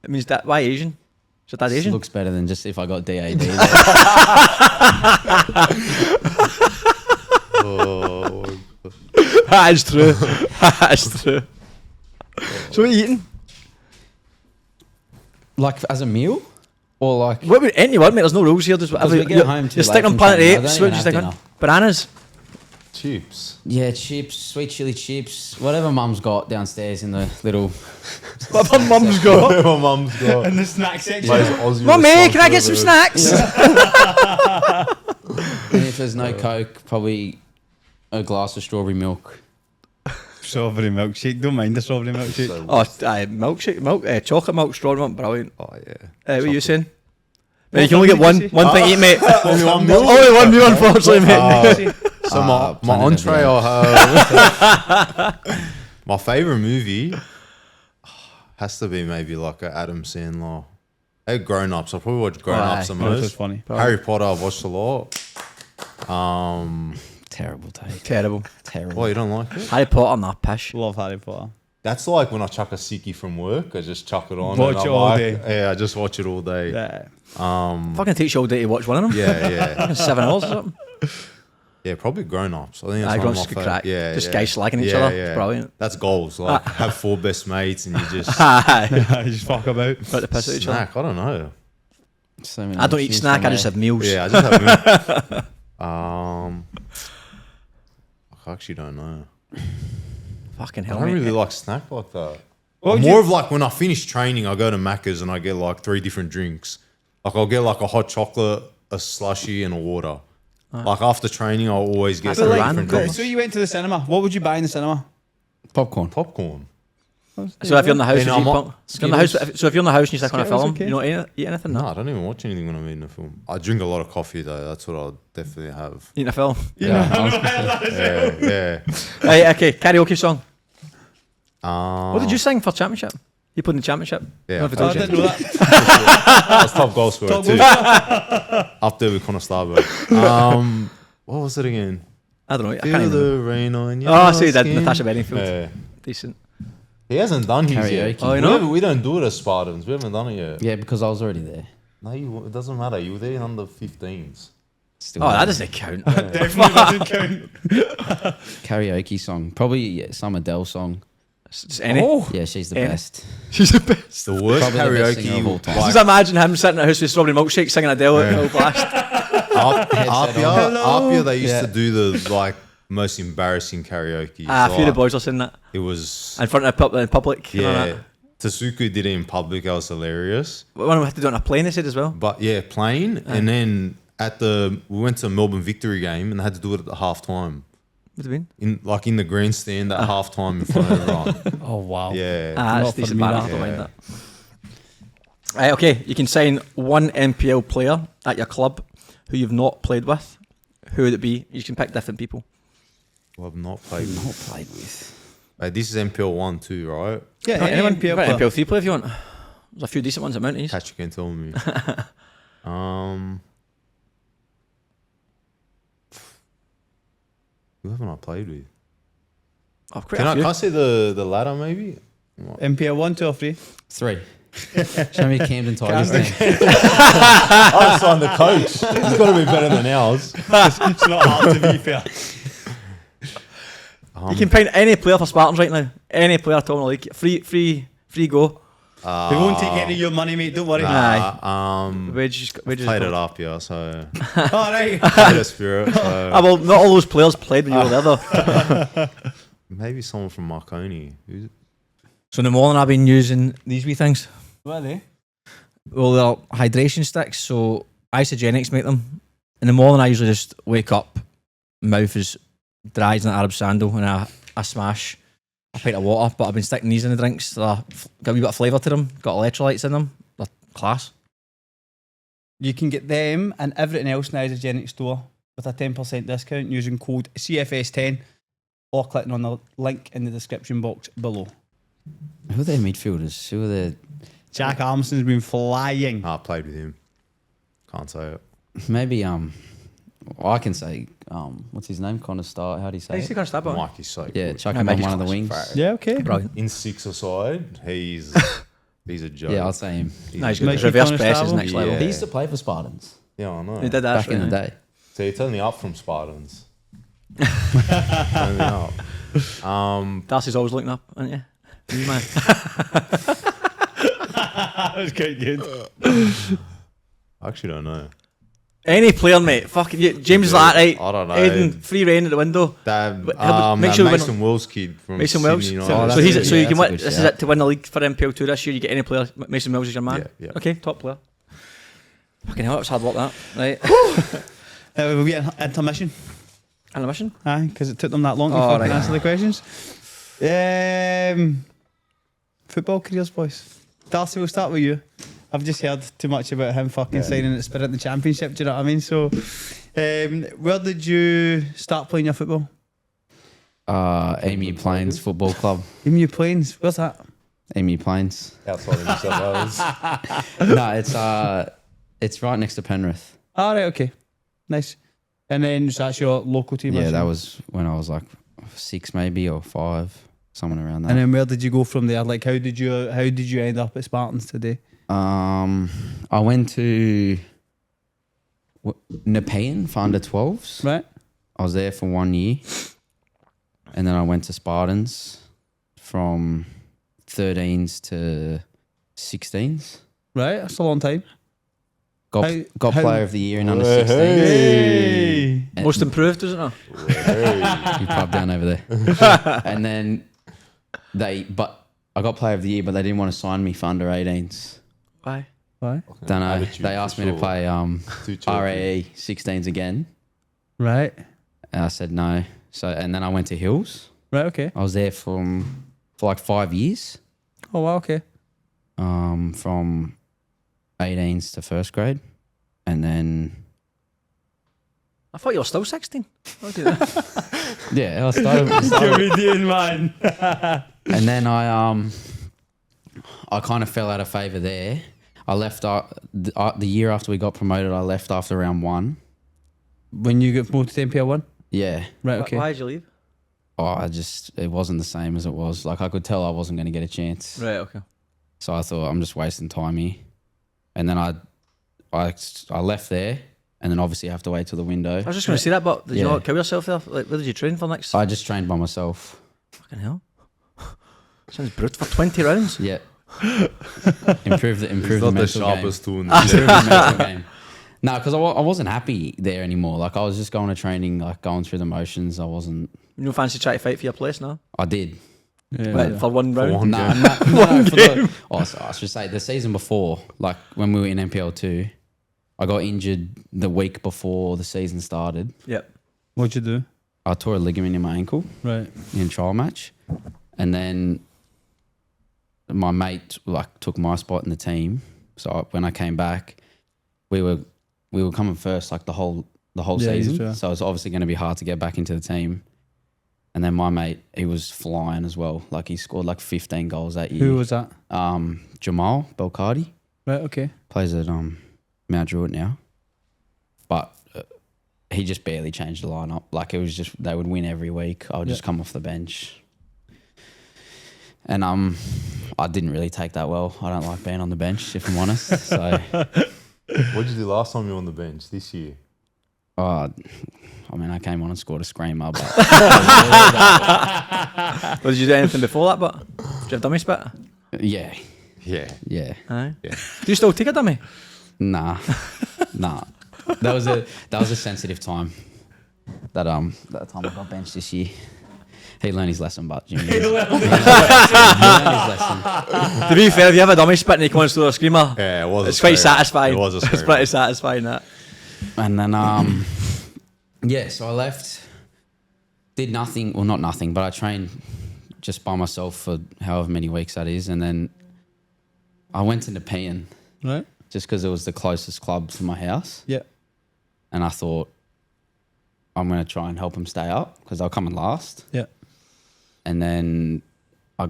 It means that, why Asian? Is your dad Asian? Looks better than just if I got DAD. Oh, That's true. That's true. So what are you eating? Like as a meal? Or like... What would anyone, mate? There's no rules here. Just whatever. we get home too You're late sticking on from Planet training. I Apes. don't What even would you stick have on? dinner. Bananas. chips. Yeah, chips, sweet chili chips, whatever mum's got downstairs in the little... What my mum's got? My mum's got. In the snack section. Mummy, can I get some snacks? And if there's no Coke, probably a glass of strawberry milk. Strawberry milkshake. Don't mind the strawberry milkshake. Oh, milkshake, chocolate milk, strawberry milk, brilliant. Oh yeah. What are you saying? Mate, you can only get one thing to eat, mate. Only one meal. Only one meal, unfortunately, mate. So my Planet of the entree, I'll have my favorite movie has to be maybe like a Adam Sandler. Hey, Grown Ups. I probably watch Grown Ups the Aye. That was most. funny. Harry Potter, I've watched a lot. Terrible taste. Terrible. Terrible. Oh, you don't like it? Harry Potter, nah, pish. Love Harry Potter. That's like when I chuck a sickie from work. I just chuck it on. Watch and it I'm all like, day. Yeah, I just watch it all day. Yeah. Fucking takes you all day to watch one of them. Yeah. 7 hours or something. Yeah, probably Grown Ups. I think that's Aye, one Grown of Ups my good crack. Yeah, Just yeah. guys slagging each other. It's brilliant. That's goals. Like have 4 best mates and you just Aye. Just fuck about. About to piss at each other. snack. I don't know. So many I don't eat options snack, for I just me. have meals. Yeah, I just have. I actually don't know. Fucking I hell, don't mate. really like snack like that. What I'm would more you- of like when I finish training, I go to Macca's and I get like 3 different drinks. Like I'll get like a hot chocolate, a slushy, and a water. Like after training, I'll always get That's 3 a different random drinks. So you went to the cinema. What would you buy in the cinema? Popcorn. Popcorn. So if you're in the house, Hey, no, would you I'm punk- if you're in the house, so if you're in the house and you stick on a Skittles, film, okay. you don't eat anything? No, No. I don't even watch anything when I'm eating a film. I drink a lot of coffee though. That's what I'll definitely have. Eating a film. Yeah. Right, okay, karaoke song. Um, What did you sing for championship? You put in the championship? Yeah, No, if I Oh, I told you. didn't know that. I was top goal scorer too. Up there with Connor Starbuck. What was it again? I don't know. I Feel can't even. the rain on your Oh, I see that. skin. Natasha Bedingfield. Yeah. Decent. He hasn't done his yet. Karaoke. Oh, you know? We don't do it as Spartans. We haven't done it yet. Yeah, because I was already there. No, it doesn't matter. You were there in under 15s. Still Oh, that there. doesn't count. Definitely doesn't count. Karaoke song. Probably some Adele song. Just any. Yeah, she's the Yeah. best. She's the best. It's the worst Probably the best singer of all karaoke. time. Just imagine him sitting at a house with strawberry milkshake singing Adele at full blast. Apia, they used Yeah. to do the like most embarrassing karaoke. A few of the boys are saying that. It was In front of in public. and all yeah. that. Tasuku did it in public. That was hilarious. One of them had to do it on a plane, they said as well. But yeah, plane, and then we went to a Melbourne Victory game and they had to do it at the half time. What do you mean? In the grandstand at half time in front of everyone. Oh wow. Yeah. That's Not for decent me, banner. I that. don't mind that. Okay, you can sign one NPL player at your club who you've not played with. Who would it be? You can pick different people. Well, I've not played with. Not played with. This is NPL 1 too, right? Yeah, Right, anyone you've got NPL 3 player if you want. There's a few decent ones at Mounties. Patrick can tell me. Who haven't I played with? Oh, quite Can a I few. say the ladder maybe? NPL 1, 2 or 3? 3. Show me Camden Tigers Camden. team. I signed the coach. It's got to be better than ours. It's not hard to be fair. You can find any player for Spartans right now. Any player at all in the league. Free go. They won't take any of your money, mate. Don't worry. Wages Played it up, yeah. So All right. played a spirit. So well, not all those players played when you were there though. maybe someone from Marconi. Who's it? So in the morning I've been using these wee things. What are they? Well, they're hydration sticks, so Isogenics make them. In the morning I usually just wake up, mouth is dry as an Arab sandal, and I smash a pint of water, but I've been sticking these in the drinks. They're got a wee bit of flavour to them, got electrolytes in them. They're class. You can get them and everything else in the Isogenic store with a 10% discount using code CFS10 or clicking on the link in the description box below. Who are their midfielders? Who are their... Jack Armstrong's been flying. I played with him. Can't say it. Maybe, well, I can say, what's his name? Connor Starr. How do you say it? Can't stab Mike is so Yeah, good. chuck No, him on Mikey's one of the class. wings. Yeah, okay. Brilliant. In six-a-side, he's a joke. Yeah, I'll say him. No, he's good. Mikey Reverse Connor press is Stavo? next level. Yeah. He used to play for Spartans Yeah, I know. He did that back in the day. So you're telling me up from Spartans. Telling me up. Darcy's always looking up, aren't you? You man. That was quite good. I actually don't know. Any player, mate. Fucking you. James is like that, right? I don't know. Aiden, free reign at the window. That, Make that sure we win- Mason Wells kid from Mason Wells. Sydney So, United. that's so he's good. so Yeah, you can that's a win. good This is shout. it to win the league for MPL2 this year. You get any player. Mason Wells is your man. Yeah. Okay, top player. Fucking hell, it's hard work that. Right. We'll get an intermission. Animation. Aye, because it took them that long to Oh, fucking right. answer the questions. Football careers, boys. Darcy, we'll start with you. I've just heard too much about him fucking signing at Spirit in the Championship. Do you know what I mean? So, where did you start playing your football? Emu Plains Football Club. Emu Plains. Where's that? Emu Plains. Outside of New South Wales. No, it's right next to Penrith. All right, okay, nice. And then so that's your local team. I Yeah, that assume? was when I was like 6 maybe or 5, someone around that. And then where did you go from there? Like, how did you end up at Spartans today? I went to Nepean for under 12s. Right. I was there for 1 year. And then I went to Spartans from 13s to 16s. Right. That's a long time. Got How- player of the year in under 16s. Hey. And- Most improved, isn't it? You pub down over there. And then I got player of the year, but they didn't want to sign me for under 18s. Why? Why? Don't know. Attitude, They asked for me to sure. play Too chunky. RAE 16s again. Right. And I said no. So and then I went to Hills. Right. Okay. I was there for like 5 years. Oh wow. Okay. From 18s to first grade. And then I thought you were still 16. How do that? yeah, I started Comedian man. and then I kind of fell out of favour there. I left the year after we got promoted. I left after round 1. When you get promoted to NPL 1? Yeah. Right. Okay. Why did you leave? It wasn't the same as it was. Like I could tell I wasn't going to get a chance. Right. Okay. So I thought I'm just wasting time here. And then I left there, and then obviously I have to wait till the window. I was just going to say that, but did you Yeah. not kill yourself there? Like, where did you train for next? I just trained by myself. Fucking hell. Sounds brutal for 20 rounds. Yeah. improve the He's mental not the game. sharpest tool in Improve the the mental game. No, because I wasn't happy there anymore. Like I was just going to training, like going through the motions. I wasn't. You don't fancy trying to fight for your place now? I did. Right, for one round? one. No, game. no, for the, I should say the season before, like when we were in NPL 2, I got injured the week before the season started. Yep. What'd you do? I tore a ligament in my ankle Right. in trial match, and then my mate took my spot in the team. So when I came back, we were coming first the whole season. sure. So it was obviously going to be hard to get back into the team. And then my mate, he was flying as well. He scored 15 goals that year. Who was that? Jamal Belcardi Right. Okay. plays at Mount Druitt now, but he just barely changed the lineup. It was just they would win every week. I would just come off the bench, and I didn't really take that well. I don't like being on the bench, if I'm honest. So, What did you do last time you were on the bench this year? I came on and scored a screamer, but Well, did you do anything before that? But did you have dummy spit? yeah. Aye. Yeah. Do you still take a dummy? Nah. That was a sensitive time. That time I got benched this year. He learned his lesson, but Jimmy. He learned his lesson. To be fair, if you have a dummy spit and you come and score a screamer, Yeah, it was. it's quite satisfying. It was a It's screamer. pretty satisfying, that. And then so I left. Did nothing, well not nothing, but I trained just by myself for however many weeks that is, and then I went into Nepean Right. just because it was the closest club to my house. Yeah. And I thought, I'm going to try and help them stay up because they'll come in last. Yeah. And then, I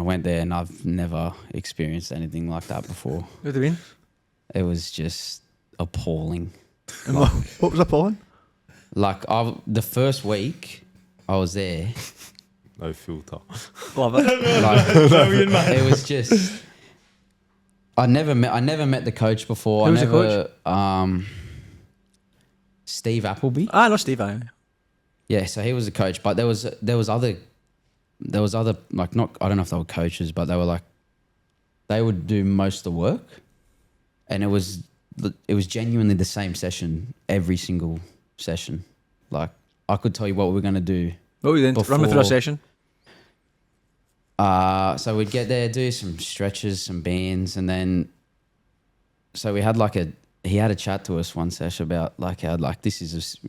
went there and I've never experienced anything like that before. What do you mean? It was just appalling. What was appalling? The first week I was there, No filter. Love it. it was just, I never met the coach before. Who was the coach? Steve Appleby. Ah, no, Steve. Aye. Yeah, so he was the coach, but there was other not, I don't know if they were coaches, but they would do most of the work, and it was genuinely the same session every single session. I could tell you what we were going to do. What were you doing? Run me through a session. So we'd get there, do some stretches, some bands, and then so we had he had a chat to us one session about how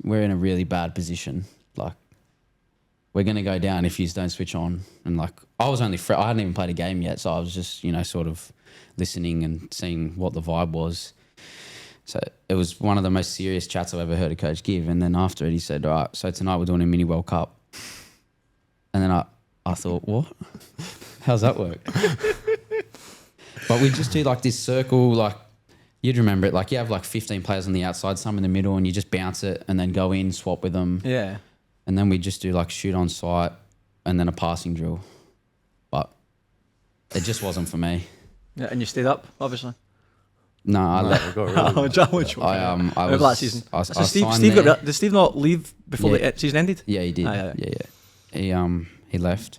we're in a really bad position. We're going to go down if you don't switch on. And I was only I hadn't even played a game yet, so I was just, sort of listening and seeing what the vibe was. So it was one of the most serious chats I've ever heard a coach give. And then after it, he said, all right, so tonight we're doing a mini World Cup. And then I thought, what? How's that work? But we just do this circle, you'd remember it. You have 15 players on the outside, some in the middle, and you just bounce it and then go in, swap with them. Yeah. And then we just do shoot on sight and then a passing drill. But it just wasn't for me. Yeah, and you stayed up, obviously. No, I left. We got really Oh, John, which one? I Remember was that season? I So Steve signed there. did Steve not leave before Yeah. the season ended? Yeah, he did. Aye, aye. Yeah. He left.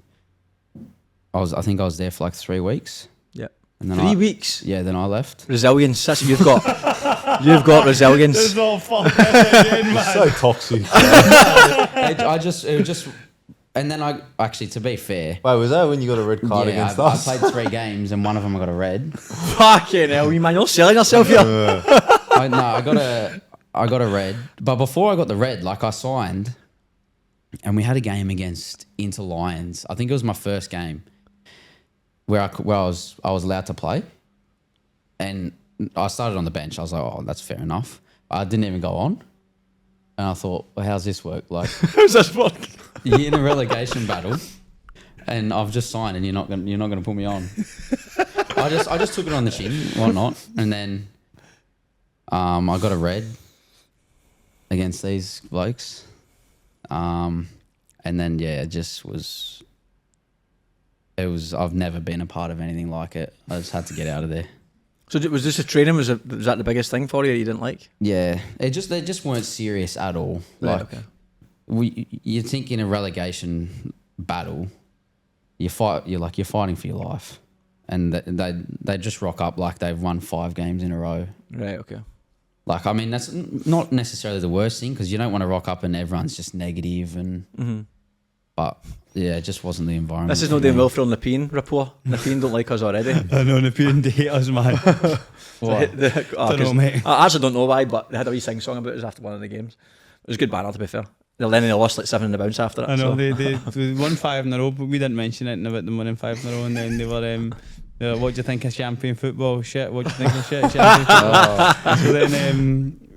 I think I was there for 3 weeks. Yeah. And then 3 weeks. Yeah, then I left. Resilience. That's what you've got. You've got resilience. all fuck again, man. so toxic. It was just, and then I actually, to be fair, Wait, was that when you got a red card yeah, against I us? played 3 games and one of them I got a red. Fucking hell, you man, you're selling yourself here. I got a red, but before I got the red, I signed, and we had a game against Inter Lions. I think it was my first game where I was allowed to play, and I started on the bench. I was like, oh, that's fair enough. I didn't even go on, and I thought, well, how's this work? How's this work? You're in a relegation battle, and I've just signed, and you're not gonna put me on. I just took it on the chin, whatnot, and then I got a red against these blokes, and then it just was. I've never been a part of anything like it. I just had to get out of there. So was this a training? Was that the biggest thing for you that you didn't like? Yeah, they just weren't serious at all. Right, okay. You think in a relegation battle, you're fighting for your life, and they just rock up like they've won 5 games in a row. Right, okay. That's not necessarily the worst thing because you don't want to rock up and everyone's just negative and But yeah, it just wasn't the environment. This is for not doing me. well for Nepean rapport. Nepean don't like us already. I know, Nepean, they hate us, man. What? Don't know, mate. I actually don't know why, but they had a wee sing song about us after one of the games. It was good banner, to be fair. Then they lost like 7 in the bounce after it. I know, so. they won 5 in a row, but we didn't mention anything about them winning 5 in a row, and then they were, what do you think of champion football? Shit, what do you think of shit? Champion football. So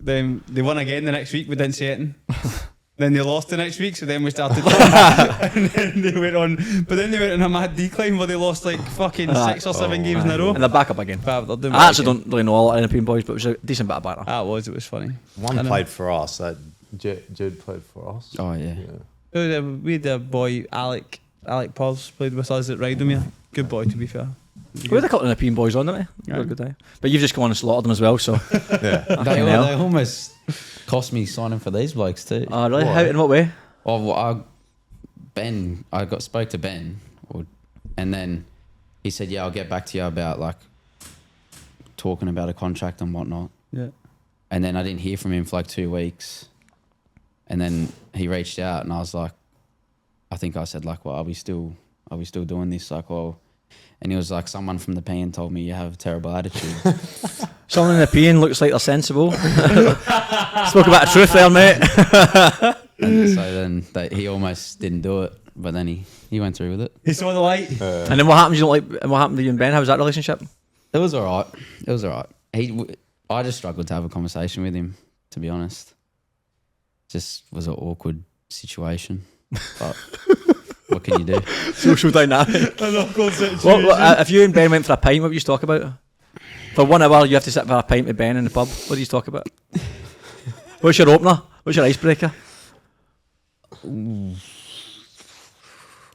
then they won again the next week, we didn't say anything. Then they lost the next week, so then we started and then they went on, but then they went on a mad decline where they lost like fucking 6 or 7 games in a row. And they're back up again. But they're doing I well actually again. don't really know a lot of Nepean boys, but it was a decent bit of banner. Ah, it was funny. One I know. played for us. That Jude played for us. Oh yeah. We had a boy, Alec Paz, played with us at Rydomere. Good boy, to be fair. We had a couple of Nepean boys on, didn't we? They were good, eh? But you've just gone and slaughtered them as well, so. Yeah. They hell. almost cost me signing for these blokes too. Oh, really? Why? How, in what way? Oh, well, I spoke to Ben, and then he said, "Yeah, I'll get back to you about like talking about a contract and whatnot." Yeah. And then I didn't hear from him for like 2 weeks, and then he reached out, and I was like, I think I said like, "Well, are we still doing this?" Like, well, and he was like, "Someone from the PN told me you have a terrible attitude." Someone in Nepean looks like they're sensible. Spoke about the truth there, mate. And so then he almost didn't do it, but then he went through with it. He saw the light. And then what happened? You don't like? And what happened to you and Ben? How was that relationship? It was all right. I just struggled to have a conversation with him, to be honest. Just was an awkward situation. But what can you do? Social dynamic. An awkward situation. If you and Ben went for a pint, what would you talk about? For 1 hour, you have to sit for a pint with Ben in the pub. What do you talk about? What's your opener? What's your icebreaker?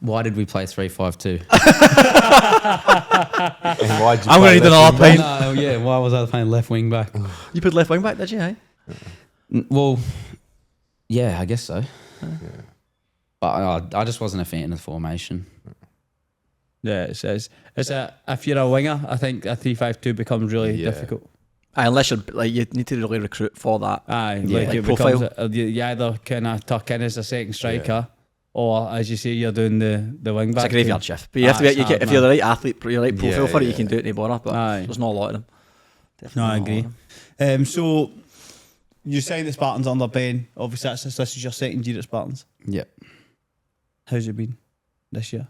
Why did we play 3-5-2? And why'd you I'm play going to need left another wing pint. back? No, yeah, why was I playing left wing back? You put left wing back, did you? Eh? Well, yeah, I guess so. But I just wasn't a fan of the formation. Yeah, it says if you're a winger, I think a 3-5-2 becomes really Yeah. difficult. Aye, unless you're like you need to really recruit for that. Aye, Yeah. like Like it profile. becomes you either kind of tuck in as a second striker, or as you say, you're doing the wing back. It's a graveyard shift. But you have to It's be, hard, if you're the right athlete, you're the right profile Yeah, for it, you yeah. can do it in bother. But Aye. there's not a lot of them. No, Definitely I not a lot agree. of them. So you signed the Spartans under Ben. Obviously, this is your second year at Spartans. Yep, How's it been this year?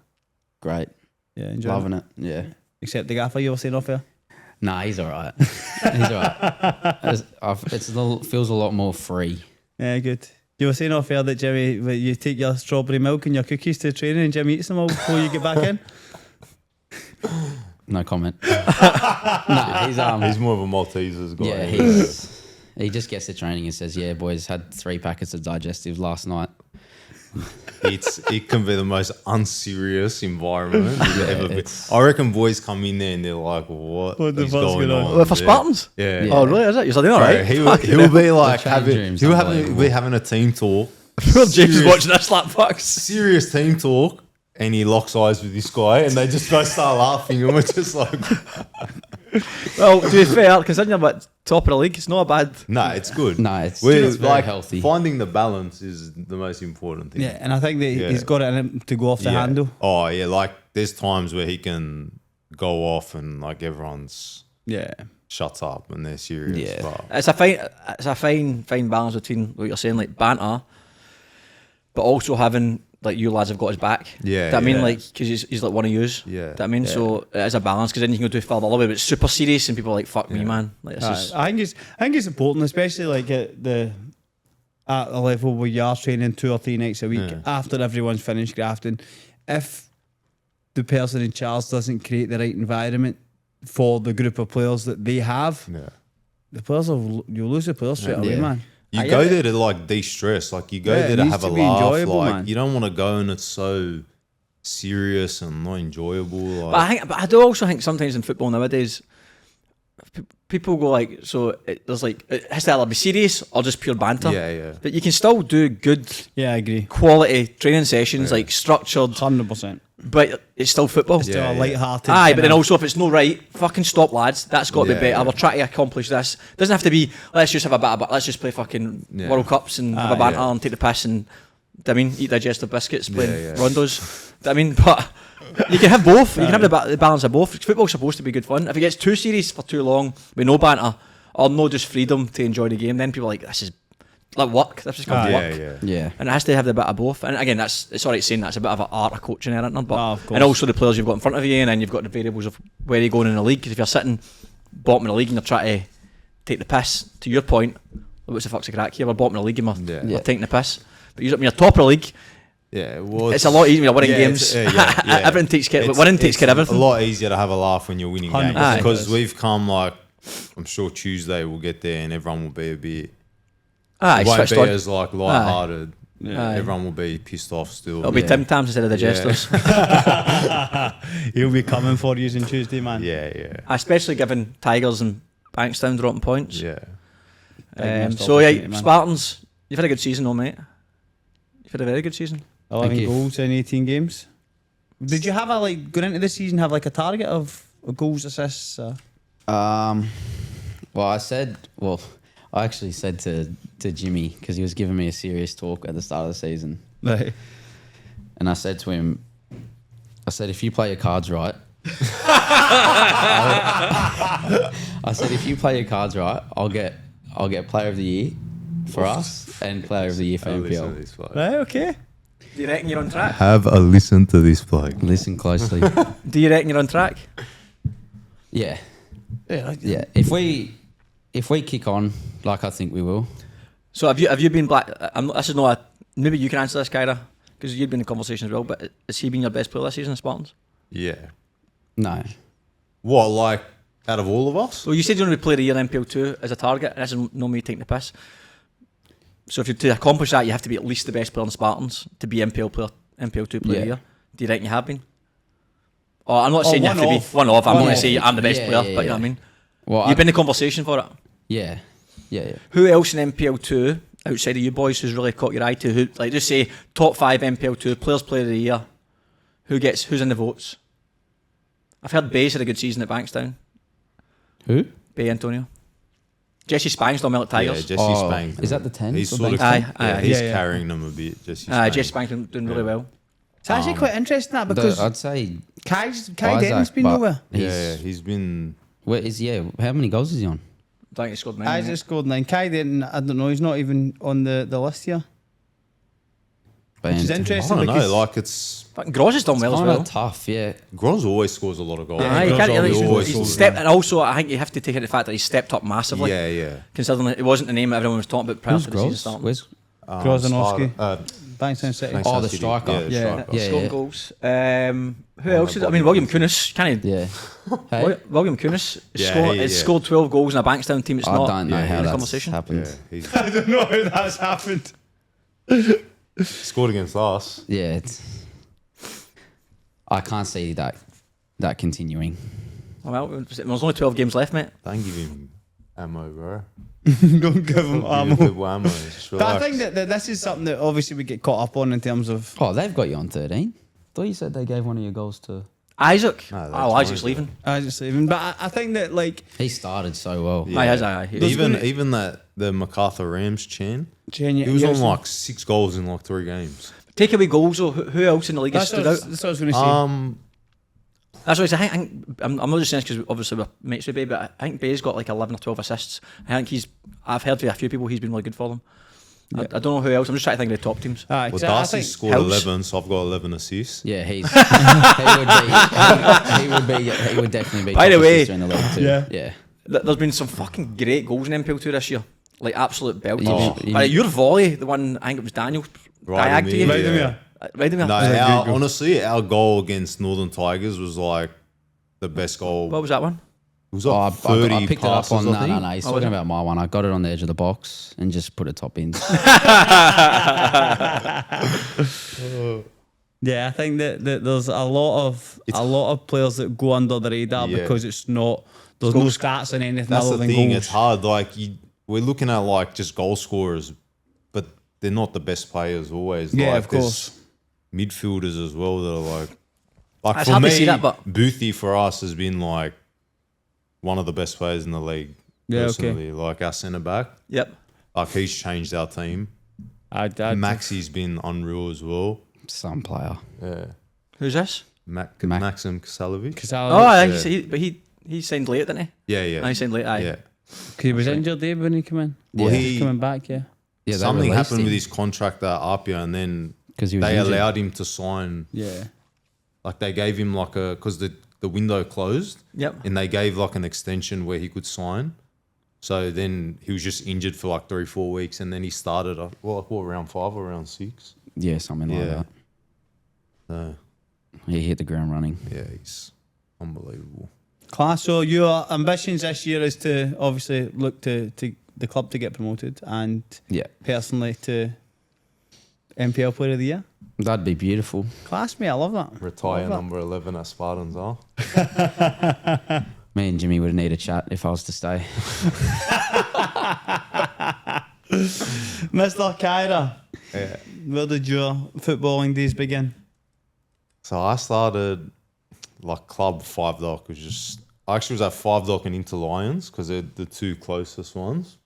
great. Yeah, enjoying Loving it. Yeah. Except the gaffer you were saying off here. Nah, he's all right. He's all right. Feels a lot more free. Yeah, good. You were saying off here that Jimmy, you take your strawberry milk and your cookies to training, and Jimmy eats them all before you get back in. No comment. Nah, He's more of a Maltesers guy. yeah, he just gets to training and says, "Yeah, boys, had 3 packets of digestives last night." It can be the most unserious environment you've ever been. it's- I reckon boys come in there and they're like, what What the is fuck's going going on? on? Well, for Yeah. Spartans? Yeah. Yeah. Oh, really? Is it? You're doing all Bro, right. he'll be like change rooms, he'll unbelievable. be having a team talk. James is Serious- watching that slap fucks. serious team talk, and he locks eyes with this guy, and they just both start laughing, and we're just like, Well, to be fair, considering you're at top of the league, it's not a bad. nah, it's good. No, it's We're very like healthy. finding the balance is the most important thing. Yeah, and I think that Yeah. he's got it in him to go off the Yeah. handle. Oh yeah, like there's times where he can go off and like everyone's Yeah. shuts up and they're serious. Yeah. But It's a fine balance between what you're saying, like banter, but also having like you lads have got his back. Yeah, Do I mean yeah. like because he's like one of yous. Yeah. Do I mean so it is a balance because then you can go too far the other way, but it's super serious and people are like fuck me, man. Like this is I think it's important, especially like at a level where you are training 2 or 3 nights a week after everyone's finished grafting. If the person in charge doesn't create the right environment for the group of players that they have, yeah. the players you'll lose the players straight away, Yeah. man. You I go get there to like de-stress. Like you go Yeah, it there to needs have to a be laugh. enjoyable, Like man. you don't want to go and it's so serious and not enjoyable. Like, but I do also think sometimes in football nowadays people go like so there's like it has to either be serious or just pure banter. yeah. But you can still do good Yeah, I agree. quality training sessions, like structured, 100%. but it's still football. Still Yeah, a yeah. light-hearted. Aye, but kinda- then also if it's no right, fucking stop, lads. That's got to Yeah, be better. yeah. We're trying to accomplish this. Doesn't have to be. Let's just have a bit. Let's just play fucking Yeah. World Cups and have a banter yeah. and take the piss and I mean, eat digestive biscuits, playing Yeah, yeah. rondos. I mean, but you can have both. You can have the balance of both. Football's supposed to be good fun. If it gets too serious for too long, with no banter, or no just freedom to enjoy the game, then people are like, this is like work. This is called work. Yeah. And it has to have the bit of both. And again, it's alright saying that's a bit of an art of coaching, isn't it? But of course. and also the players you've got in front of you, and then you've got the variables of where you're going in the league. Because if you're sitting bottom of the league and you're trying to take the piss, to your point, what's the fuck's the crack here? We're bottom of the league and we're taking the piss. But when you're top of the league, well, it's a lot easier when you're winning it's- games. yeah. Everything takes care. Winning takes care of A everything. lot easier to have a laugh when you're winning 100%. games because we've come like, I'm sure Tuesday we'll get there and everyone will be a bit. It won't switched be on. as like light-hearted. Aye. Everyone will be pissed off still. It'll be Tim Tams instead of digesters. He'll be coming for you on Tuesday, man. Yeah. Especially given Tigers and Bankstown dropping points. Yeah. missed So opportunity, man. Spartans, you've had a good season, though, mate. You've had a very good season. 11 Thank you. goals in 18 games. Did you have going into this season, have like a target of goals, assists? Well, I actually said to Jimmy, because he was giving me a serious talk at the start of the season, Right. and I said to him, if you play your cards right, I said if you play your cards right, I'll get Player of the Year for us and Player of the Year for NPL. Right, okay. Do you reckon you're on track? Have a listen to this bloke. Listen closely. Do you reckon you're on track? Yeah, Yeah. yeah. If we kick on like I think we will, So have you been black? This is not a. Maybe you can answer this, Kyra, because you've been in conversation as well. But has he been your best player this season, Spartans? Yeah. no. What, like, out of all of us? Well, you said you want to be player of the year in NPL 2 as a target, and this is no me taking the piss. So if you to accomplish that, you have to be at least the best player in Spartans to be NPL 2 player of the year. Do you reckon you have been? Oh, I'm not saying you have to be one off. I'm not going to say I'm the best player, but you know what I mean. Well, You've been in the conversation for it. yeah. Who else in NPL 2 outside of you boys who's really caught your eye to? Who, like, just say top 5 NPL 2 players, player of the year. Who's in the votes? I've heard Bay's had a good season at Bankstown. Who? Bay Antonio. Jesse Spang's done well at Tigers. Yeah, Jesse Spang. Is that the 10? He's sort of he's carrying them a bit. Jesse Jesse Spang's doing really well. It's actually quite interesting that because I'd say Kai Isaac, Denton's been but nowhere. He's been. Where is how many goals is he on? I think he scored 9. Isaac scored 9. Kai Denton, I don't know, he's not even on the list here. Which is I interesting don't because know. Like it's Fucking Gross has done well as Kind of well. tough, yeah. Groz always scores a lot of goals. Aye, you Gross can't, always he's scores, stepped, and also I think you have to take into the fact that he's stepped up massively. Yeah. Considering it wasn't the name that everyone was talking about prior Who's to the season Gross? starting. Where's Grozanowski. Bankstown Bankstown City. Oh, the striker. Yeah, the Yeah. striker. Yeah, Scoring yeah. goals. Who else? I mean, William Kunis. Can't he? Yeah. Hey, William Kunis Yeah, has scored 12 goals in a Bankstown team. It's I not don't know yeah, how in the that's conversation. happened. Yeah, he's I don't know how that's happened. scored against us. Yeah, I can't see that continuing. Well, there's only 12 games left, mate. Don't give him ammo, bro. Don't give him ammo. Give him ammo. Just But I relax. think that this is something that obviously we get caught up on in terms of. Oh, they've got you on 13. Thought you said they gave one of your goals to. Isaac. No, that's Isaac's fine, leaving. I just leaving, but I think that like He started so well. Yeah. Aye, has, aye. Even that the MacArthur Rams Chan, Genu- he was on yes. like 6 goals in like 3 games. Take away goals, though. Who else in the league has That's stood what, out? that's what I was going to say. That's what I think I'm not just saying this because obviously we're mates with Bay, but I think Bay's got like 11 or 12 assists. I think I've heard from a few people he's been really good for them. I don't know who else. I'm just trying to think of the top teams. Aye, Well, 'cause I Darcy think scored helps. 11, so I've got 11 assists. Yeah, he would definitely be. By the top way- assister in the league too. Yeah. Yeah. There's been some fucking great goals in NPL 2 this year. Like absolute belters. Oh. But your volley, the one, I think it was Daniel, Right diag in to you. the- Right in yeah. there. Right in there. No, a good goal. honestly, our goal against Northern Tigers was like the best goal. What was that one? It was Oh, like 30 I picked it up passes, on. I think. No. He's Oh, was talking it? about my one. I got it on the edge of the box and just put a top in. Yeah, I think that there's a lot of players that go under the radar Yeah. because it's not there's no stats and anything That's other the than thing. goals. It's hard. Like we're looking at like just goal scorers, but they're not the best players always. Yeah, like, of course. there's midfielders as well that are like It's for hard me, to see that, but- Boothie for us has been like one of the best players in the league. Yeah, okay. Personally, like our centre back, Yep. like he's changed our team. Maxi's been unreal as well. Some player. Yeah. Who's this? Maxim Kasalovic. Oh, aye, but he signed late, didn't he? Yeah, yeah. Aye, he signed late. Aye. Yeah. Because he was injured there when he came in. Well, He's coming back, yeah. Yeah, they Something released happened him with his contract at Apia, and then 'cause he was they injured. allowed him to sign. Yeah. Like they gave him like because the window closed. Yep. And they gave like an extension where he could sign. So then he was just injured for like 3-4 weeks, and then he started round 5 or round 6. Yeah, something like Yeah. that. So He hit the ground running. yeah, he's unbelievable. Class. So your ambitions this year is to obviously look to the club to get promoted and Yeah, personally to NPL Player of the Year. that'd be beautiful. Class, mate. I love that. Retire Love that. number 11 at Spartans, huh? Me and Jimmy would need a chat if I was to stay. Mr. Kyra, Yeah. where did your footballing days begin? So I started like club 5 Dock, which is I actually was at 5 Dock and Inter Lions because they're the 2 closest ones.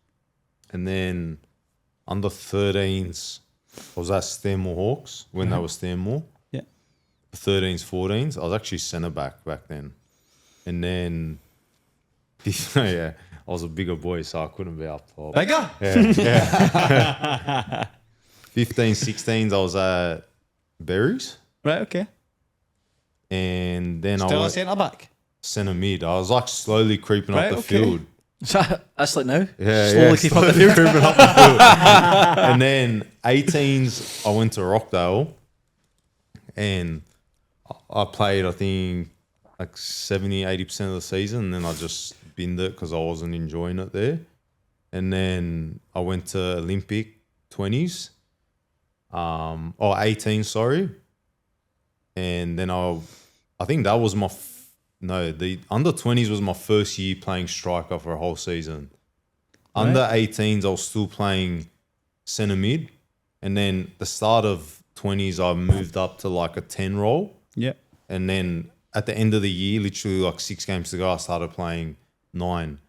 And then under 13s, I was at Stanmore Hawks when they were Stanmore. Yeah. 13s, 14s, I was actually centre back then. And then, yeah, I was a bigger boy, so I couldn't be up top. Bigger? Yeah. 15, 16s, I was at Berries. Right, okay. And then I Still a went centre back. centre mid. I was like slowly creeping Right, up the okay. field. So that's like now. Yeah, Slowly keep up the field. creeping up the field. And then 18s, I went to Rockdale, and I played, I think, like 70, 80% of the season, and then I just binned it because I wasn't enjoying it there. And then I went to Olympic 20s, or 18, sorry. And then I think that was my, the under 20s was my first year playing striker for a whole season. Under 18s, I was still playing centre mid. And then the start of 20s, I moved up to like a 10 role. Yeah. And then at the end of the year, literally like 6 games to go, I started playing 9.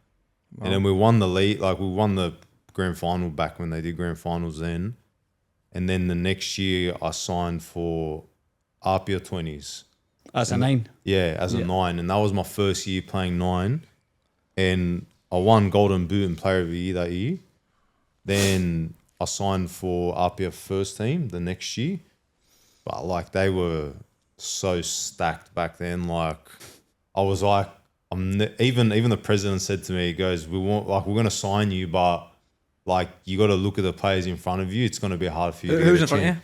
And then we won the league, like we won the grand final back when they did grand finals then. And then the next year, I signed for Apia 20s. That's a 9. Yeah, as a 9. And that was my first year playing 9. And I won Golden Boot and Player of the Year that year. Then I signed for Apia first team the next year. But like they were so stacked back then. Like I was like, even the president said to me, he goes, we're going to sign you, but like you got to look at the players in front of you. It's going to be hard for you. Who's in front of you?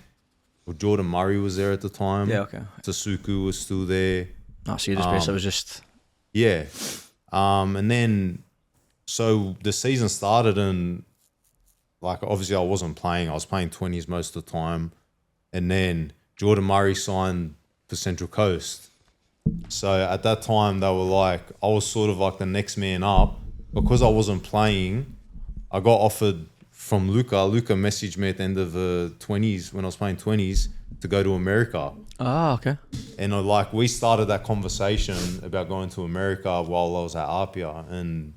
Well, Jordan Murray was there at the time. Yeah, okay. Tasuku was still there. Not serious space. I was just. Yeah. And then, so the season started and like, obviously I wasn't playing. I was playing 20s most of the time. And then Jordan Murray signed for Central Coast. So at that time they were like, I was sort of like the next man up. Because I wasn't playing, I got offered from Luca. Luca messaged me at the end of the 20s when I was playing 20s to go to America. Ah, okay. And like we started that conversation about going to America while I was at Apia, and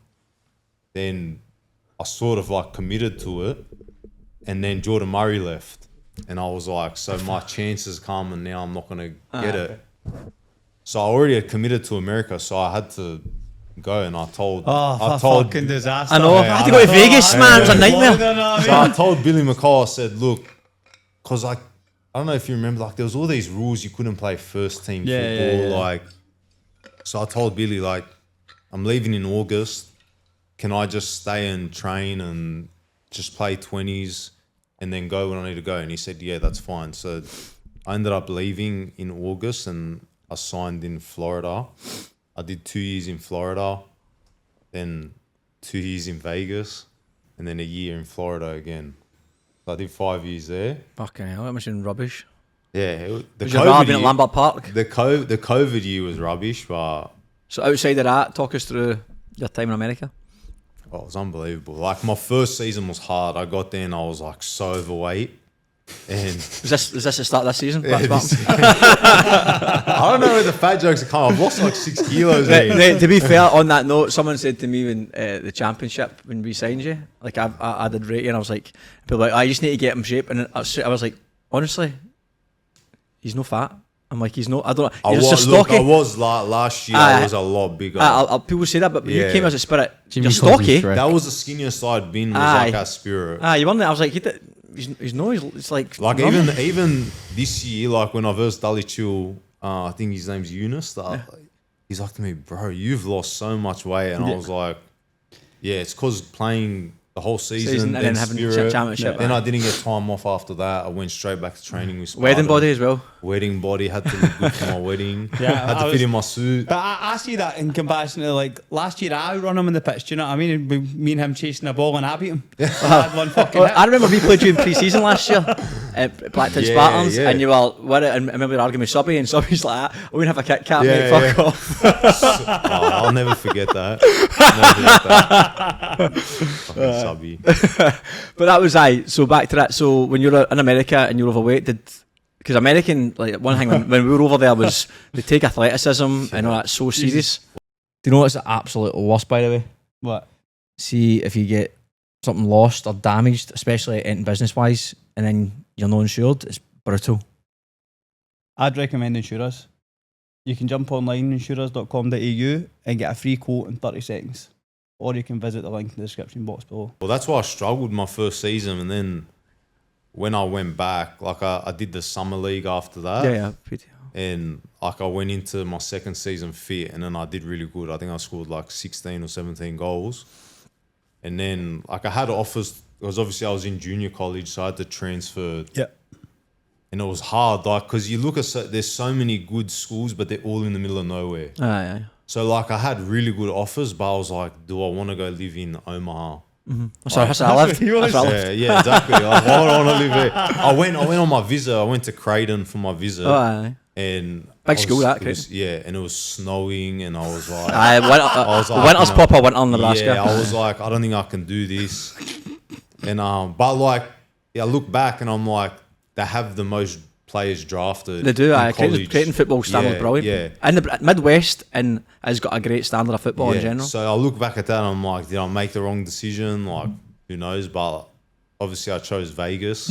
then I sort of like committed to it, and then Jordan Murray left, and I was like, so my chances come, and now I'm not gonna get it. So I already had committed to America, so I had to go, and I told fucking disaster. I know. I had to go to Vegas, man. It was a nightmare. So I told Billy McCall, I said, look, because like, I don't know if you remember, like there was all these rules you couldn't play first team football. yeah. Like, so I told Billy, like, I'm leaving in August. Can I just stay and train and just play 20s and then go when I need to go? And he said, yeah, that's fine. So I ended up leaving in August and I signed in Florida. I did 2 years in Florida, then 2 years in Vegas, and then a year in Florida again. So I did 5 years there. Fucking hell, that must have been rubbish. Yeah, the Was your dad been at year, Lambert Park? the COVID year was rubbish, but So outside of that, talk us through your time in America. it was unbelievable. Like my first season was hard. I got there and I was like so overweight, And Is this the start of this season? yeah, That's this- what I don't know where the fat jokes are coming. I've lost like 6 kilos. I'm- To be fair, on that note, someone said to me when the championship when we signed you, like I did rate you, and I was like, people were like, I just need to get him shape, and I was like, honestly, he's no fat. I'm like, he's no. I don't. He's just stocky. I was last year. I was a lot bigger. People say that, but you Yeah. came as a spirit. Jimmy You're calls me stocky. Shrek. That was the skinniest side. Bin was Aye. like our spirit. You won that. I was like, he's no. It's like Even this year, like when I versed Dali Chill, I think his name's Eunice. He's like to me, bro, you've lost so much weight, and I was like, yeah, it's because playing the whole season, and then having the spirit. championship. Then I didn't get time off after that. I went straight back to training with wedding Spartan. body as well. Wedding body, had to look good for my wedding. Yeah, had to fit in my suit. But I see that in comparison to like last year, I run him in the pitch. Do you know what I mean? Me and him chasing the ball, and I beat him. I had one fucking Well, hit. I remember we played you in pre-season last year at Blacktown Yeah, Spartans, yeah. and you were and I remember arguing with Subby, and Subby's like, "I wouldn't have a Kit Kat, Yeah, mate. Fuck yeah. off." Oh, I'll never forget that. Never forget that. Fucking subby. But that was So back to that. So when you were in America and you were overweight, because American, like one thing when we were over there was they take athleticism and all that so serious. Do you know what's the absolute worst, by the way? What? See if you get something lost or damaged, especially in business wise, and then you're not insured. It's brutal. I'd recommend insurers. You can jump online, insurers.com.au, and get a free quote in 30 seconds. Or you can visit the link in the description box below. Well, that's why I struggled my first season, and then when I went back, like I did the summer league after that. Yeah. And like I went into my second season fit, and then I did really good. I think I scored like 16 or 17 goals. And then like I had offers, because obviously I was in junior college, so I had to transfer. Yeah. And it was hard, like, because you look at, there's so many good schools, but they're all in the middle of nowhere. Aye. So like I had really good offers, but I was like, do I want to go live in Omaha? Sorry, that's where I lived. he was. That's where I lived. Yeah, exactly. Like, why would I want to live there? I went on my visit. I went to Creighton for my visit. Oh, aye. And Big I school, that, it was- yeah, and it was snowing, and I was like, Was like, winter's you know, proper winter in Nebraska. yeah, I was like, I don't think I can do this. And but like, I look back and I'm like, they have the most players drafted. They do. in Creighton football standard Yeah, brilliant. Yeah. And the Midwest and has got a great standard of football in general. So I look back at that and I'm like, did I make the wrong decision? Like, who knows? But obviously I chose Vegas.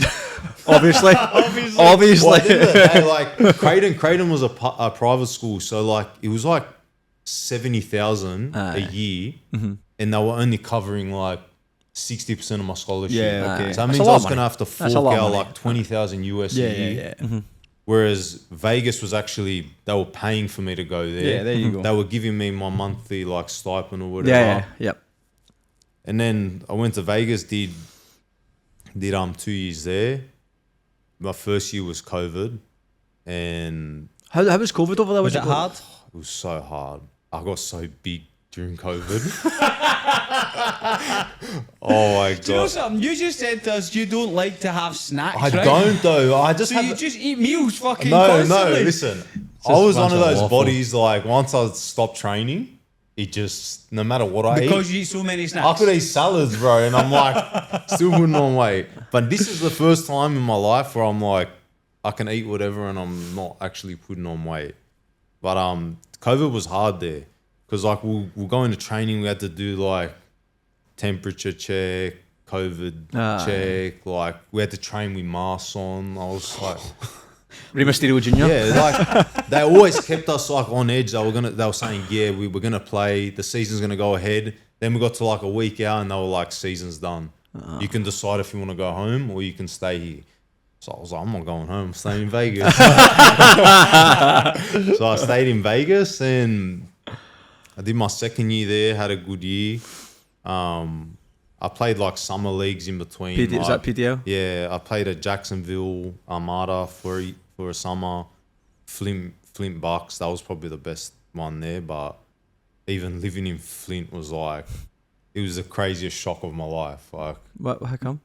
Obviously. Well, at the end of the day, like Creighton was a private school, so like it was like 70,000 a year, and they were only covering like 60% of my scholarship. Yeah, okay. So that That's means a I lot was of gonna money. have to That's a fork lot of out money. like 20,000 US a year. Yeah. Whereas Vegas was actually, they were paying for me to go there. Yeah, there you go. They were giving me my monthly like stipend or whatever. Yeah. Yep. And then I went to Vegas, did 2 years there. My first year was COVID, and How was COVID over there? Was it hard? it was so hard. I got so big during COVID. Oh my Do you know god! something? You just said to us you don't like to have snacks, I right? don't though. I just So have you just eat meals fucking no. constantly? Listen, I just was a one of bunch of those waffle. bodies. Like once I stopped training, it just no matter what I Because eat. you eat so many snacks. I could eat salads, bro, and I'm like, still putting on weight. But this is the first time in my life where I'm like, I can eat whatever and I'm not actually putting on weight. But COVID was hard there because like we'll go into training, we had to do like temperature check, COVID check. Like we had to train with masks on. I was like, Rey Mysterio Jr. yeah, like they always kept us like on edge. They were saying, yeah, we were gonna play. The season's gonna go ahead. Then we got to like a week out, and they were like, season's done. You can decide if you want to go home or you can stay here. So I was like, I'm not going home. I'm staying in Vegas. So I stayed in Vegas, and I did my second year there. Had a good year. I played like summer leagues in between. Is that PDL? Yeah, I played at Jacksonville Armada for a summer. Flint Bucks, that was probably the best one there. But even living in Flint was like, it was the craziest shock of my life. Like How come?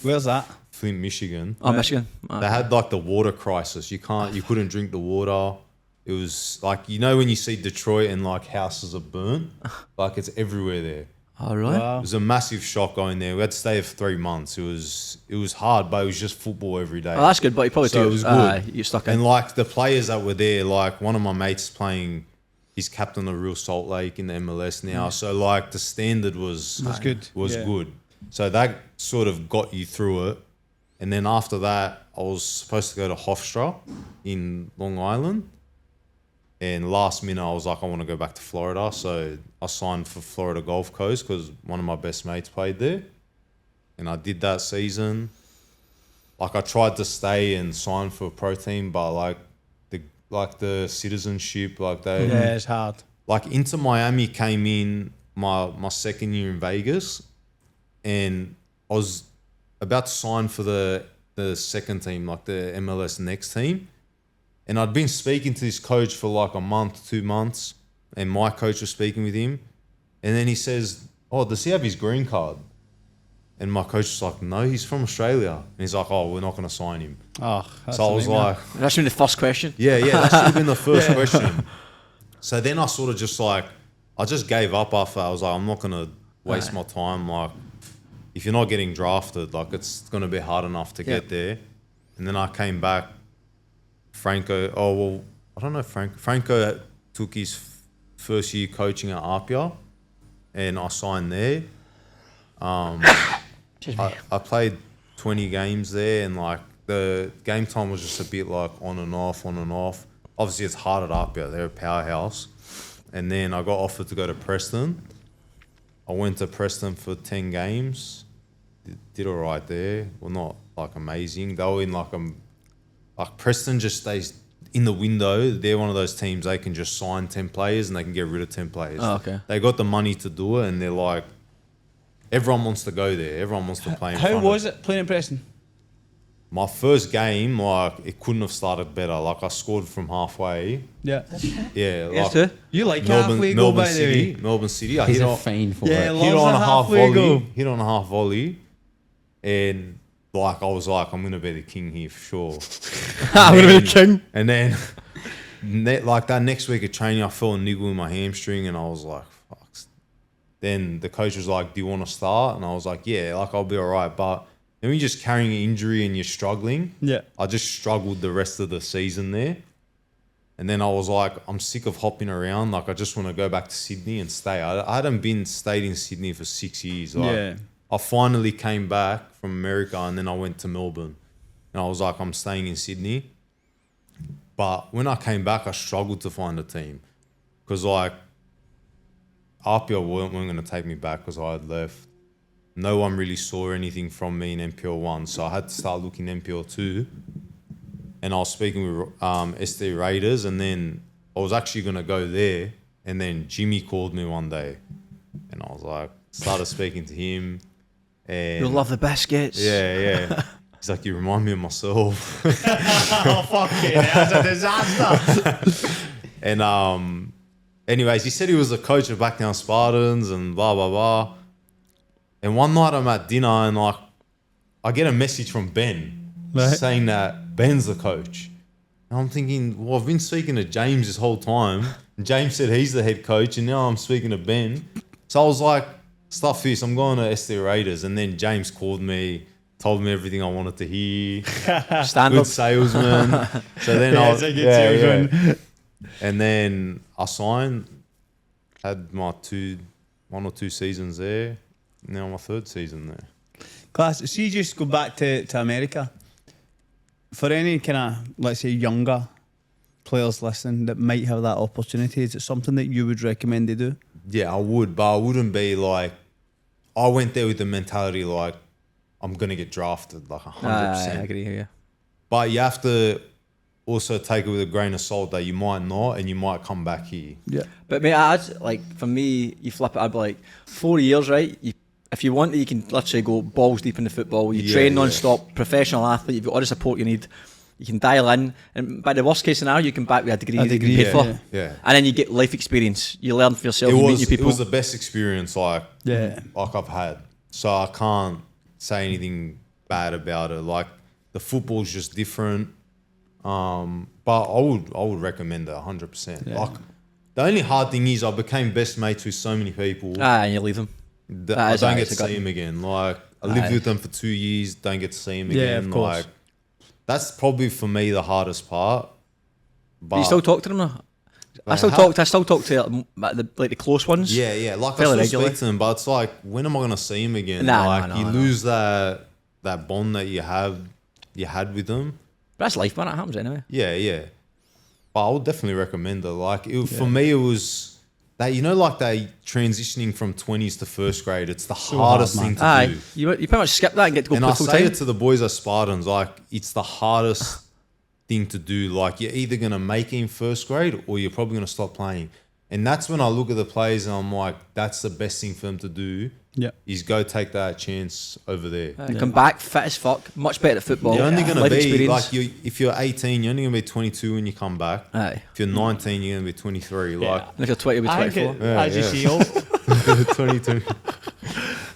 Where's that? Flint, Michigan. Oh, Michigan. They had like the water crisis. You couldn't drink the water. It was like, you know when you see Detroit and like houses are burnt, like it's everywhere there. Oh, really? It Wow. was a massive shock going there. We had to stay for 3 months. It was hard, but it was just football every day. Oh, that's good, but you probably So took it was good. you stuck in. And like the players that were there, like one of my mates playing, he's captain of Real Salt Lake in the MLS now. So like the standard was good. Yeah. good. So that sort of got you through it. And then after that, I was supposed to go to Hofstra in Long Island. And last minute, I was like, I want to go back to Florida. So I signed for Florida Gulf Coast because one of my best mates played there. And I did that season. Like I tried to stay and sign for a pro team, but like the citizenship, like they Yeah, it's hard. like Inter Miami came in my second year in Vegas, and I was about to sign for the second team, like the MLS next team. And I'd been speaking to this coach for like a month, 2 months, and my coach was speaking with him. And then he says, "Oh, does he have his green card?" And my coach was like, "No, he's from Australia." And he's like, "Oh, we're not going to sign him." Oh, that's So I was nightmare. like, That should be the first question. yeah, that should have been the first question. So then I sort of just like, I just gave up after. I was like, I'm not going to waste my time. Like, if you're not getting drafted, like it's going to be hard enough to get there. And then I came back. I don't know, Franco took his first year coaching at Apia, and I signed there. I played 20 games there, and like the game time was just a bit like on and off. Obviously, it's hard at Apia; they're a powerhouse. And then I got offered to go to Preston. I went to Preston for 10 games. Did all right there. Well, not like amazing. They were in like Preston just stays in the window. They're one of those teams, they can just sign 10 players and they can get rid of 10 players. Oh, okay. They got the money to do it, and they're like, everyone wants to go there. Everyone wants to play in How front was of. it playing in Preston? My first game, like, it couldn't have started better. Like, I scored from halfway. Yeah. Yeah, Yes, like too. You like halfway goal, by the way. Melbourne City. I He's hit a on, fiend for Yeah, it. loves hit on a a half halfway goal. volley. Hit on a half volley. And, like, I was like, I'm going to be the king here for sure. I'm going to be the king. And then, like that next week of training, I felt a niggle in my hamstring, and I was like, "Fuck." Then the coach was like, "Do you want to start?" And I was like, "Yeah, like I'll be all right." But when you're just carrying an injury and you're struggling, Yeah. I just struggled the rest of the season there. And then I was like, I'm sick of hopping around. Like I just want to go back to Sydney and stay. I hadn't stayed in Sydney for 6 years. Like, Yeah. I finally came back from America, and then I went to Melbourne, and I was like, I'm staying in Sydney. But when I came back, I struggled to find a team because like Apia weren't going to take me back because I had left. No one really saw anything from me in NPL 1, so I had to start looking NPL 2. And I was speaking with SD Raiders, and then I was actually going to go there, and then Jimmy called me one day, and I was like, started speaking to him, and You'll love the biscuits. yeah. He's like, you remind me of myself. Oh, fuck it. That's a disaster. And anyways, he said he was the coach of Blacktown Spartans and blah, blah, blah. And one night I'm at dinner, and like I get a message from Ben saying that Ben's the coach. And I'm thinking, well, I've been speaking to James this whole time. And James said he's the head coach, and now I'm speaking to Ben. So I was like, stuff this, I'm going to SD Raiders. And then James called me, told me everything I wanted to hear. Stand Good up. salesman. So then Yeah, I it's a good salesman. And then I signed, had my 1 or 2 seasons there. Now my 3rd season there. Class. So you just go back to America. For any kind of, let's say, younger players listening that might have that opportunity, is it something that you would recommend they do? Yeah, I would, but I wouldn't be like, I went there with the mentality like, I'm going to get drafted, like 100%. I agree, yeah. But you have to also take it with a grain of salt that you might not, and you might come back here. Yeah. But mate, like for me, you flip it, I'd be like 4 years, right? If you want it, you can literally go balls deep into football. You train non-stop, professional athlete, you've got all the support you need. You can dial in, and by the worst case scenario, you come back with a degree that you can pay for. Yeah. And then you get life experience. You learn for yourself, you meet new It people. was the best experience like I've had. So I can't say anything bad about it. Like the football's just different. But I would recommend it 100%. Yeah. Like the only hard thing is I became best mates with so many people. And you leave them. I is don't right, get to it's a see gut- him again. Like I lived Aye. with them for 2 years, don't get to see him Yeah, again. of course. Like that's probably for me the hardest part. But Do you still talk to them now? I Like, still how- talk to the close ones. yeah. Like fairly I still regularly. speak to him, but it's like when am I gonna see him again? Nah, like no, you no. lose that bond that you had with them. But that's life, man. It happens anyway. Yeah. But I would definitely recommend it. Like for me, it was that like that transitioning from 20s to first grade. It's the hardest hard, thing to Aye, do. you pretty much skip that and get to go And play I full say time. it to the boys as Spartans, like it's the hardest thing to do. Like you're either gonna make it in first grade or you're probably gonna stop playing. And that's when I look at the players and I'm like, that's the best thing for them to do. Yeah. Is go take that chance over there. Come back fit as fuck, much better at football. You're only gonna Life be experience. like if you're 18, you're only gonna be 22 when you come back. Aye. If you're 19, you're gonna be 23. Like And if you're 20, you'll be I 24. think as you see, all, 22.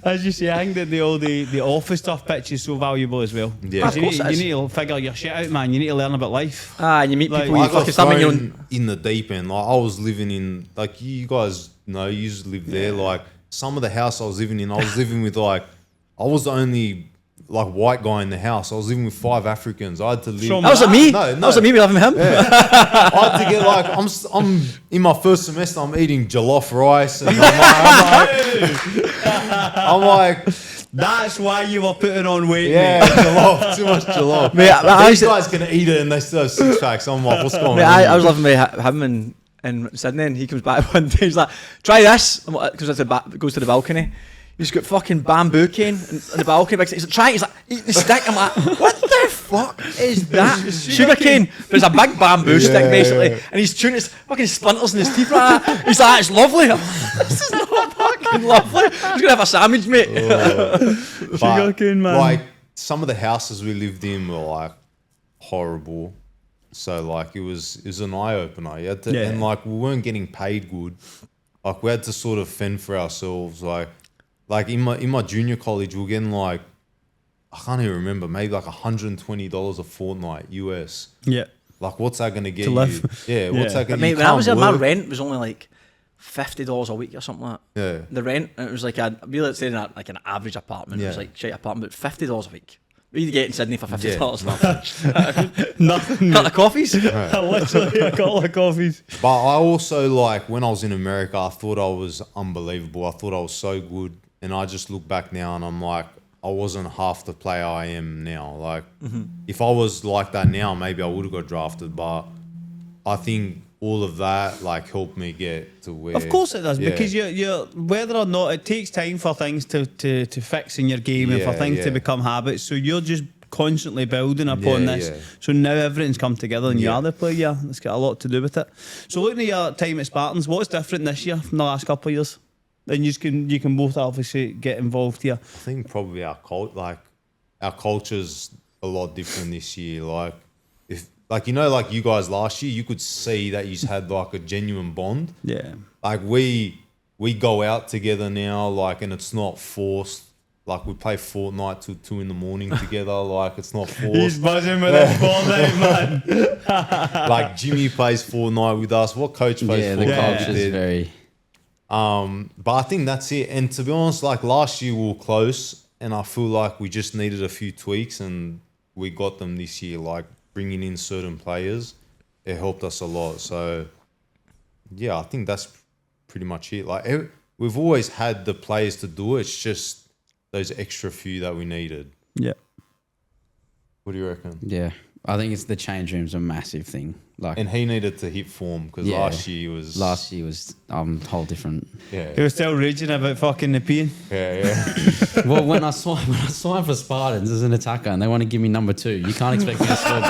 as you say, I think that the office stuff pitch is so valuable as well. Yeah. 'Cause Of you course need, it you is. need to figure your shit out, man. You need to learn about life. And you meet Like, people, I you got fucking start on your own. thrown in the deep end. Like I was living in, like you guys know, you used to live there. Like some of the house I was living in, I was living with I was the only like white guy in the house. I was living with 5 Africans. I had to live. From That was at me. No, That was at me. We having him. I had to get like I'm in my first semester. I'm eating jollof rice, and I'm like, That's why you were putting on weight, yeah, mate. jollof, too much jollof. Mate, I These used to- guys can eat it, and they still have 6 packs. I'm like, what's going Mate, on? I was living with him in Sydney, and he comes back one day. He's like, "Try this." Goes to the balcony. He's got fucking bamboo cane in the balcony. He's like, "Try it." He's like, "Eat the stick." I'm like, "What the fuck is that?" Sugar cane, but it's a big bamboo stick basically, and he's chewing his fucking splinters in his teeth. Like that. He's like, "It's lovely." I'm like, "This is not fucking lovely." He's gonna have a sandwich, mate. But, Sugarcane, man. Like some of the houses we lived in were like horrible. So like it was an eye opener. You had to, Yeah. and like we weren't getting paid good. Like we had to sort of fend for ourselves. Like in my junior college, we were getting like I can't even remember, maybe like $120 a fortnight US. Yeah. Like what's that gonna get To you? live. Yeah, what's Yeah. that gonna? Mate, you when I was there, can't my work. rent was only like $50 a week or something like that. Yeah. The rent, and it was like let's say like an average apartment. It was Yeah. like shit apartment, but $50 a week. What do you get in Sydney for $50? Nothing. Not the coffees. Literally a couple of coffees. But I also like when I was in America, I thought I was unbelievable. I thought I was so good, and I just look back now and I'm like, I wasn't half the player I am now. Like, if I was like that now, maybe I would have got drafted. But I think all of that like helped me get to where. Of course it does, Yeah. because you're whether or not it takes time for things to fix in your game and for Yeah, things to yeah. become habits. So you're just constantly building upon Yeah, this. yeah. So now everything's come together and you Yeah. are the player. Yeah, it's got a lot to do with it. So looking at your time at Spartans, what's different this year from the last couple of years? And you can both obviously get involved here. I think probably our culture's a lot different this year. Like if like like you guys last year, you could see that you had like a genuine bond. Yeah. Like we go out together now, like, and it's not forced. Like we play Fortnite till 2 a.m. together. Like it's not forced. buzzing with this ball man. Like Jimmy plays Fortnite with us. What coach plays Yeah, the Fortnite? culture's with very. But I think that's it. And to be honest, like last year we were close, and I feel like we just needed a few tweaks, and we got them this year. Like bringing in certain players, it helped us a lot. So yeah, I think that's pretty much it. Like we've always had the players to do it. It's just those extra few that we needed. Yeah. What do you reckon? Yeah, I think it's the change room's a massive thing. Like And he needed to hit form because Yeah. last year was whole different. yeah. He was still raging about fucking the peeing. Yeah. Well, when I signed for Spartans as an attacker and they want to give me number 2, you can't expect me to score goals.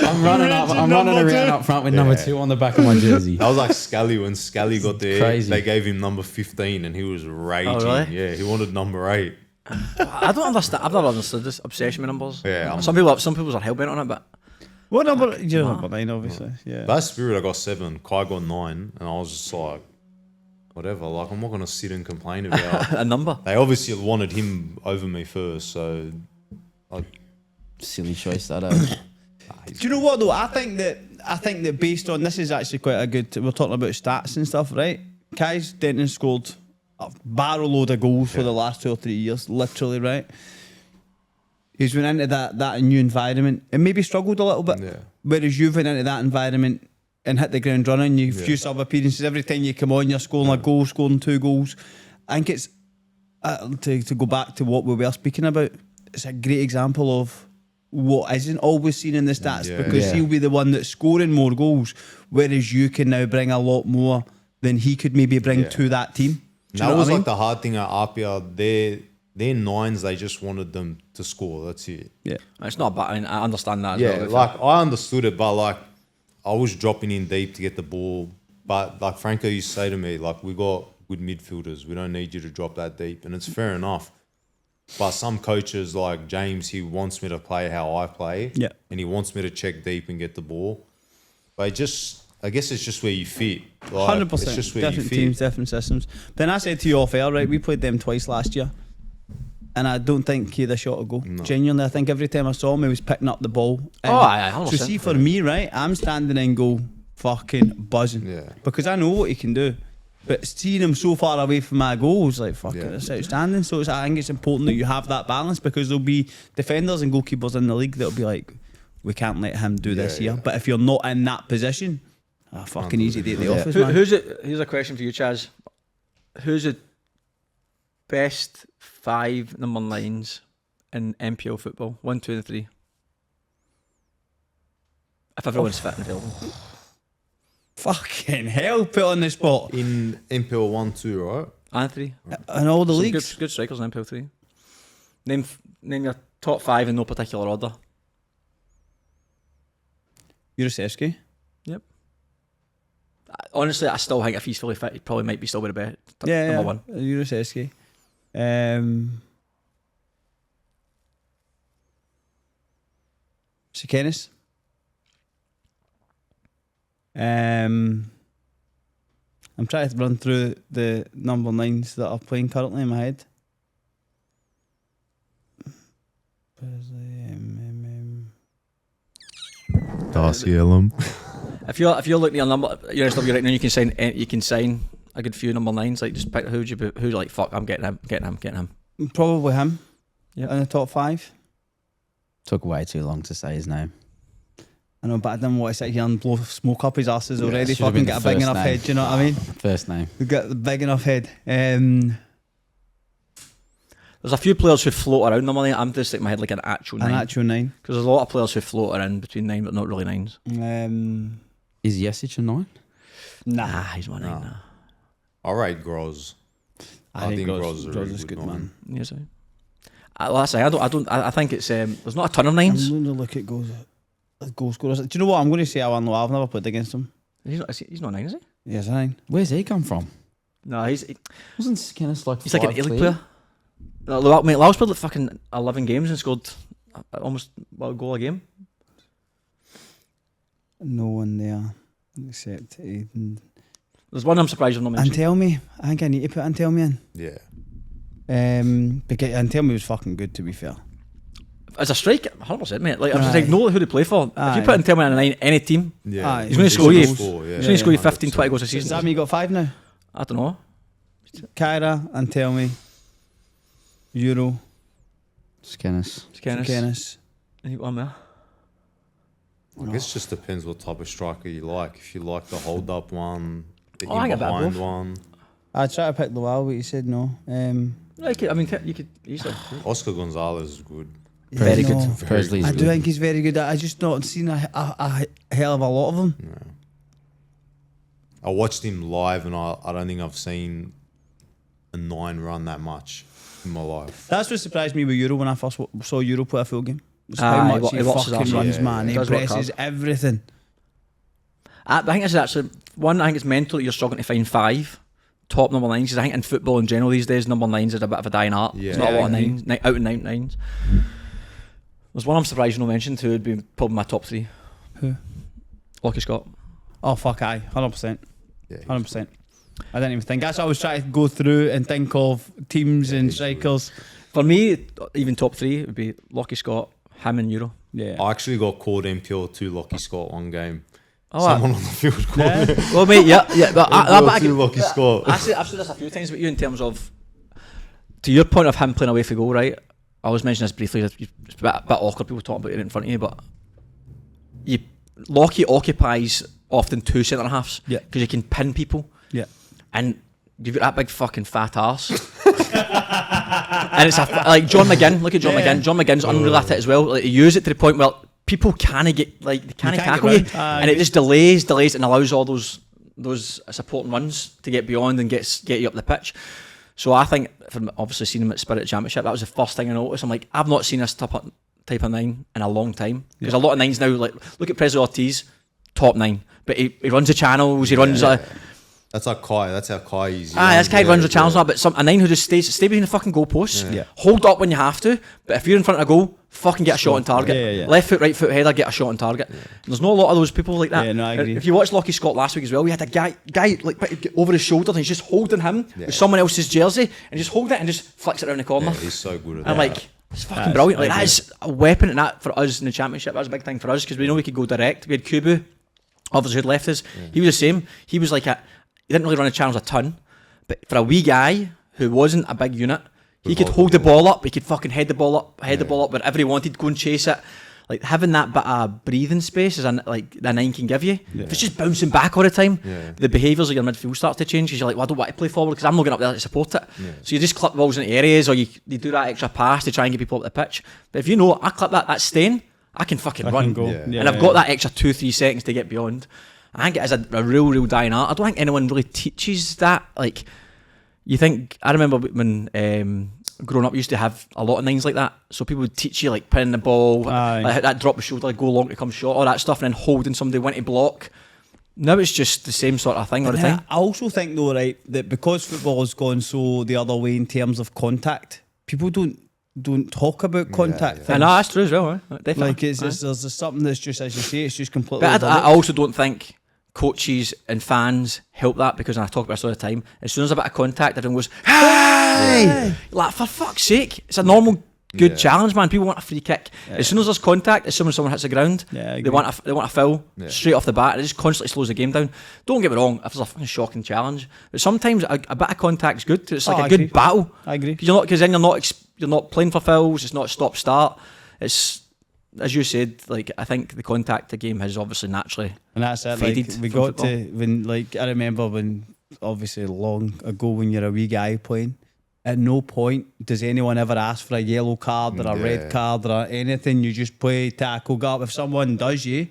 I'm running around up front with number 2 on the back of my jersey. That was like Scally when Scally got there. Crazy. They gave him number 15 and he was raging. really? Yeah, he wanted number 8. I don't understand. I've never understood this obsession with numbers. Yeah, some people are hell bent on it, but What number? You're number 9, obviously. Yeah. That Spirit, I got 7. Kai got 9. And I was just like, whatever. Like, I'm not going to sit and complain about a number. They obviously wanted him over me first. So, Silly choice that. Do you know what though? I think that based on this is actually quite a good. We're talking about stats and stuff, right? Kai's Denton scored a barrel load of goals for the last 2 or 3 years, literally, right? He's went into that new environment and maybe struggled a little bit. Yeah. Whereas you've went into that environment and hit the ground running. You've few sub appearances. Every time you come on, you're scoring a goal, scoring 2 goals. I think it's to go back to what we were speaking about. It's a great example of what isn't always seen in the stats because he'll be the one that's scoring more goals, whereas you can now bring a lot more than he could maybe bring to that team. Do you That know was what I mean? like the hard thing at Apia. Their nines, they just wanted them to score. That's it. Yeah. It's not bad. I mean, I understand that as Yeah, well. like I understood it, but like I was dropping in deep to get the ball. But like Franco used to say to me, like, we got good midfielders. We don't need you to drop that deep. And it's fair enough. But some coaches like James, he wants me to play how I play. Yeah. And he wants me to check deep and get the ball. But I guess it's just where you fit. Like, 100%. It's just where Different you fit. teams, different systems. Then I said to you off air, right, we played them twice last year. And I don't think he had a shot to go. No. Genuinely, I think every time I saw him, he was picking up the ball. Oh, aye, 100%. So see, for me, right, I'm standing in goal fucking buzzing. Yeah. Because I know what he can do. But seeing him so far away from my goal is like, fucking, it's outstanding. So I think it's important that you have that balance because there'll be defenders and goalkeepers in the league that'll be like, we can't let him do this here. But if you're not in that position, fucking easy day at the office, man. Here's a question for you, Chaz. Who's the best 5 number 9s in NPL football? 1, 2, and 3. If everyone's fit and available. Fucking hell, put on the spot. In NPL 1, 2, right? And 3. In all the Some leagues. good strikers in NPL 3. Name your top 5 in no particular order. Jurasevsky. Yep. Honestly, I still think if he's fully fit, he probably might be still be the best. Number 1. Jurasevsky. Sikenis. I'm trying to run through the number 9s that are playing currently in my head. Darcy Ellum. If you're looking at a number, you're in SW right now, you can sign a good few number 9s. Like just pick who's like, fuck, I'm getting him. Probably him. Yep. In the top 5. Took way too long to say his name. I know, but I didn't want to sit here and blow smoke up his asses already. should've Fucking been get a the big first enough name. head. Do you know what I mean? First name. We got the big enough head. There's a few players who float around number 9. I'm just sticking my head like an actual 9. An actual 9. Because there's a lot of players who float around between 9 but not really 9s. Is Jesic a 9? Nah. He's my 9. Nah. All right, Groz. I think Groz is a really good man. Yes, I think it's there's not a ton of 9s. I'm going to look at goal scorers. Do you know what? I'm going to say Alan Loa. I've never played against him. He's not 9, is he? Yeah, he's a 9. Where's he come from? No, Wasn't Sikenis like he's like an 5 A-League clear? player. Mate, Lau's played like fucking 11 games and scored almost a goal a game. No one there except Aiden. There's one I'm surprised you've not mentioned. Antelmi. I think I need to put Antelmi in. Yeah. Because Antelmi was fucking good, to be fair. As a striker, 100%, mate. Like, I'm just like, know who to play for. If you put Antelmi in a 9, any team, Yeah. Aye. he's going to score you. Yeah. He's going to score you 15, 20 goals a Does season. that mean you got 5 now? I don't know. Kyra, Antelmi, Euro, Sikenis. Kennis. And you got one there. I guess it just depends what type of striker you like. If you like the hold up one, the I in get that behind both. one. I tried to pick Luau, but he said no. Like, I mean, you could easily. Oscar Gonzalez is good. Very no. good. Presley's I good. do think he's very good. I just not seen a hell of a lot of them. Yeah. I watched him live, and I don't think I've seen a 9 run that much in my life. That's what surprised me with Euro when I first saw Euro play a full game. Was Aye, how much he he works his fucking arse off. runs, Yeah, man. yeah. He Does work presses hard. everything. I think it's actually one. I think it's mental that you're struggling to find 5 top number 9s. Because I think in football in general these days, number 9s is a bit of a dying art. Yeah. There's not a Yeah, lot of I agree. 9s, out and out 9s. There's one I'm surprised you not mentioned who would be probably my top 3. Who? Lockie Scott. Oh fuck, aye, 100%, Yeah, 100%. I didn't even think. That's what I was trying to go through and think of teams and strikers. For me, even top 3 would be Lockie Scott, him and Euro. Yeah. I actually got called NPL 2 Lockie Scott one game. Oh, Someone on the field called me. well, mate, yeah. But Lucky Scott. I've said this a few times about you in terms of, to your point of him playing away for goal, right? I was mentioning this briefly. It's a bit awkward people talking about it in front of you, but Lockie occupies often two centre halves because you can pin people. Yeah. And you've got that big fucking fat arse. And it's like John McGinn. Look at John McGinn. John McGinn's unreal at it as well. Like, he use it to the point where people can't get they can't tackle you, and it just delays, and allows all those supporting runs to get beyond and get you up the pitch. So I think, from obviously seeing him at Spirit Championship, that was the first thing I noticed. I'm like, I've not seen this type of nine in a long time, because a lot of nines now, like look at Prezzo Ortiz, top nine, but he runs the channels, he runs. That's how Kai. That's how Kai is. This guy runs the channels now, but a nine who just stay behind the fucking goalposts, hold up when you have to, but if you're in front of a goal, fucking get a shot on target. Left foot, right foot header, get a shot on target. There's not a lot of those people like that. Yeah, no, I agree. If you watched Lockie Scott last week as well, we had a guy like over his shoulder, and he's just holding him with someone else's jersey, and just hold it and just flicks it around the corner. Yeah, he's so good at that. I'm like, it's fucking brilliant. Like, that is a weapon, and that for us in the Championship, that was a big thing for us, because we know we could go direct. We had Kubu, obviously, who'd left us. He was the same. He was like he didn't really run the channels a ton, but for a wee guy who wasn't a big unit, he could hold the ball up. He could fucking head the ball up wherever he wanted, go and chase it. Like, having that bit of breathing space is like the nine can give you. If it's just bouncing back all the time, the behaviours of your midfield start to change, because you're like, well, I don't want to play forward because I'm not going up there to support it. So you just clip balls into areas, or you do that extra pass to try and get people up the pitch. But if you know, I clip that's staying, I can fucking run. Go. And I've got that extra 2-3 seconds to get beyond. I think it is a real dying art. I don't think anyone really teaches that. Like, you think, I remember when growing up, you used to have a lot of nines like that. So people would teach you, like, pinning the ball, like that drop the shoulder, go long to come short, all that stuff, and then holding somebody when to block. Now it's just the same sort of thing all the time. I also think, though, right, that because football has gone so the other way in terms of contact, people don't talk about contact. I know, that's true as well, definitely. Like, there's something that's just, as you say, it's just completely. But I also don't think coaches and fans help that, because, and I talk about this all the time, as soon as a bit of contact, everyone goes, hey! Like, for fuck's sake, it's a normal good challenge, man. People want a free kick. As soon as there's contact, as soon as someone hits the ground, they want a foul straight off the bat. It just constantly slows the game down. Don't get me wrong, if there's a fucking shocking challenge, but sometimes a bit of contact is good. It's like a good battle. I agree. Because then you're not playing for fouls. It's not stop start. It's, as you said, like, I think the contact the game has obviously naturally and that's it. faded. Like, we got to when, like, I remember when, obviously long ago, when you're a wee guy playing, at no point does anyone ever ask for a yellow card or a red card or anything. You just play, tackle, get up. If someone does you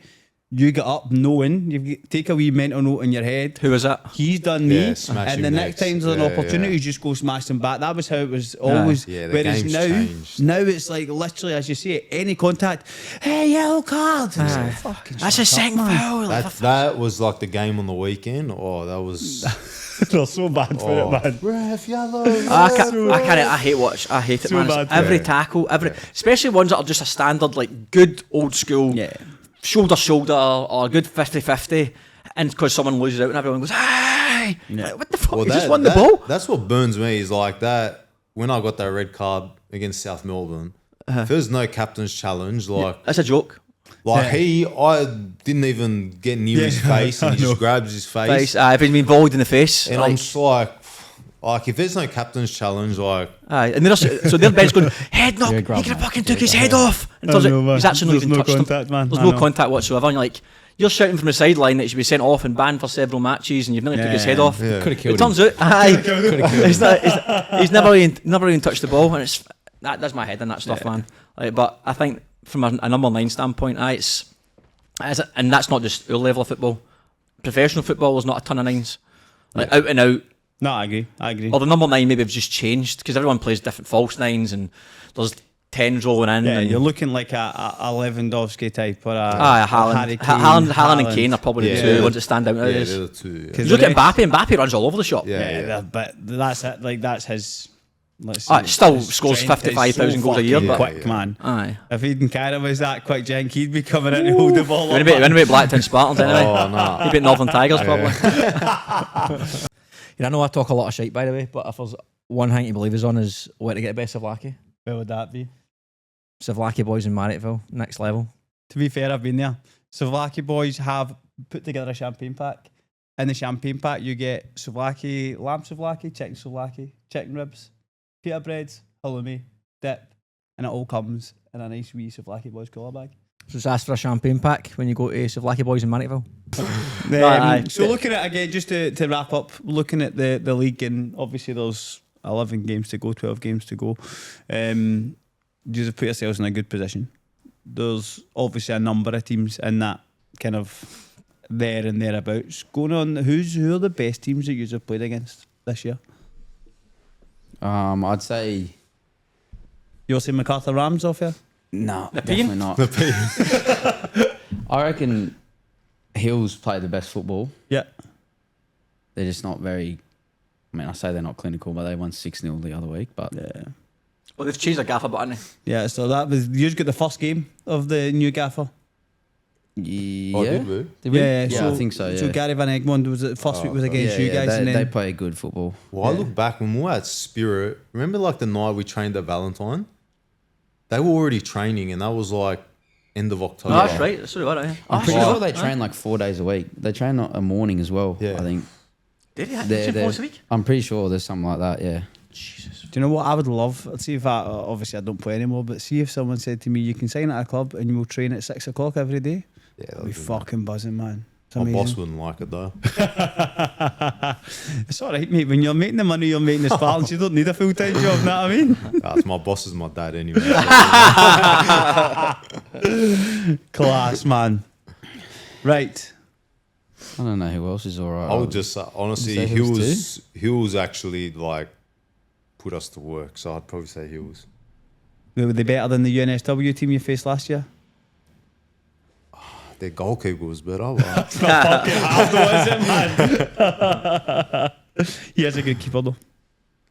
get up knowing, you take a wee mental note in your head. Who is that? He's done me. Smash and the him next next. time there's an opportunity, you just go smash them back. That was how it was always. Yeah, the whereas game's now, changed. now it's like literally, as you say, any contact, hey, yellow card. It's like, fucking That's shut a second up, man. foul. Like, That was like the game on the weekend. Oh, that was. They're so bad for it, man. Ref yellow. I hate it, So man. bad. Every tackle, especially ones that are just a standard, like, good old school, shoulder or a good 50-50, and because someone loses out and everyone goes, hey, like, what the fuck? You just won the ball. That's what burns me, is like that. When I got that red card against South Melbourne, if there's no captain's challenge, like That's a joke. I didn't even get near his face, and he just grabs his face. If he's been bowled in the face. And I'm just like, if there's no captain's challenge, like, and so their bench going, head knock, he could have fucking took his head off. And turns out he's actually not even touched contact, him. man. There's no contact whatsoever. And you're like, you're shouting from the sideline that he should be sent off and banned for several matches, and you've nearly took his head off. Could have killed It turns out, he's never even touched the ball, and it's that's my head in that stuff, man. Like, but I think from a number 9 standpoint, and that's not just our level of football. Professional football, there's not a ton of nines, like out and out. No, I agree. Or the number 9 maybe have just changed, because everyone plays different false nines, and there's 10s rolling in. Yeah, and you're looking like a Lewandowski type, or Haaland. Haaland and Kane are probably the two ones that stand out nowadays. they're the two. You look at Mbappe, and Mbappe runs all over the shop. But that's it. Like, that's his. Let's Still his scores strength. 55,000 goals a year, Fucking but quick, man. Aye. If Eden Cara was that quick, Jenk, he'd be coming in to hold the ball When up. about Blacktown Spartans anyway. Oh, no. He beat Northern Tigers probably. I know I talk a lot of shite, by the way, but if there's one thing to believe is on is where to get the best Savlaki. Where would that be? Savlaki boys in Marriottville, next level. To be fair, I've been there. Savlaki boys have put together a champagne pack. In the champagne pack, you get souvlaki, lamb souvlaki, chicken ribs, pita breads, halloumi, dip, and it all comes in a nice wee souvlaki boys cooler bag. So just ask for a champagne pack when you go to Souvlaki Boys in Manityville. So looking at again, just to wrap up, looking at the league, and obviously there's 11 games to go, 12 games to go. You just put yourselves in a good position. There's obviously a number of teams in that kind of there and thereabouts. Going on, who are the best teams that you have played against this year? I'd say You'll say MacArthur Rams off here? no, The definitely Pean? not. I reckon Hills play the best football. Yeah. They're just not very. I mean, I say they're not clinical, but they won 6-0 the other week. But Yeah. Well, they've changed their gaffer, but haven't they? Yeah, so that was, you got the first game of the new gaffer. yeah, Oh, did we? Did we? Yeah, Yeah, I think so. Yeah. So Gary Van Egmond was the first week was against you guys, They, and they then play good football. Well, I look back when we were at Spirit. Remember, like the night we trained at Valentine, they were already training, and that was like end of October. Oh, that's right. That's what it was, I'm yeah. pretty sure they train like 4 days a week. They train a morning as well. Yeah. I think. Did he? They're- Did once a week? I'm pretty sure there's something like that. Yeah. Jesus. do you know what I would love? I'd see if I obviously I don't play anymore, but see if someone said to me, "You can sign at a club and you will train at 6 o'clock every day." Yeah, I'd be fucking buzzing, man. It's my boss amazing. wouldn't like it though. It's all right, mate. When you're making the money you're making as Spartans, you don't need a full time job. Know what I mean? That's my boss is my dad anyway. Class, man. Right. I don't know who else is alright. I would just say, honestly, Say Hills Hills actually like put us to work. So I'd probably say Hills. Were they better than the UNSW team you faced last year? Their goalkeeper was better. But He has a good keeper though.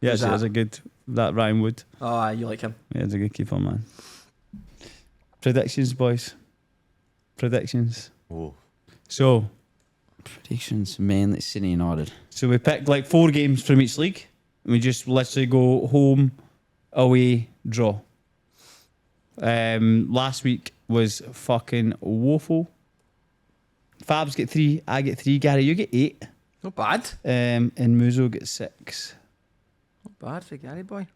Yes, Who's he that? has a good Ryan Wood. Oh, aye, you like him. He has a good keeper, man. Predictions, boys. Predictions. oh, So predictions. Man, it's Sydney United. we picked like 4 games from each league. And we just literally go home, away, draw. Last week was fucking woeful. Fabs get 3, I get 3, Gary, you get 8. Not bad. And Muzo gets 6. Not bad for Gary boy.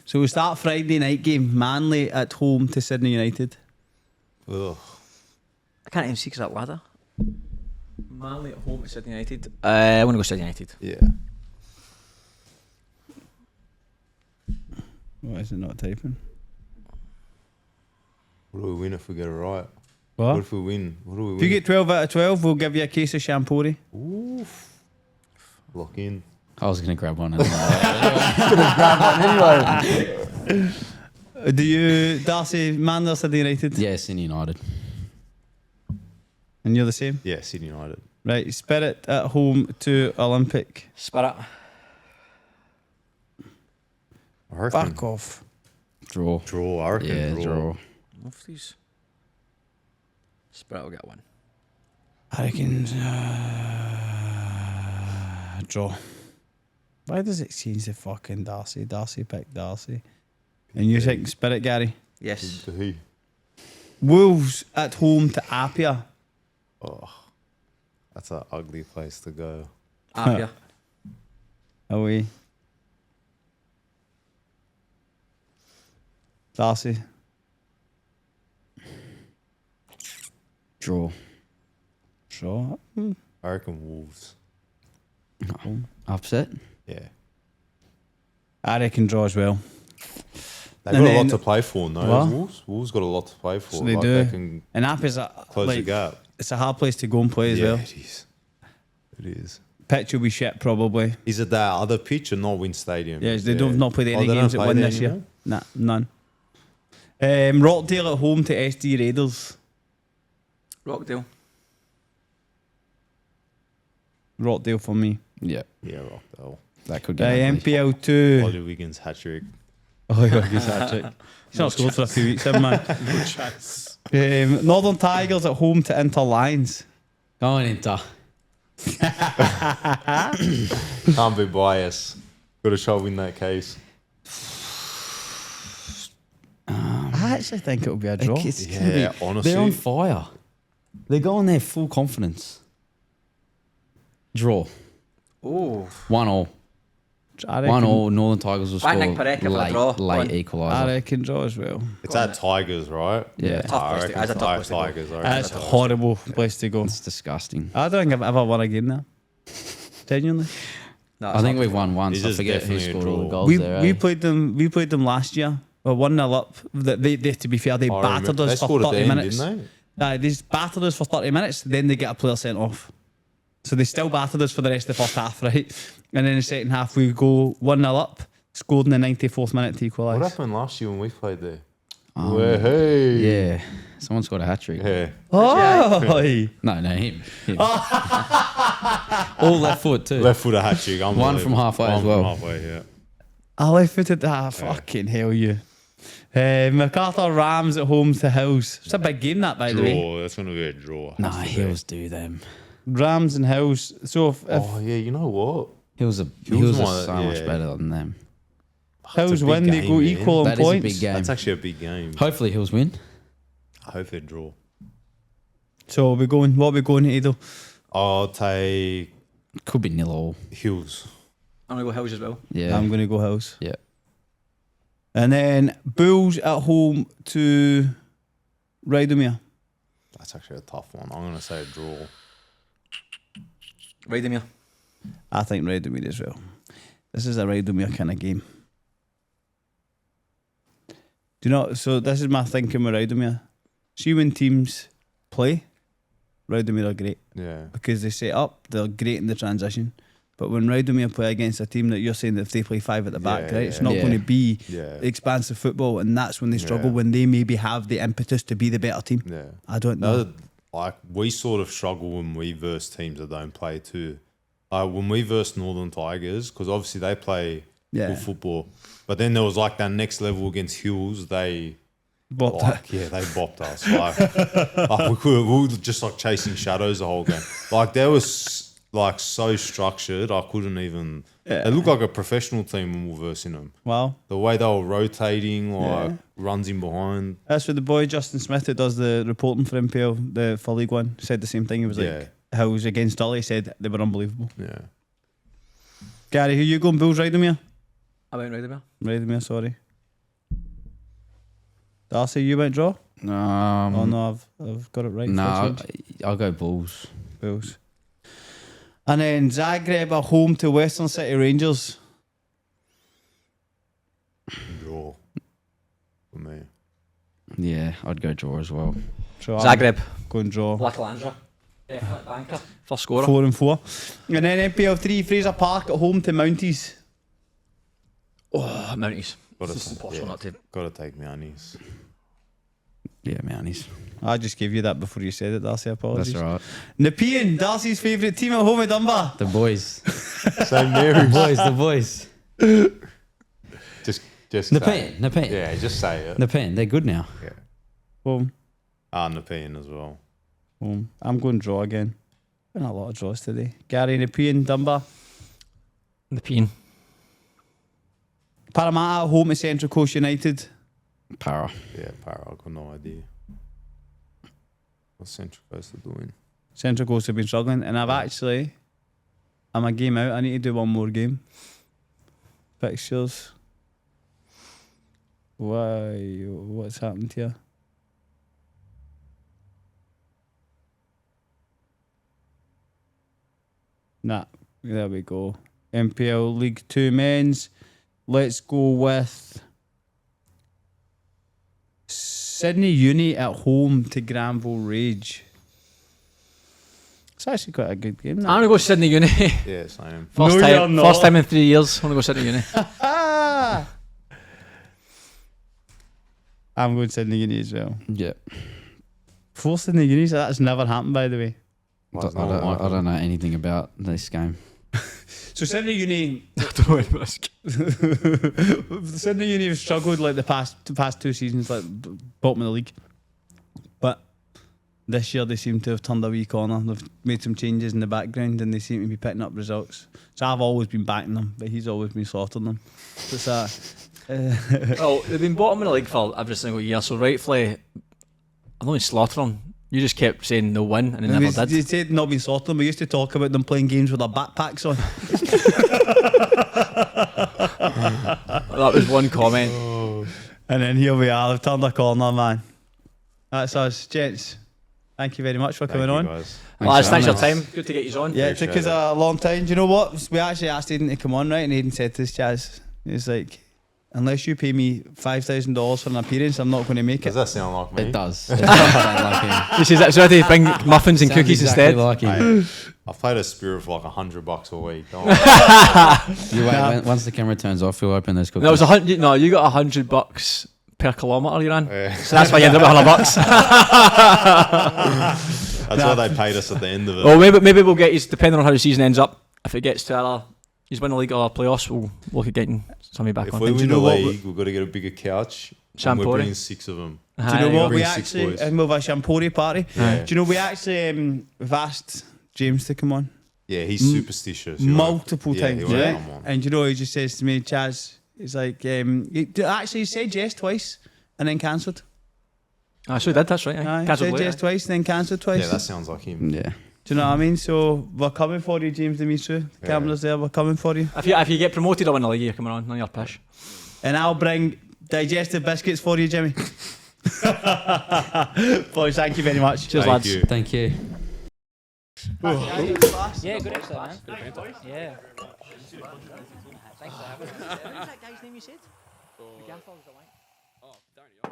So we start Friday night game, Manly at home to Sydney United. ugh. I can't even see because that ladder. Manly at home at Sydney United. I want to go Sydney United. Yeah. Why is it not typing? What do we win if we get it right? What? What if we win? What do we win? If you get 12 out of 12, we'll give you a case of Shampori. Oof. Lock in. I was gonna grab one. Do you, Darcy, Manly or Sydney United? Yeah, Sydney United. And you're the same? Yeah, Sydney United. Right, Spirit at home to Olympic. Spirit. I reckon Back off. Draw. draw. I reckon Yeah, draw. Muftis. Spirit will get one. I reckon draw. Why does it change the fucking Darcy? Darcy picked Darcy. And you think Spirit, Gary? Yes. To who? Wolves at home to Apia. Oh, that's an ugly place to go. Apia. Away. Darcy. Draw. Draw. I reckon Wolves. Upset. Yeah. I reckon draw as well. They've And got a lot then- to play for, no? What? Wolves? Wolves got a lot to play for. So they like do. They can And Apia's a, close the like, gap. it's a hard place to go and play as yeah, well. it is. It is. Pitch will be shit probably. Is it that other pitch or Norwin Stadium? Yes, they don't not played Oh, any they don't games that play won there this year. anymore? Nah, none. Rockdale at home to SD Raiders. Rockdale. Rockdale for me. Yeah, Yeah, Rockdale. that could get. ugly. MPL 2. Ollie Wiggins hat trick. Oh, yeah, he's hat-trick. He's not scored for a few weeks, haven't man? No chance. Northern Tigers at home to Inter Lions. Going Inter. Can't be biased. Got to show in that case. I actually think it'll be a draw. It's gonna Yeah, be, honestly. they're on fire. They're going there full confidence. Draw. Oh, 1-1. I reckon, 1-1. Northern Tigers will Why score Nick Pareka for a draw? late I equaliser. reckon draw as well. It's at Tigers, right? Yeah. Tough I place to- reckon that's a it's tough at place to go. Tigers. I reckon That's it's a at horrible place to go. It's disgusting. I don't think I've ever won a game there. Genuinely. no, I think we've won once. It's I just forget who definitely a scored all the draw. goals We there. we eh? played them. We played them last year. We're 1-0 up. They to be fair, they I battered remember- us They for scored at 30 the end, minutes. didn't they? They just battered us for 30 minutes. Then they get a player sent off. So they still battered us for the rest of the first half, right? And then in the second half, we go 1-0 up. Scored in the 94th minute to What equalise. happened last year when we played there? Um, Hey. Yeah. Someone scored a hat trick. Yeah. Oh, No, him. All left foot too. Left foot a hat trick. One from halfway as well. From halfway, yeah. I left footed. Fucking hell, you. MacArthur Rams at home to Hills. It's a big game, that, by the way. Draw. That's going to be a draw. Nah, Has to be. Hills do them. Rams and Hills. So if Oh, yeah, you know what? Hills are might- so much yeah. better than them. Hills It's a big win, they game, go man. equal on That is a points. big game. That's actually a big game. Hopefully Hills win. I hope they draw. So we're going. What are we going to do? I'll take Could be 0-0. Hills. I'm gonna go Hills as well. Yeah. I'm going to go Hills. Yeah. And then Bulls at home to Rydomere. That's actually a tough one. I'm going to say a draw. Rydomere. I think Rydomere as well. This is a Rydomere kind of game. Do you know? So this is my thinking with Rydomere. See when teams play, Rydomere are great Yeah. because they set up. They're great in the transition. But when Rydomere play against a team that you're saying that if they play 5 at the back, Yeah, right, it's yeah. not Yeah. going to be Yeah. expansive football, and that's when they struggle. Yeah. When they maybe have the impetus to be the better team. Yeah. I don't know. No, like we sort of struggle when we verse teams that don't play too. When we verse Northern Tigers, because obviously they play Yeah. good football, but then there was like that next level against Hills. They But they bopped us. Like we were just like chasing shadows the whole game. Like they was like so structured. I couldn't even. They looked like a professional team when we were versing them. wow. The way they were rotating, like runs in behind. That's what the boy Justin Smith, who does the reporting for NPL, for League One, said the same thing. He was like, how it was against Dolly, said they were unbelievable. Yeah. Gary, who you going? Bulls, Rydomere? I went Rydomere. Rydomere, sorry. Darcy, you went draw? Oh no, I've got it right. No, for a change. I'll go Bulls. Bulls. And then Zagreb at home to Western City Rangers. Draw. For me. Yeah, I'd go draw as well. So I'm Zagreb. going draw. Black Landra. Definite banker. First scorer. 4-4. And then NPL 3, Fraser Park at home to Mounties. Oh, Mounties. Gotta It's impossible not to. Gotta take Mounties. Yeah, Mounties. I just gave you that before you said it, Darcy. Apologies. That's all right. Nepean, Darcy's favourite team at home at Dunbar. The boys. St. Mary's. The boys. Just Nepean. Nepean. Yeah, just say it. Nepean. They're good now. Yeah. Home. Nepean as well. Home. I'm going draw again. Been a lot of draws today. Gary, Nepean, Dunbar. The Peen. Parramatta at home to Central Coast United. Para. Yeah, Para. I've got no idea. What Central Coast are doing. Central Coast have been struggling, and I'm a game out. I need to do one more game. Fixtures. Why? What's happened here? Nah, there we go. NPL League 2 men's. Let's go with Sydney Uni at home to Granville Rage. It's actually quite a good game. I'm That. gonna go Sydney Uni. Yeah, same. First No, you're time. not. First time in 3 years. I'm gonna go Sydney Uni. Ah! I'm going Sydney Uni as well. Yeah. 4 Sydney Unis, that's never happened, by the way. I don't know anything about this game. So Sydney Uni, Don't worry about this. Sydney Uni have struggled like the past 2 seasons, like bottom of the league. But this year they seem to have turned a wee corner. They've made some changes in the background and they seem to be picking up results. So I've always been backing them, but he's always been slaughtering them. So it's Well, they've been bottom of the league for every single year, so rightfully, I'm not even slaughtering them. You just kept saying they'll win, and they They never did. said not been sorted. We used to talk about them playing games with their backpacks on. That was one comment. And then here we are. They've turned a corner, man. That's us, gents. Thank you very much for coming on. Guys. Lads, thanks for your man. time. Good to get you on. Yeah, it took us a long time. Do you know what? We actually asked Aiden to come on, right? And Aiden said to us, Chaz, he's like, unless you pay me $5,000 for an appearance, I'm not going to make Does it. that sound like me? It does. It does sound like him. This is so I had to bring muffins and Sounds cookies exactly instead. like him. I've played a spirit for like $100 a week. Don't worry. You wait, once the camera turns off, we'll open those cookies. No, it was 100. No, you got $100 per kilometre you ran. Yeah. So that's why you ended up with $100. That's why they paid us at the end of it. Well, maybe we'll get you, depending on how the season ends up. If it gets to either he's win the league or playoffs, we'll look at getting somebody back If on. we And do win you the know what? league, we've got to get a bigger couch. And Shampoo. we're bringing 6 of them. Do you know what? Bring We 6 actually, boys. and with a shampoo party. Yeah. Do you know, we actually we've asked James to come on Yeah, he's superstitious. He won't- multiple yeah, times, he won't right? come on. And you know, he just says to me, Chaz, he's like, he said yes twice and then cancelled. I so did, that's right. Aye, Cancelled said later. yes twice and then cancelled twice. Yeah, that sounds like him. Yeah. Do you know what I mean? So we're coming for you, James Demetru. The camera's there, we're coming for you. If you get promoted or win the league, you're coming on. None of your pish. And I'll bring digestive biscuits for you, Jimmy. Boys, thank you very much. Cheers, Thank lads. you. Thank you. Yeah, good exercise, man. Yeah. Thanks for having us. What was that guy's name you said? The gaffer was the